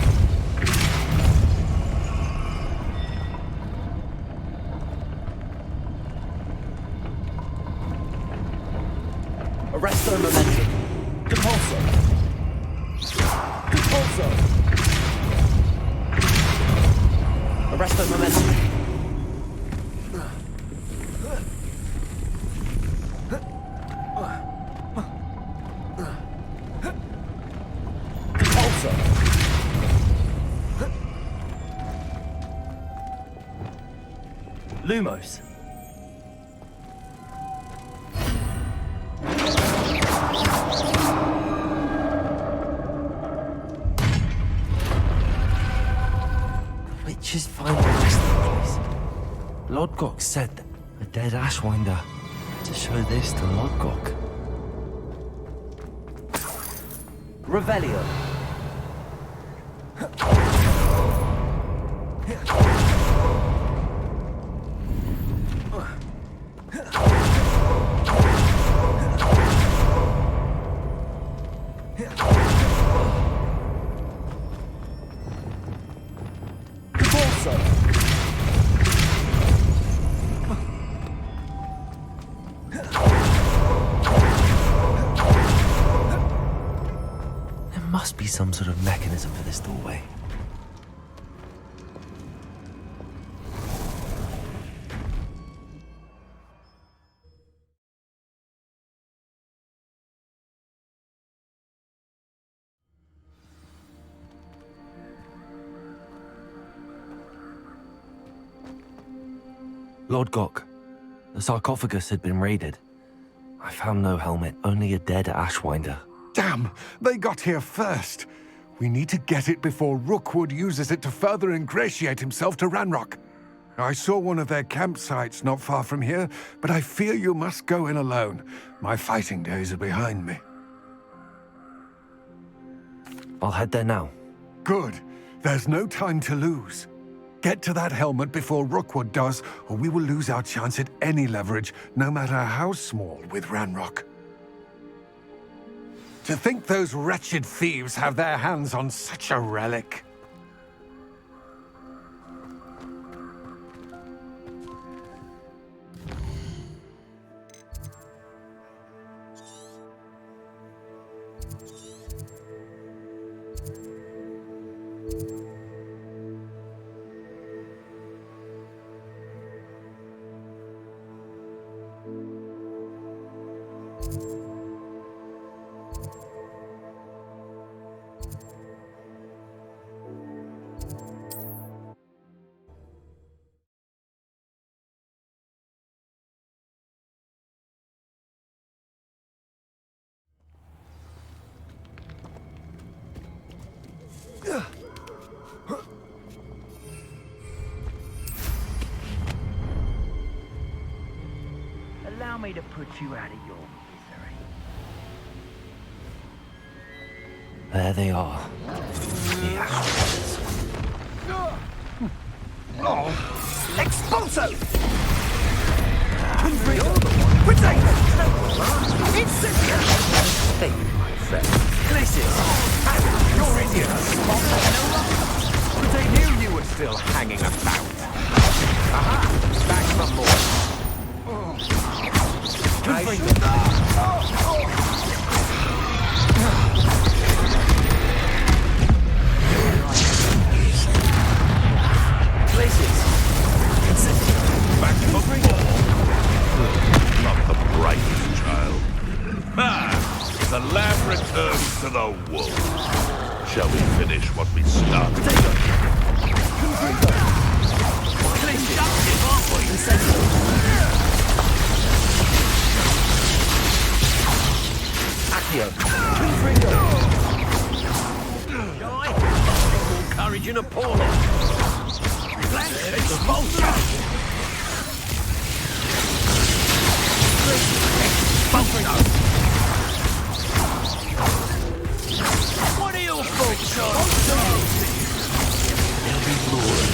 Arresto momentum. Compulsor. Compulsor. Arresto momentum. Compulsor. Lumos. Witches find the rest of the place. Lodgok said that a dead Ashwinder to show this to Lodgok. Revelio. There must be some sort of mechanism for this doorway. Lord Gok, the sarcophagus had been raided. I found no helmet, only a dead Ashwinder. Damn! They got here first. We need to get it before Rookwood uses it to further ingratiate himself to Ranrock. I saw one of their campsites not far from here, but I fear you must go in alone. My fighting days are behind me. I'll head there now. Good. There's no time to lose. Get to that helmet before Rookwood does, or we will lose our chance at any leverage, no matter how small, with Ranrock. To think those wretched thieves have their hands on such a relic. Allow me to put you out of your misery. There they are. The Ashwinders. Expulso! Potato! Incendia! Thank you, my friend. Glacius! You're idiots! But I knew you were still hanging about. Aha! Back for more. Glacius! Back for more. Not the brightest child. Ha! The lamb returns to the wolf. Shall we finish what we started? Accio. Guy, more courage in a pauper. Expulsion. What are your thoughts on? There'll be blood.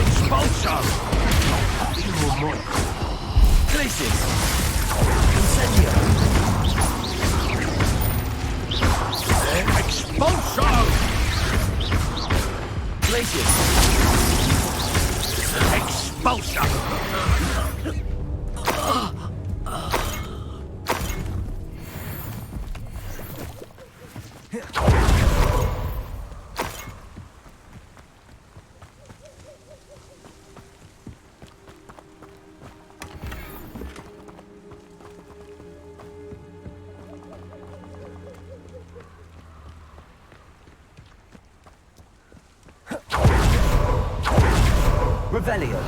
Expulsion. You're more. Glacius. Incendio. Expulsion. Glacius. Expulsion. Revelio.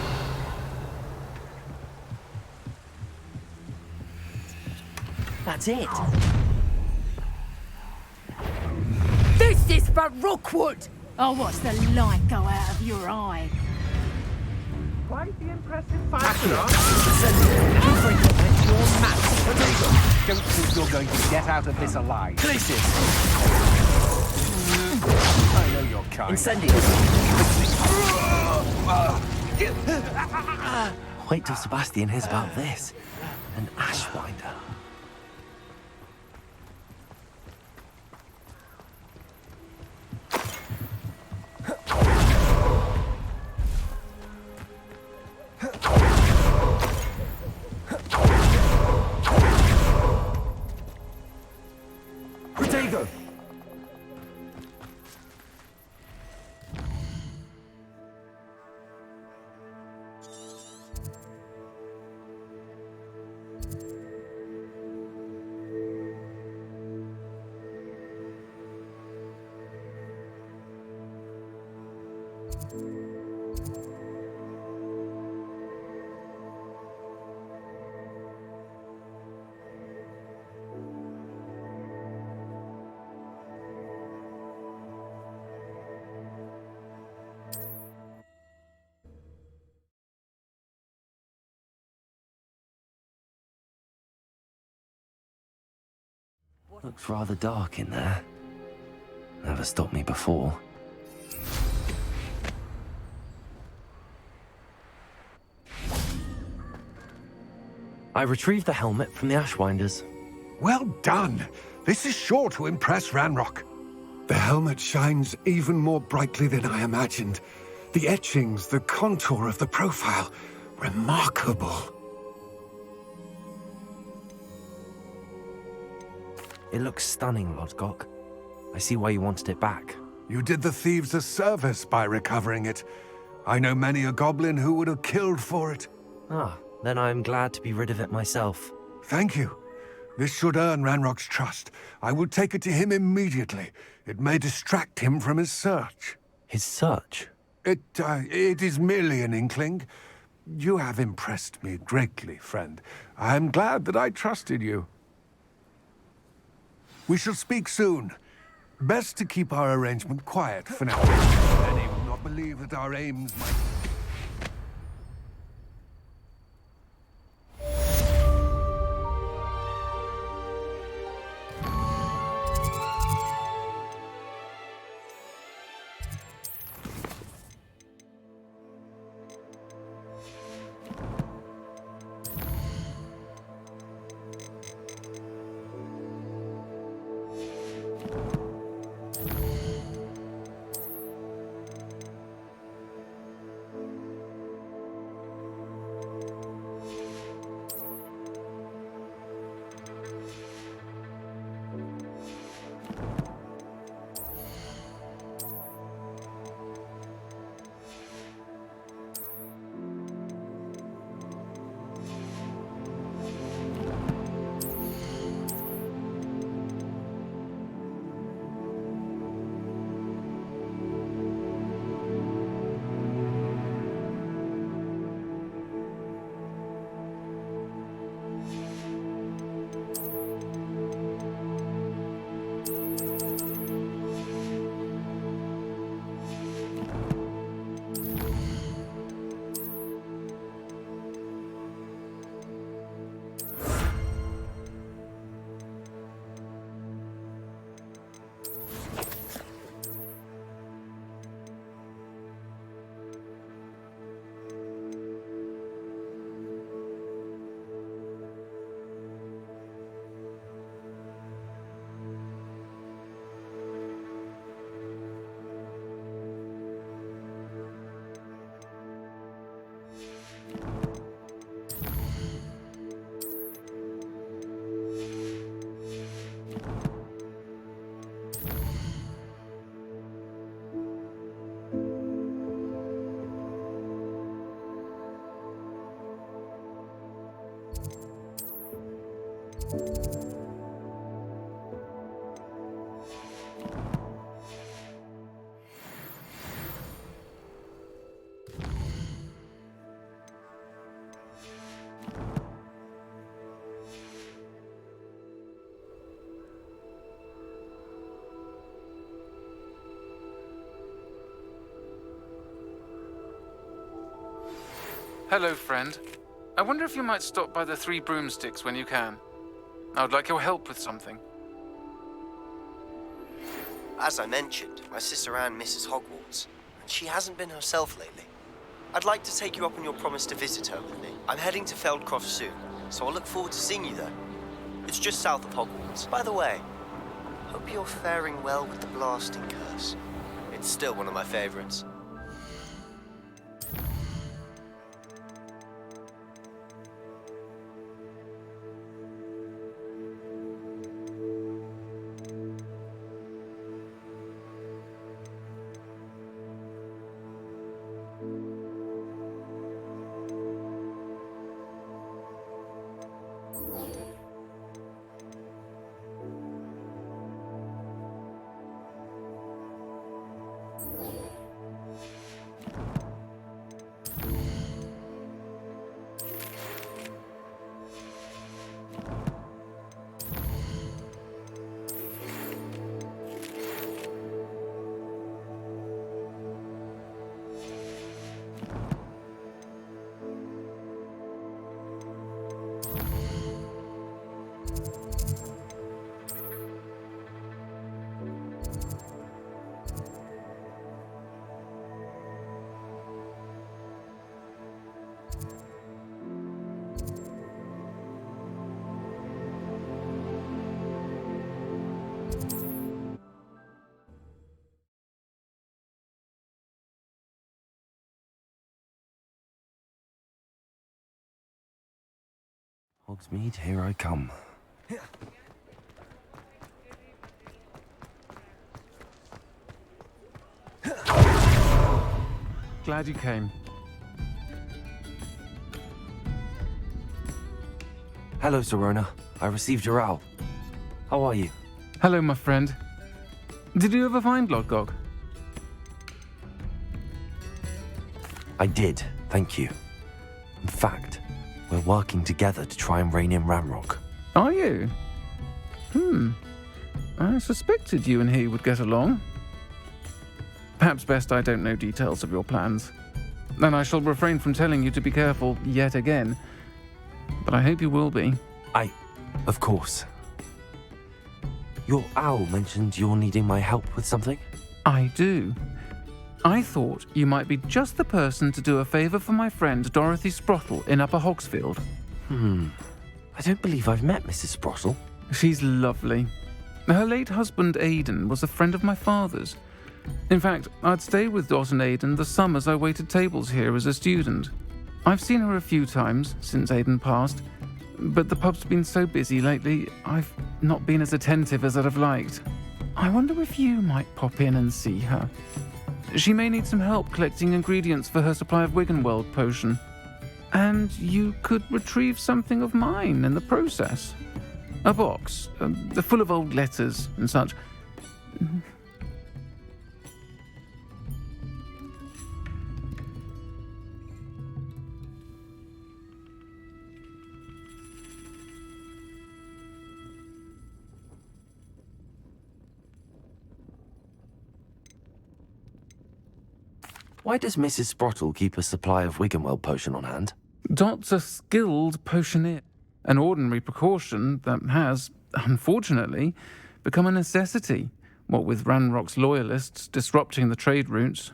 That's it. This is for Rookwood! I'll watch the light go out of your eye. Quite the impressive fight. Don't think you're going to get out of this alive. Glacius. I know you're kind. Incendio. Wait till Sebastian hears about this. An Ashwinder. Protego. Looks rather dark in there. Never stopped me before. I retrieved the helmet from the Ashwinders. Well done. This is sure to impress Ranrock. The helmet shines even more brightly than I imagined. The etchings, the contour of the profile, remarkable. It looks stunning, Lodgok. I see why you wanted it back. You did the thieves a service by recovering it. I know many a goblin who would have killed for it. Ah, then I'm glad to be rid of it myself. Thank you. This should earn Ranrock's trust. I will take it to him immediately. It may distract him from his search. His search? It is merely an inkling. You have impressed me greatly, friend. I am glad that I trusted you. We shall speak soon. Best to keep our arrangement quiet for now. Many will not believe that our aims might... Hello, friend. I wonder if you might stop by the Three Broomsticks when you can. I would like your help with something. As I mentioned, my sister Anne misses Hogwarts, and she hasn't been herself lately. I'd like to take you up on your promise to visit her with me. I'm heading to Feldcroft soon, so I'll look forward to seeing you there. It's just south of Hogwarts. By the way, hope you're faring well with the blasting curse. It's still one of my favorites. Hogsmeade, here I come. Glad you came. Hello, Serona. I received your owl. How are you? Hello, my friend. Did you ever find Lodgok? I did, thank you. In fact, we're working together to try and rein in Ranrock. Are you? I suspected you and he would get along. Perhaps best I don't know details of your plans. And I shall refrain from telling you to be careful yet again. But I hope you will be. Of course. Your owl mentioned you're needing my help with something? I do. I thought you might be just the person to do a favour for my friend Dorothy Sprottle in Upper Hogsfield. I don't believe I've met Mrs. Sprottle. She's lovely. Her late husband Aidan was a friend of my father's. In fact, I'd stay with Dot and Aidan the summers I waited tables here as a student. I've seen her a few times since Aidan passed, but the pub's been so busy lately, I've not been as attentive as I'd have liked. I wonder if you might pop in and see her. She may need some help collecting ingredients for her supply of Wiggenweld potion. And you could retrieve something of mine in the process. A box, full of old letters and such. Why does Mrs. Sprottle keep a supply of Wiggenweld potion on hand? Dot's a skilled potioneer. An ordinary precaution that has, unfortunately, become a necessity, what with Ranrock's loyalists disrupting the trade routes.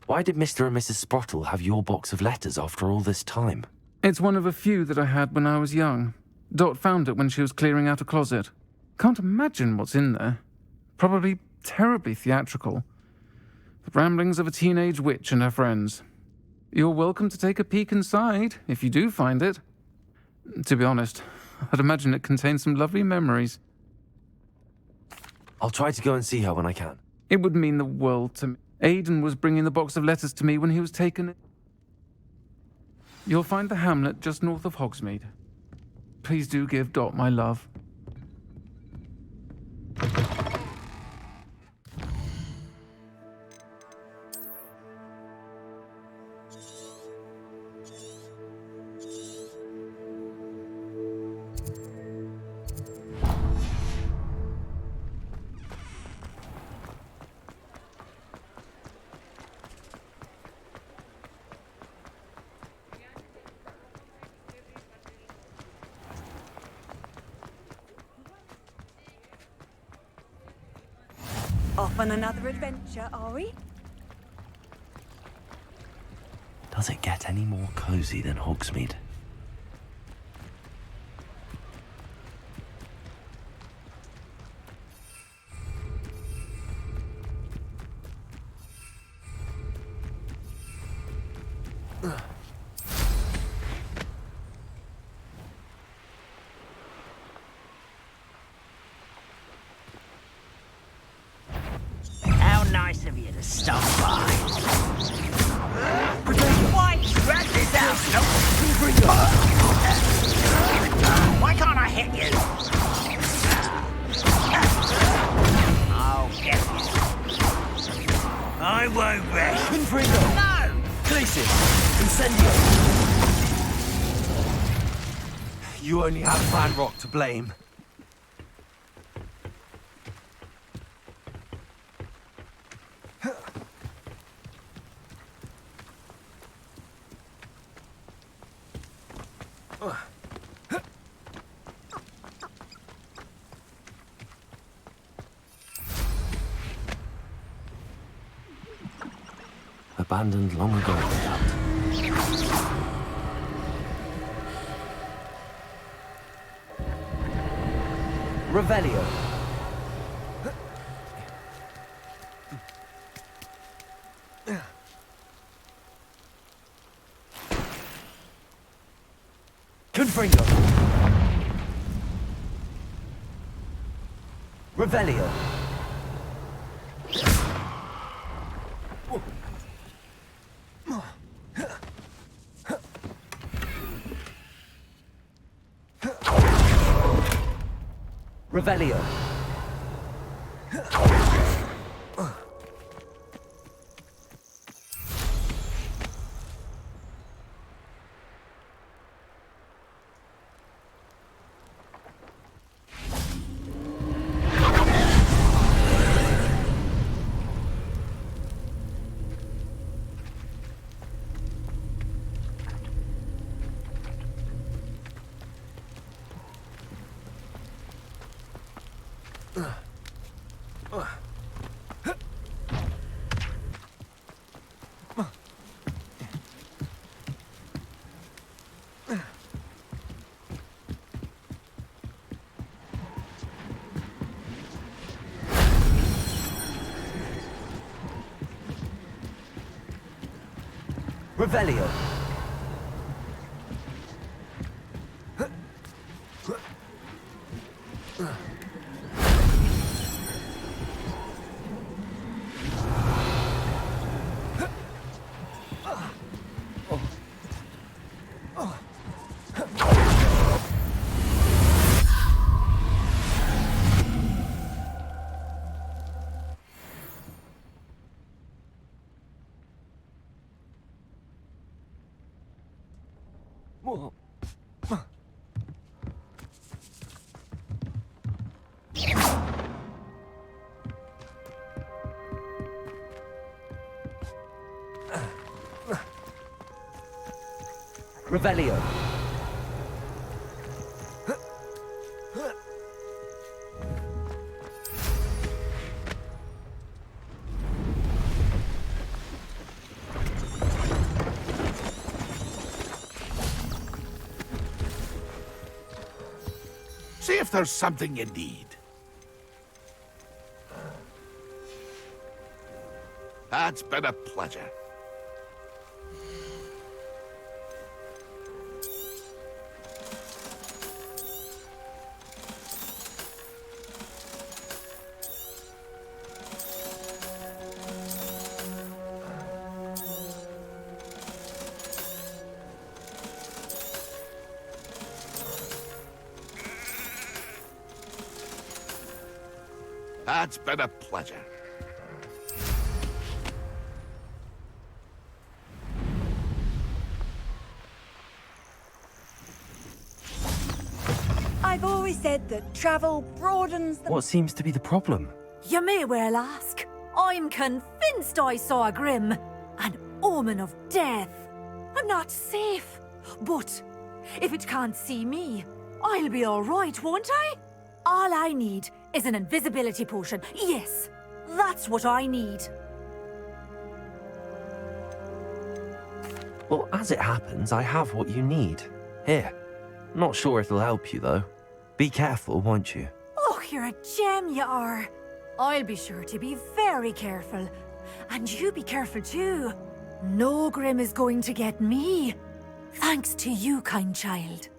Why did Mr. and Mrs. Sprottle have your box of letters after all this time? It's one of a few that I had when I was young. Dot found it when she was clearing out a closet. Can't imagine what's in there. Probably terribly theatrical. The ramblings of a teenage witch and her friends. You're welcome to take a peek inside, if you do find it. To be honest, I'd imagine it contains some lovely memories. I'll try to go and see her when I can. It would mean the world to me. Aidan was bringing the box of letters to me when he was taken. You'll find the hamlet just north of Hogsmeade. Please do give Dot my love. Off on another adventure, are we? Does it get any more cozy than Hogsmeade? How nice of you to stop by. Why? Grab this out! No. Why can't I hit you? I'll get you. I won't rest. No! Glacius! Incendio! You only have Ranrock to blame. Abandoned long ago, no doubt. Revelio. Confringo. Revelio. Revelio. Revelio. Revelio. See if there's something you need. That's been a pleasure. That's been a pleasure. I've always said that travel broadens the... What seems to be the problem? You may well ask. I'm convinced I saw a grim, an omen of death. I'm not safe, but if it can't see me, I'll be all right, won't I? All I need is an invisibility potion. Yes, That's what I need. Well, as it happens, I have what you need. Here. Not sure it'll help you, though. Be careful, won't you? Oh, you're a gem, you are. I'll be sure to be very careful. And you be careful too. No Grim is going to get me. Thanks to you, kind child.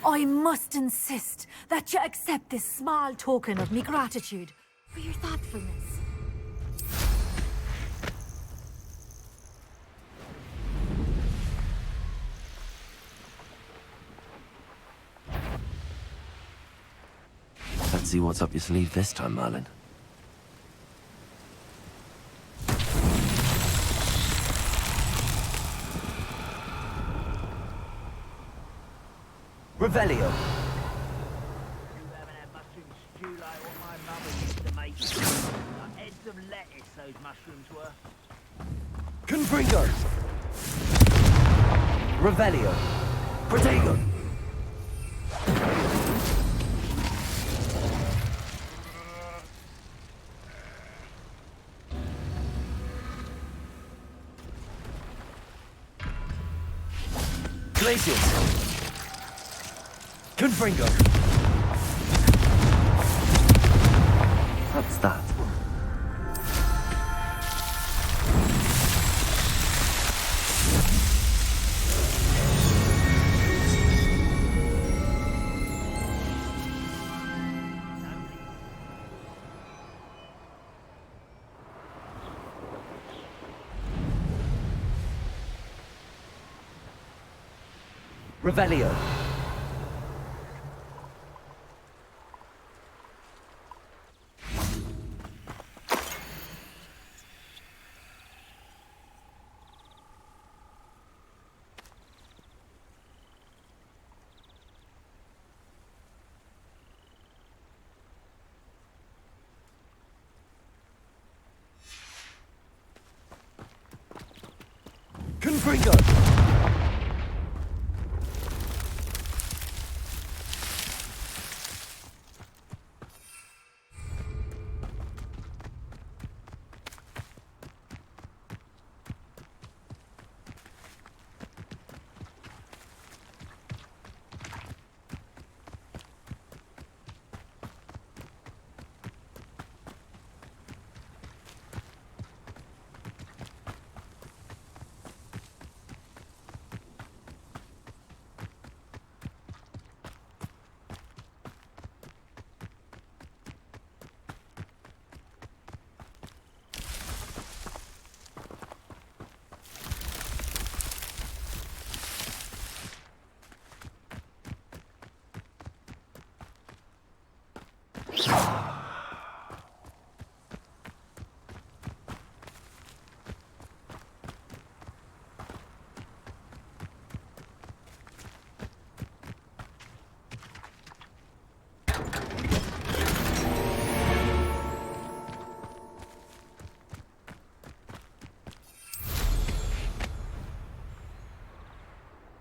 I must insist that you accept this small token of me gratitude for your thoughtfulness. Let's see what's up your sleeve this time, Merlin. Revelio. Confringo. Revelio. Protego. Glacius. Confringo. What's that? Revelio. Confringo.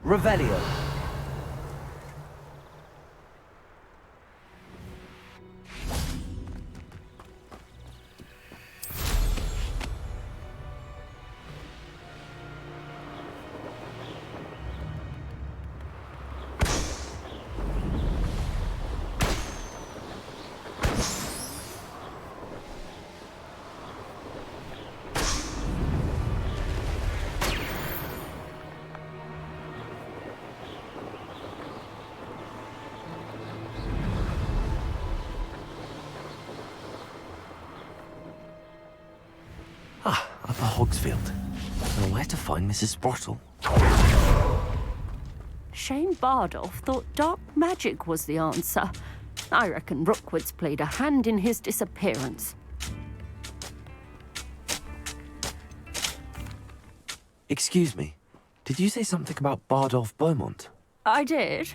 Revelio. Upper Hogsfield. Now where to find Mrs. Sprottle? Shane Bardolph thought dark magic was the answer. I reckon Rookwood's played a hand in his disappearance. Excuse me. Did you say something about Bardolph Beaumont? I did.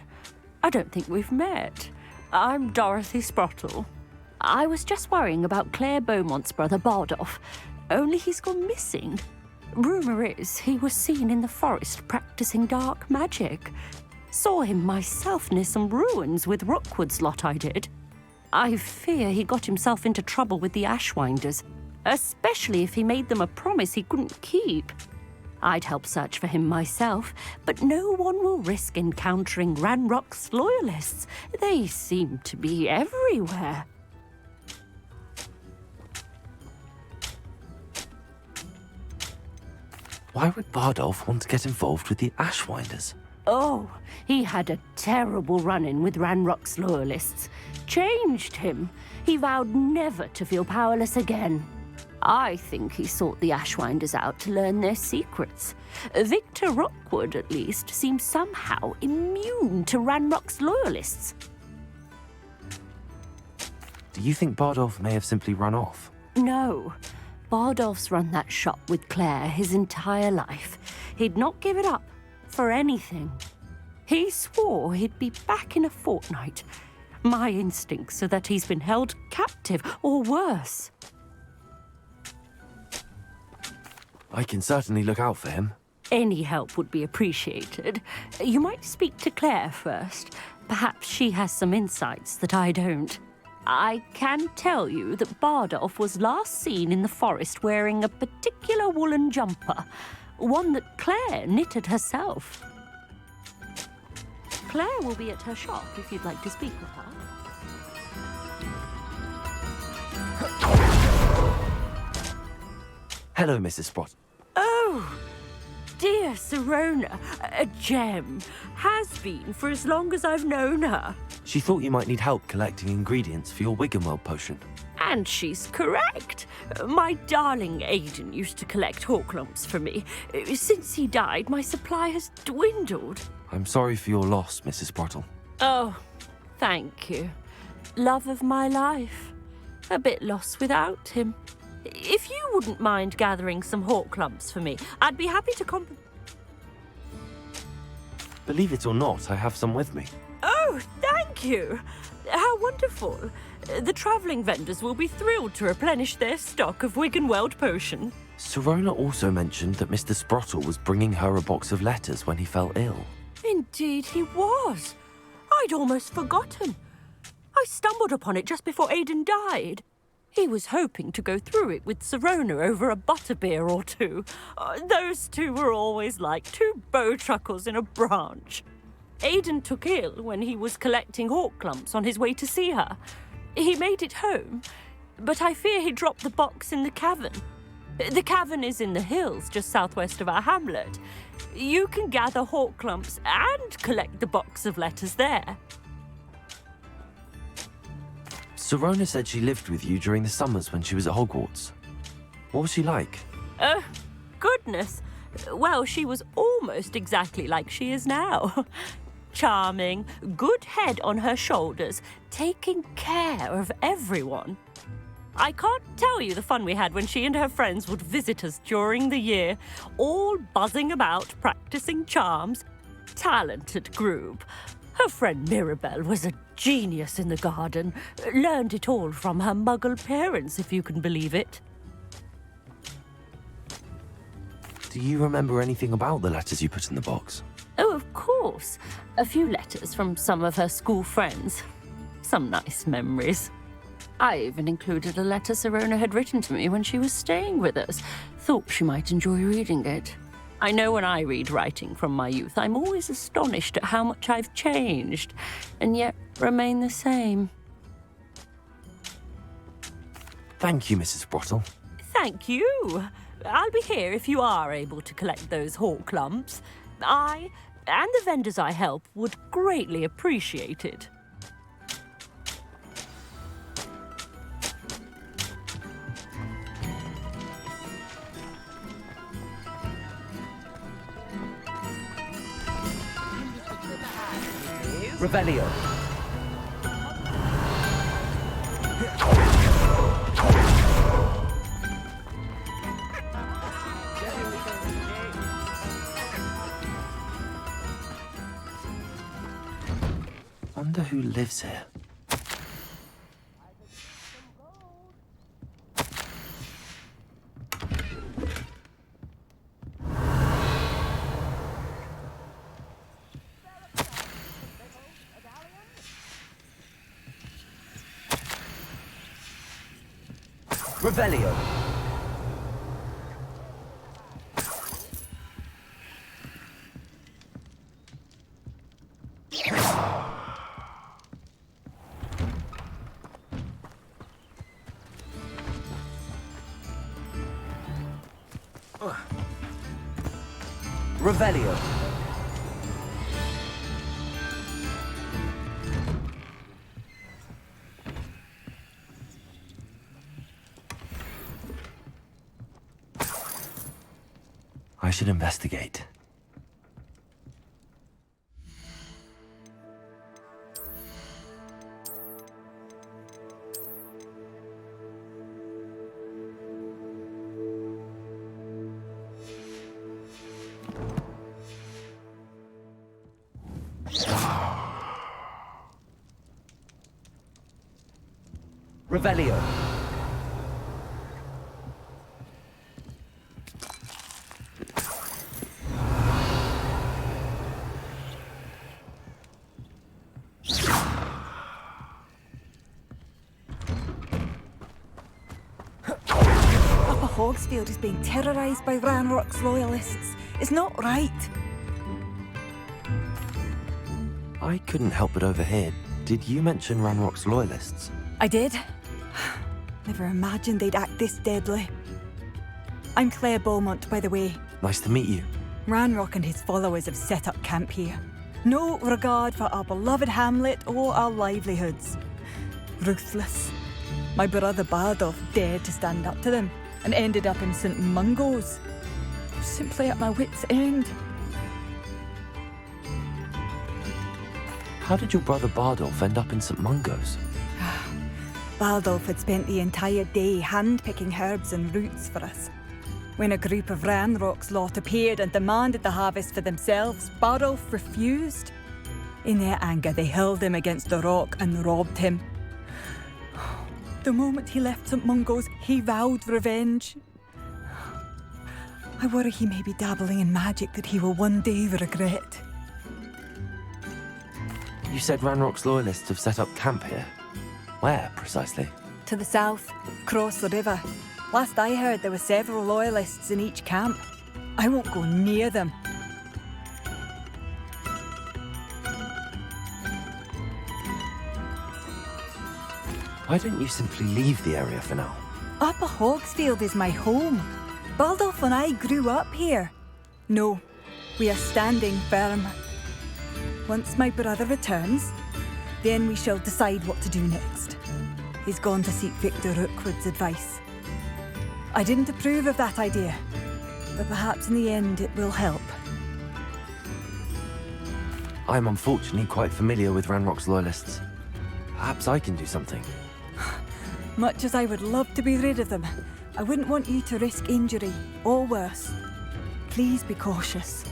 I don't think we've met. I'm Dorothy Sprottle. I was just worrying about Claire Beaumont's brother Bardolph, only he's gone missing. Rumour is he was seen in the forest practicing dark magic. Saw him myself near some ruins with Rookwood's lot, I did. I fear he got himself into trouble with the Ashwinders, especially if he made them a promise he couldn't keep. I'd help search for him myself, but no one will risk encountering Ranrock's loyalists. They seem to be everywhere. Why would Bardolph want to get involved with the Ashwinders? Oh, he had a terrible run-in with Ranrock's loyalists. Changed him. He vowed never to feel powerless again. I think he sought the Ashwinders out to learn their secrets. Victor Rockwood, at least, seems somehow immune to Ranrock's loyalists. Do you think Bardolph may have simply run off? No. Bardolph's run that shop with Claire his entire life. He'd not give it up for anything. He swore he'd be back in a fortnight. My instincts are that he's been held captive, or worse. I can certainly look out for him. Any help would be appreciated. You might speak to Claire first. Perhaps she has some insights that I don't. I can tell you that Bardolph was last seen in the forest wearing a particular woolen jumper, one that Claire knitted herself. Claire will be at her shop if you'd like to speak with her. Hello, Mrs. Sprott. Oh, dear Sirona, a gem. Has been for as long as I've known her. She thought you might need help collecting ingredients for your Wiggenweld potion. And she's correct. My darling Aidan used to collect hawklumps for me. Since he died, my supply has dwindled. I'm sorry for your loss, Mrs. Sprottle. Oh, thank you. Love of my life. A bit lost without him. If you wouldn't mind gathering some hawklumps for me, I'd be happy to Believe it or not, I have some with me. Oh, thank you. How wonderful. The travelling vendors will be thrilled to replenish their stock of Wiggenweld potion. Sirona also mentioned that Mr. Sprottle was bringing her a box of letters when he fell ill. Indeed he was. I'd almost forgotten. I stumbled upon it just before Aidan died. He was hoping to go through it with Sirona over a butterbeer or two. Those two were always like two bowtruckles in a branch. Aidan took ill when he was collecting hawklumps on his way to see her. He made it home, but I fear he dropped the box in the cavern. The cavern is in the hills just southwest of our hamlet. You can gather hawklumps and collect the box of letters there. Sirona said she lived with you during the summers when she was at Hogwarts. What was she like? Goodness. Well, she was almost exactly like she is now. Charming, good head on her shoulders, taking care of everyone. I can't tell you the fun we had when she and her friends would visit us during the year, all buzzing about, practicing charms. Talented group. Her friend Mirabelle was a genius in the garden. Learned it all from her muggle parents, if you can believe it. Do you remember anything about the letters you put in the box? Oh, of course. A few letters from some of her school friends. Some nice memories. I even included a letter Sirona had written to me when she was staying with us. Thought she might enjoy reading it. I know when I read writing from my youth, I'm always astonished at how much I've changed, and yet remain the same. Thank you, Mrs. Sprottle. Thank you. I'll be here if you are able to collect those hawklumps. I, and the vendors I help, would greatly appreciate it. Revelio. Wonder who lives here. Revelio. Revelio. I should investigate. Revelio. Upper Hogsfield is being terrorised by Ranrock's loyalists. It's not right. I couldn't help but overhear. Did you mention Ranrock's loyalists? I did. Never imagined they'd act this deadly. I'm Claire Beaumont, by the way. Nice to meet you. Ranrock and his followers have set up camp here. No regard for our beloved hamlet or our livelihoods. Ruthless. My brother Bardolph dared to stand up to them and ended up in St. Mungo's. Simply at my wit's end. How did your brother Bardolph end up in St. Mungo's? Bardolph had spent the entire day hand-picking herbs and roots for us. When a group of Ranrock's lot appeared and demanded the harvest for themselves, Bardolph refused. In their anger, they hurled him against the rock and robbed him. The moment he left St. Mungo's, he vowed revenge. I worry he may be dabbling in magic that he will one day regret. You said Ranrock's loyalists have set up camp here. Where, precisely? To the south, across the river. Last I heard, there were several loyalists in each camp. I won't go near them. Why don't you simply leave the area for now? Upper Hogsfield is my home. Bardolph and I grew up here. No, we are standing firm. Once my brother returns, then we shall decide what to do next. He's gone to seek Victor Rookwood's advice. I didn't approve of that idea, but perhaps in the end it will help. I'm unfortunately quite familiar with Ranrock's loyalists. Perhaps I can do something. Much as I would love to be rid of them, I wouldn't want you to risk injury, or worse. Please be cautious.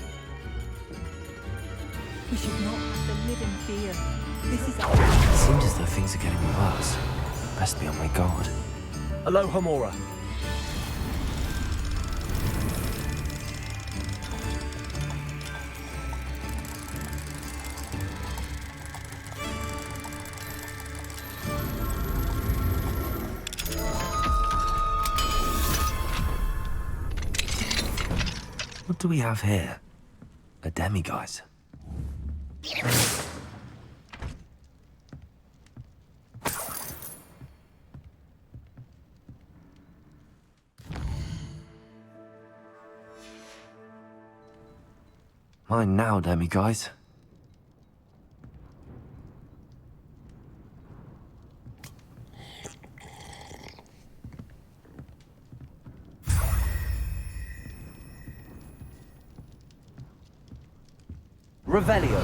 We should not have to live in fear. This is It seems as though things are getting worse. Best be on my guard. Aloha Mora. What do we have here? A demiguise. Mine now, demiguise. Revelio.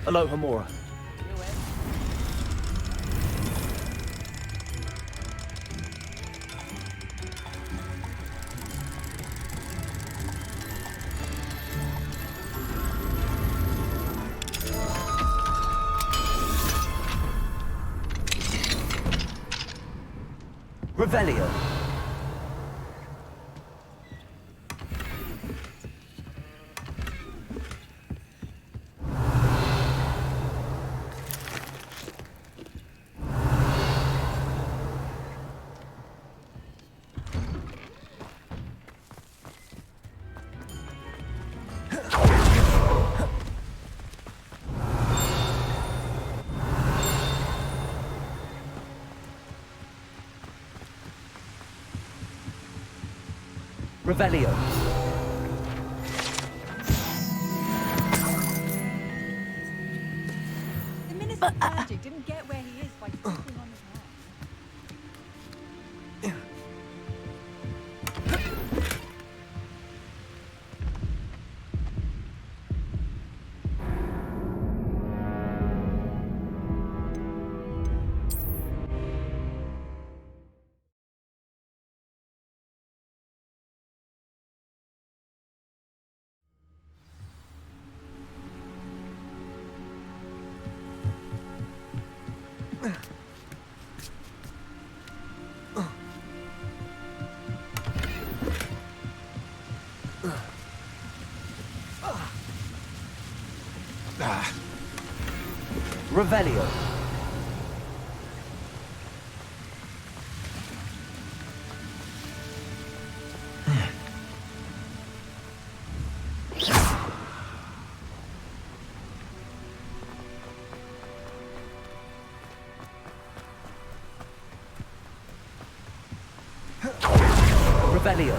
Aloha Mora. Revelio. Revelio. The Minister of Magic didn't get where he is by sleeping on his man. Revelio. Revelio.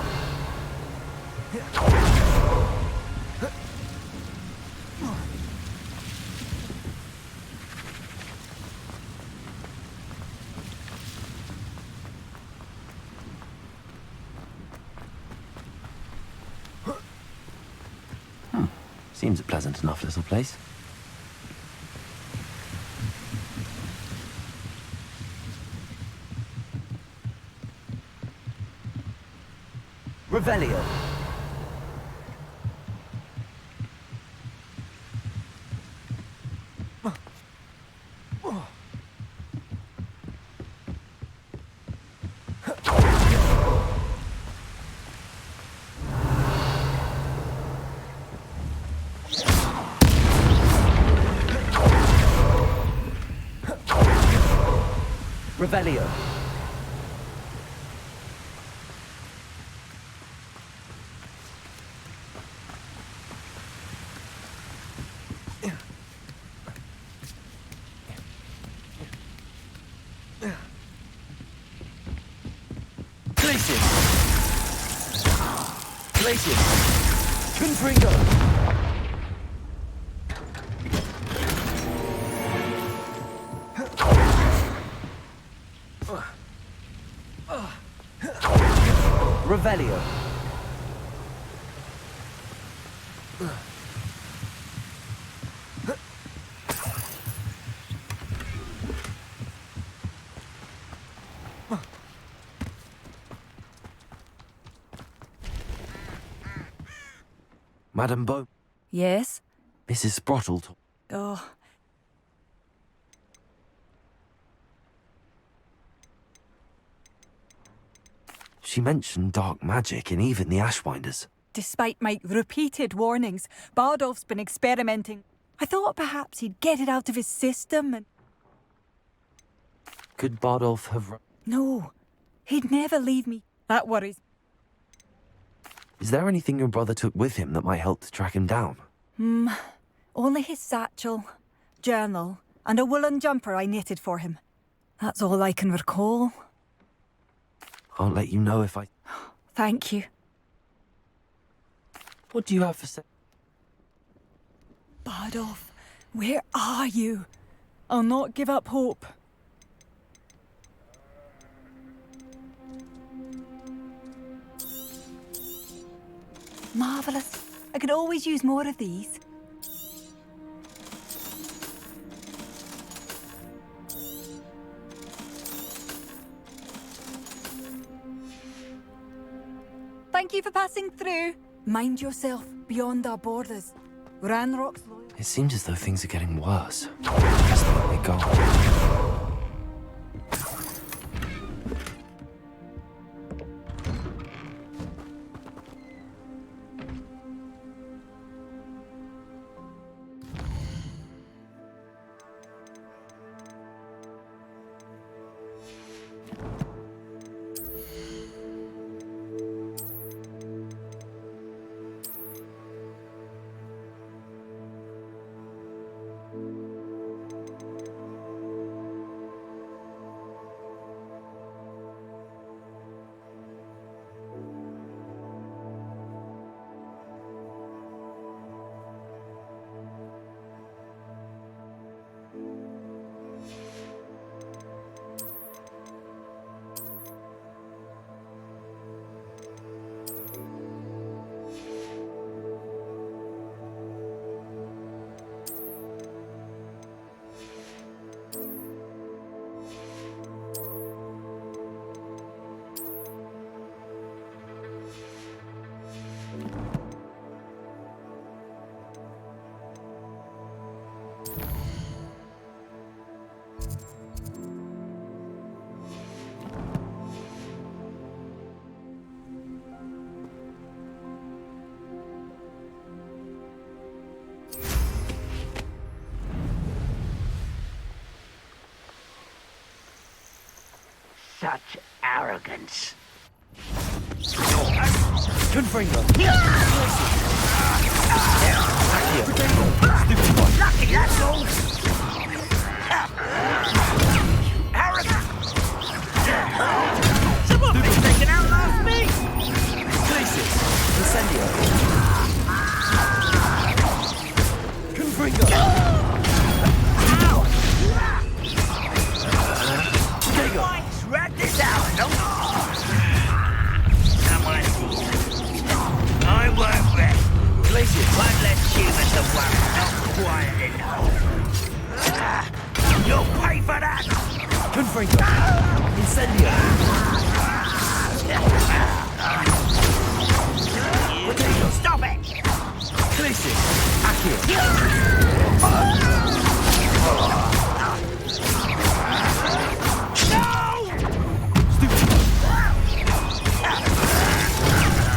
Seems a pleasant enough little place. Revelio. Revelio. Glacius. Glacius. Confringo. Revelio. Madam Bo, Yes? Mrs. Sprottle. Oh, She mentioned dark magic in even the Ashwinders. despite my repeated warnings, Bardolph's been experimenting. I thought perhaps he'd get it out of his system and... Could Bardolph have... No, he'd never leave me. That worries. Is there anything your brother took with him that might help to track him down? Only his satchel, journal, and a woolen jumper I knitted for him. That's all I can recall. I'll let you know if I... Thank you. What do you have for sale? Bardolph, where are you? I'll not give up hope. Marvellous. I could always use more of these. Thank you for passing through. Mind yourself beyond our borders. Ranrock's loyal. It seems as though things are getting worse. Just let me go. such arrogance. Confringo. Lucky, that's all. Arrogant. Someone been taken out last me. Glacius. Incendio. Confringo. Let's rat this out, no? Come on, I won't rest. Glacius. One less human to worry, not quiet enough. You'll pay for that! Confringo. Incendio. Stop it! Glacius. Accio.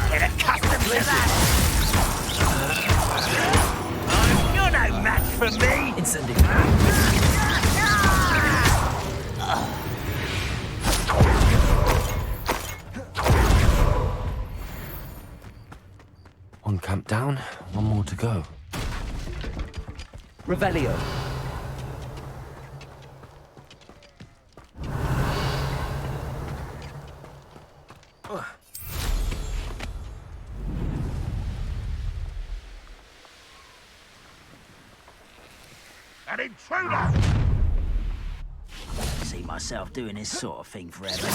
Get accustomed to that! You're no match for me! Incendio. One camp down, one more to go. Revelio. An intruder! See myself doing this sort of thing forever.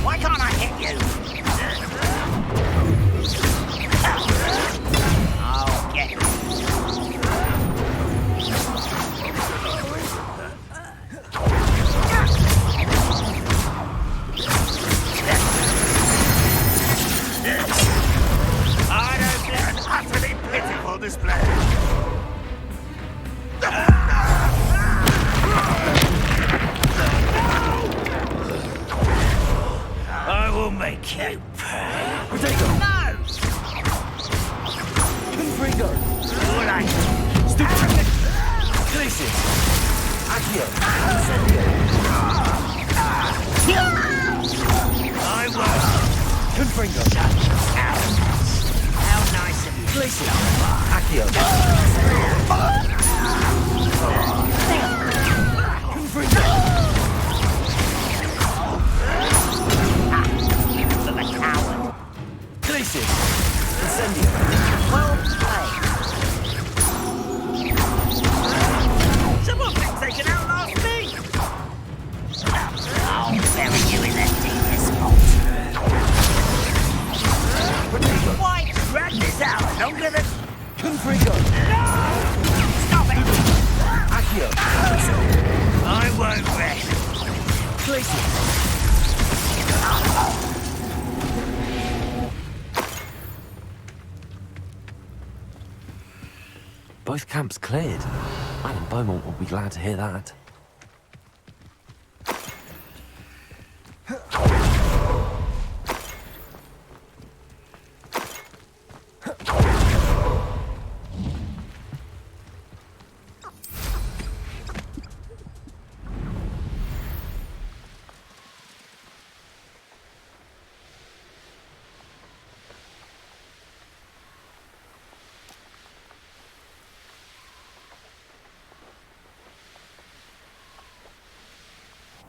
Why can't I hit you? I'll get you. I don't get an utterly pitiful display. I will make you pay. Potato. No! Confringo. All right. Stupid. Glacius. Accio. Incendio. I won't. Confringo. How nice of you. Glacius. Accio. Confringo. Glacius. Incendio. Well played. Someone been taken out last me. I'll bury you in the deepest vault. Why drag this out longer than... Confringo. No! Stop it! Accio. I won't rest. Glacius. Both camps cleared. Madam Beaumont will be glad to hear that.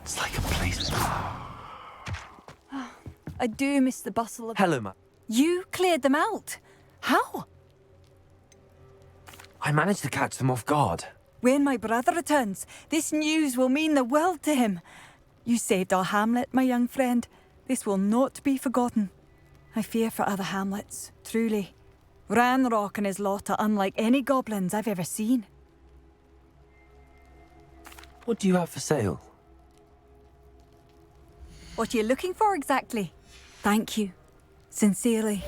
It's like a place. I do miss the bustle of... Hello, ma. You cleared them out. How? I managed to catch them off guard. When my brother returns, this news will mean the world to him. You saved our hamlet, my young friend. This will not be forgotten. I fear for other hamlets, truly. Ranrock and his lot are unlike any goblins I've ever seen. What do you have for sale? What are you looking for exactly? Thank you. Sincerely.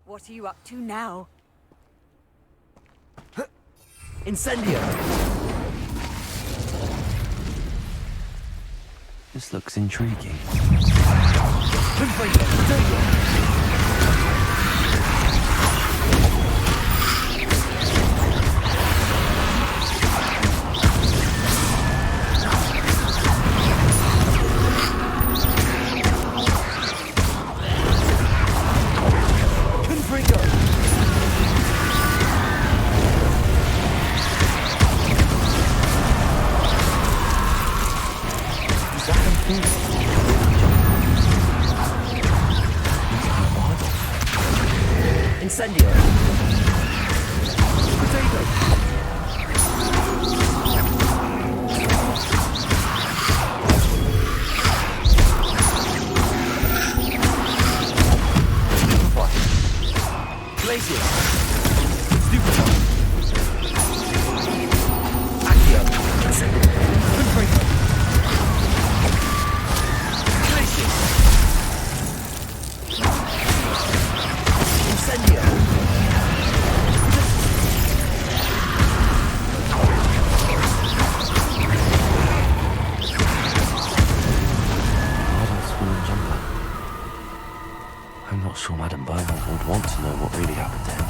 What are you up to now? Incendio! This looks intriguing. Incendio! Potato! Glacier! Stupefy! Accio! Incendio! Confringo! Glacier! Incendio! I'm not sure Madame Beaumont would want to know what really happened to him.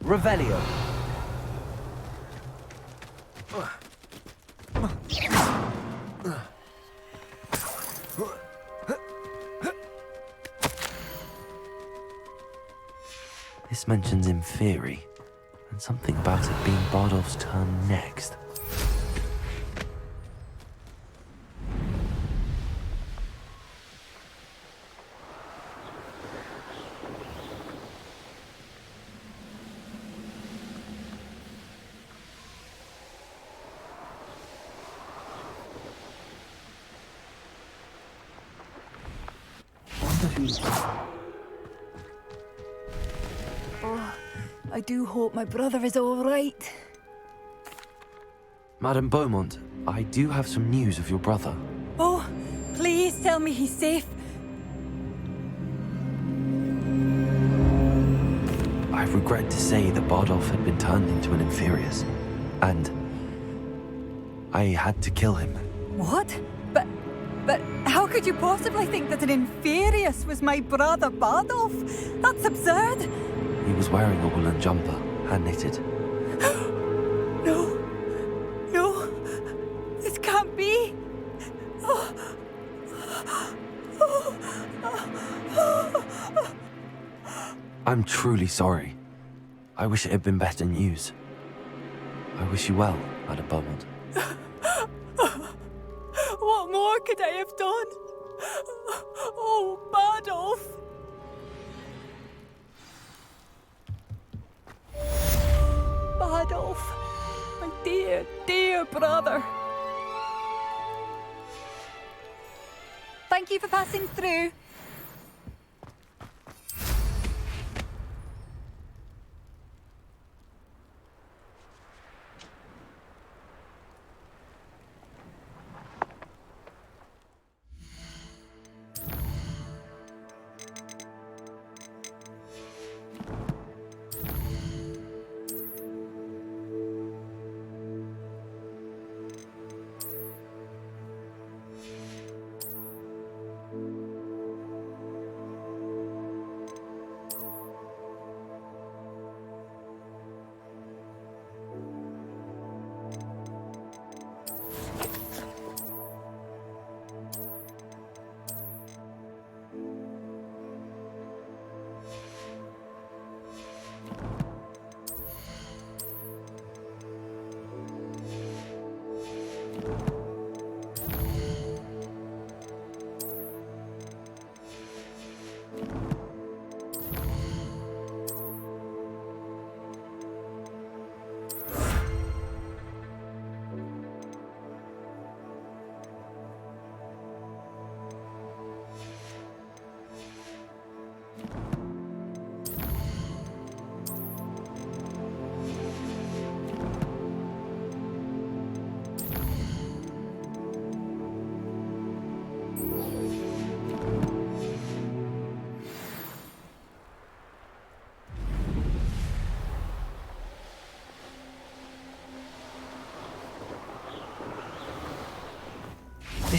Revelio. This mentions Inferi, and something about it being Bardolph's turn next. Oh, I do hope my brother is all right. Madame Beaumont, I do have some news of your brother. Oh, please tell me he's safe. I regret to say that Bardolph had been turned into an Inferius, and I had to kill him. What? But how could you possibly think that an Inferius was my brother Bardolph? That's absurd. He was wearing a woolen jumper, hand-knitted. No. This can't be. I'm truly sorry. I wish it had been better news. I wish you well, Madame Beaumont. What more could I have done? Oh, Bardolph. Bardolph, my dear, dear brother. Thank you for passing through.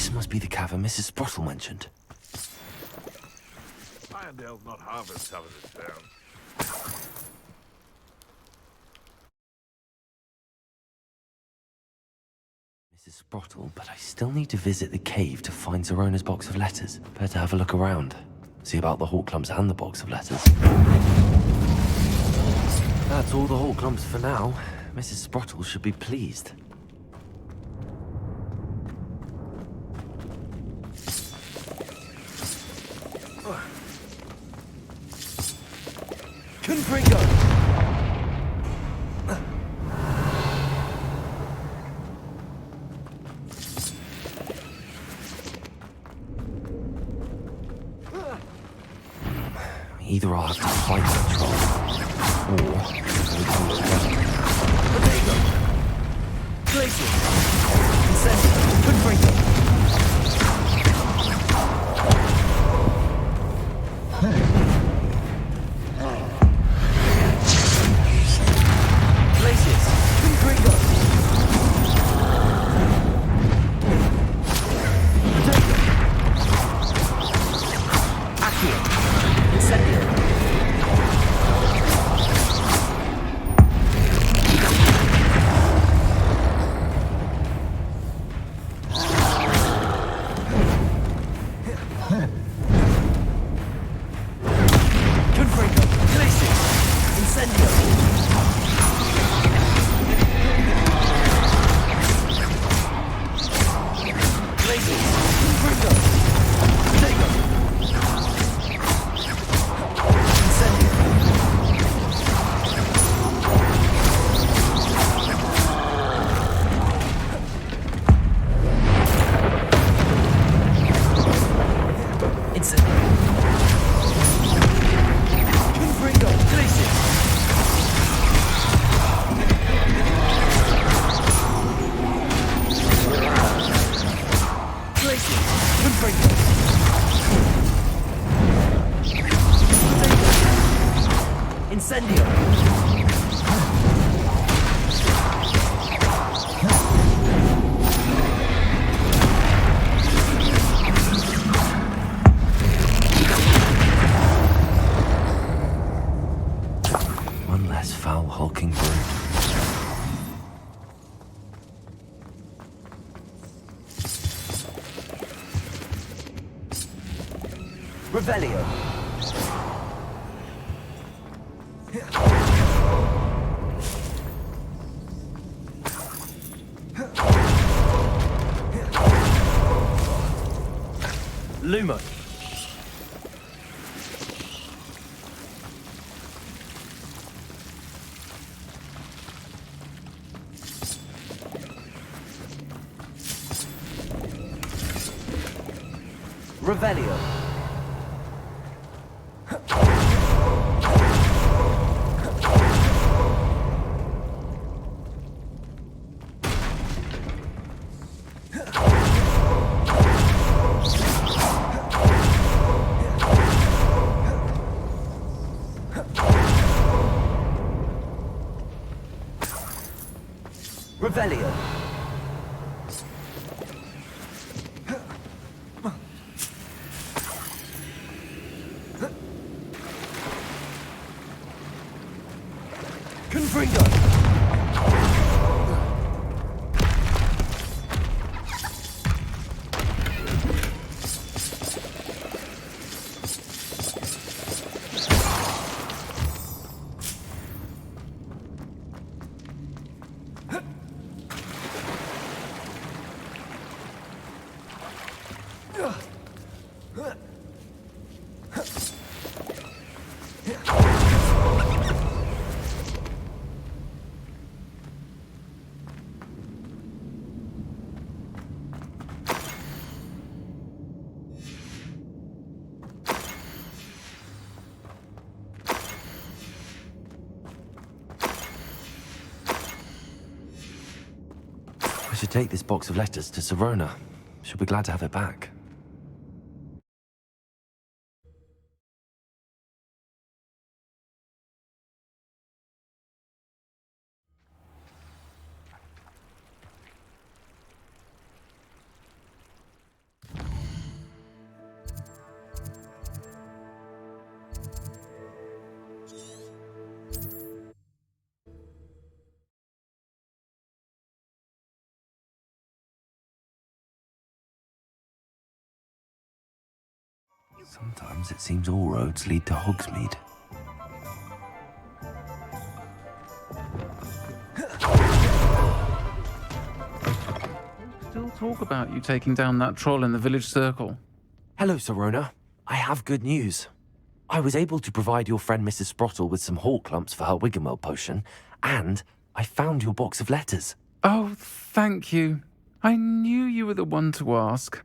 This must be the cavern Mrs. Sprottle mentioned. Irondale's not harvest some of this town. Mrs. Sprottle, but I still need to visit the cave to find Zerona's box of letters. Better have a look around. See about the hawk clumps and the box of letters. That's all the hawk clumps for now. Mrs. Sprottle should be pleased. Confringo! Either I'll have to fight the troll, or we come together. Potato! Glacier! Incendio! Confringo! Glaciers! Confringo! Potato! Accio! Incendio! Confringo! Glaciers! Incendio! Glaciers! Confringo! Potato! Incendio! Incendio! Confringo! Glaciers! Glaciers! Confringo! Incendio! One less foul hulking brood. Revelio! Lumo! Revelio! Revelio! Confringo! I should take this box of letters to Serona. She'll be glad to have it back. Sometimes it seems all roads lead to Hogsmeade. Still talk about you taking down that troll in the village circle. Hello, Sorona. I have good news. I was able to provide your friend Mrs. Sprottle with some hawk lumps for her Wiggenweld potion, and I found your box of letters. Oh, thank you. I knew you were the one to ask.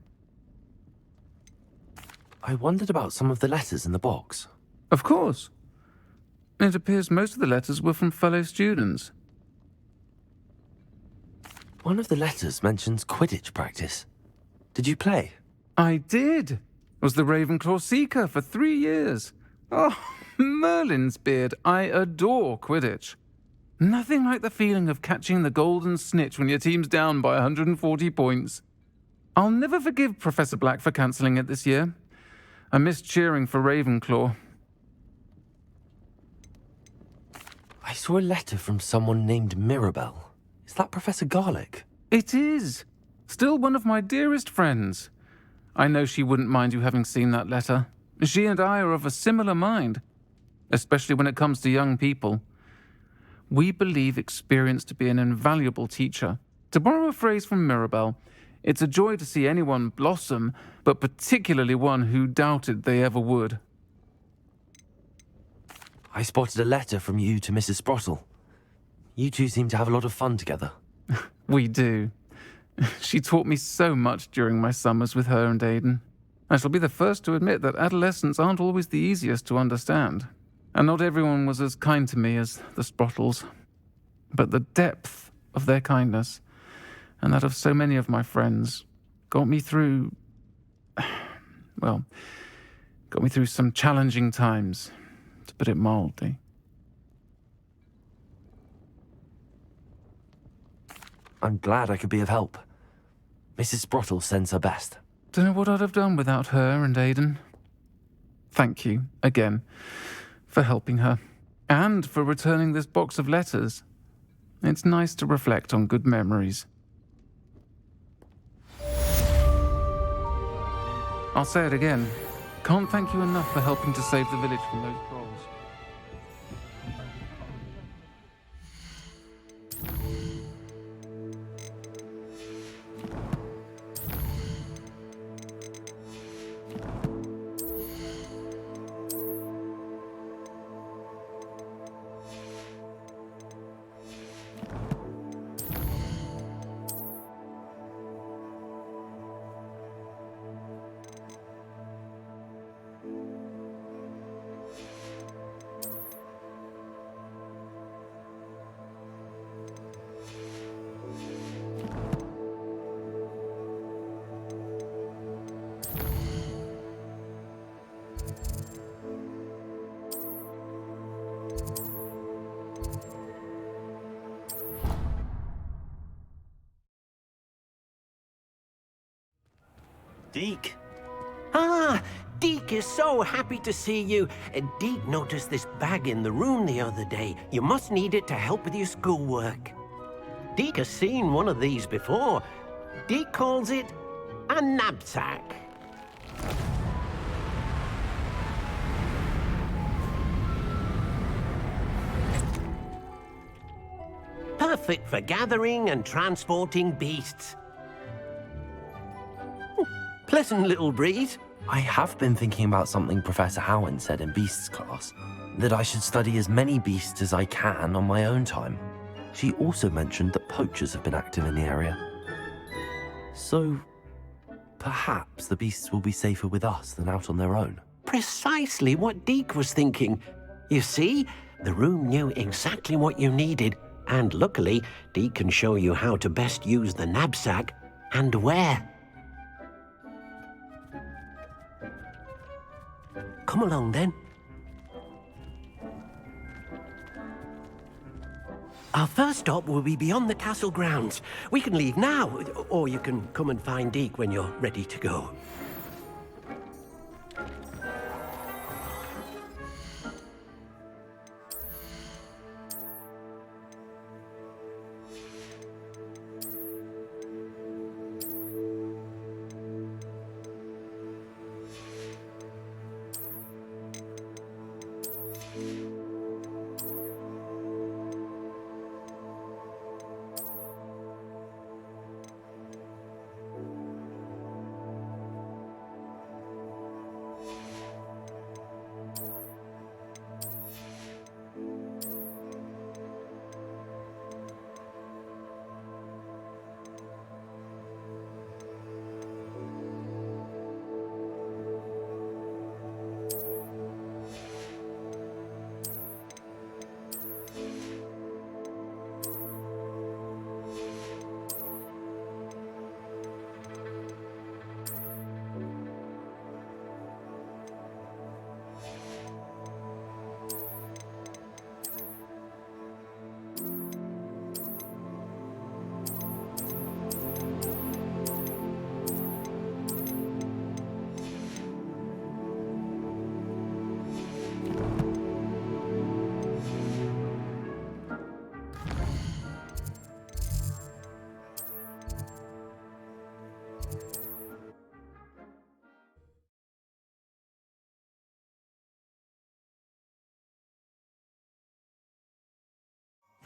I wondered about some of the letters in the box. Of course. It appears most of the letters were from fellow students. One of the letters mentions Quidditch practice. Did you play? I did. Was the Ravenclaw Seeker for 3 years. Oh, Merlin's beard. I adore Quidditch. Nothing like the feeling of catching the golden snitch when your team's down by 140 points. I'll never forgive Professor Black for cancelling it this year. I miss cheering for Ravenclaw. I saw a letter from someone named Mirabelle. Is that Professor Garlick? It is. Still one of my dearest friends. I know she wouldn't mind you having seen that letter. She and I are of a similar mind, especially when it comes to young people. We believe experience to be an invaluable teacher. To borrow a phrase from Mirabelle, it's a joy to see anyone blossom, but particularly one who doubted they ever would. I spotted a letter from you to Mrs. Sprottle. You two seem to have a lot of fun together. We do. She taught me so much during my summers with her and Aidan. I shall be the first to admit that adolescents aren't always the easiest to understand. And not everyone was as kind to me as the Sprottles. But the depth of their kindness, and that of so many of my friends, got me through... well, got me through some challenging times, to put it mildly. I'm glad I could be of help. Mrs. Sprottle sends her best. Don't know what I'd have done without her and Aidan. Thank you, again, for helping her, and for returning this box of letters. It's nice to reflect on good memories. I'll say it again. Can't thank you enough for helping to save the village from those trolls. Deke. Ah, Deke is so happy to see you. Deke noticed this bag in the room the other day. You must need it to help with your schoolwork. Deke has seen one of these before. Deke calls it a knapsack. Perfect for gathering and transporting beasts. Pleasant little breeze. I have been thinking about something Professor Howen said in Beasts class, that I should study as many beasts as I can on my own time. She also mentioned that poachers have been active in the area. So, perhaps the beasts will be safer with us than out on their own. Precisely what Deke was thinking. You see, the room knew exactly what you needed, and luckily, Deke can show you how to best use the knapsack and where. Come along, then. Our first stop will be beyond the castle grounds. We can leave now, or you can come and find Deke when you're ready to go.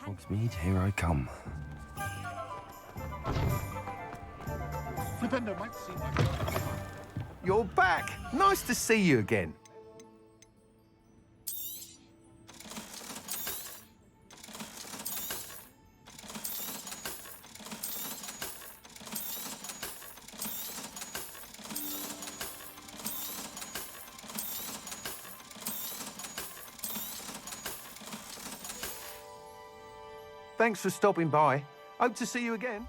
Hogsmeade, here I come. Flipendo might seem like... You're back. Nice to see you again. Thanks for stopping by. Hope to see you again.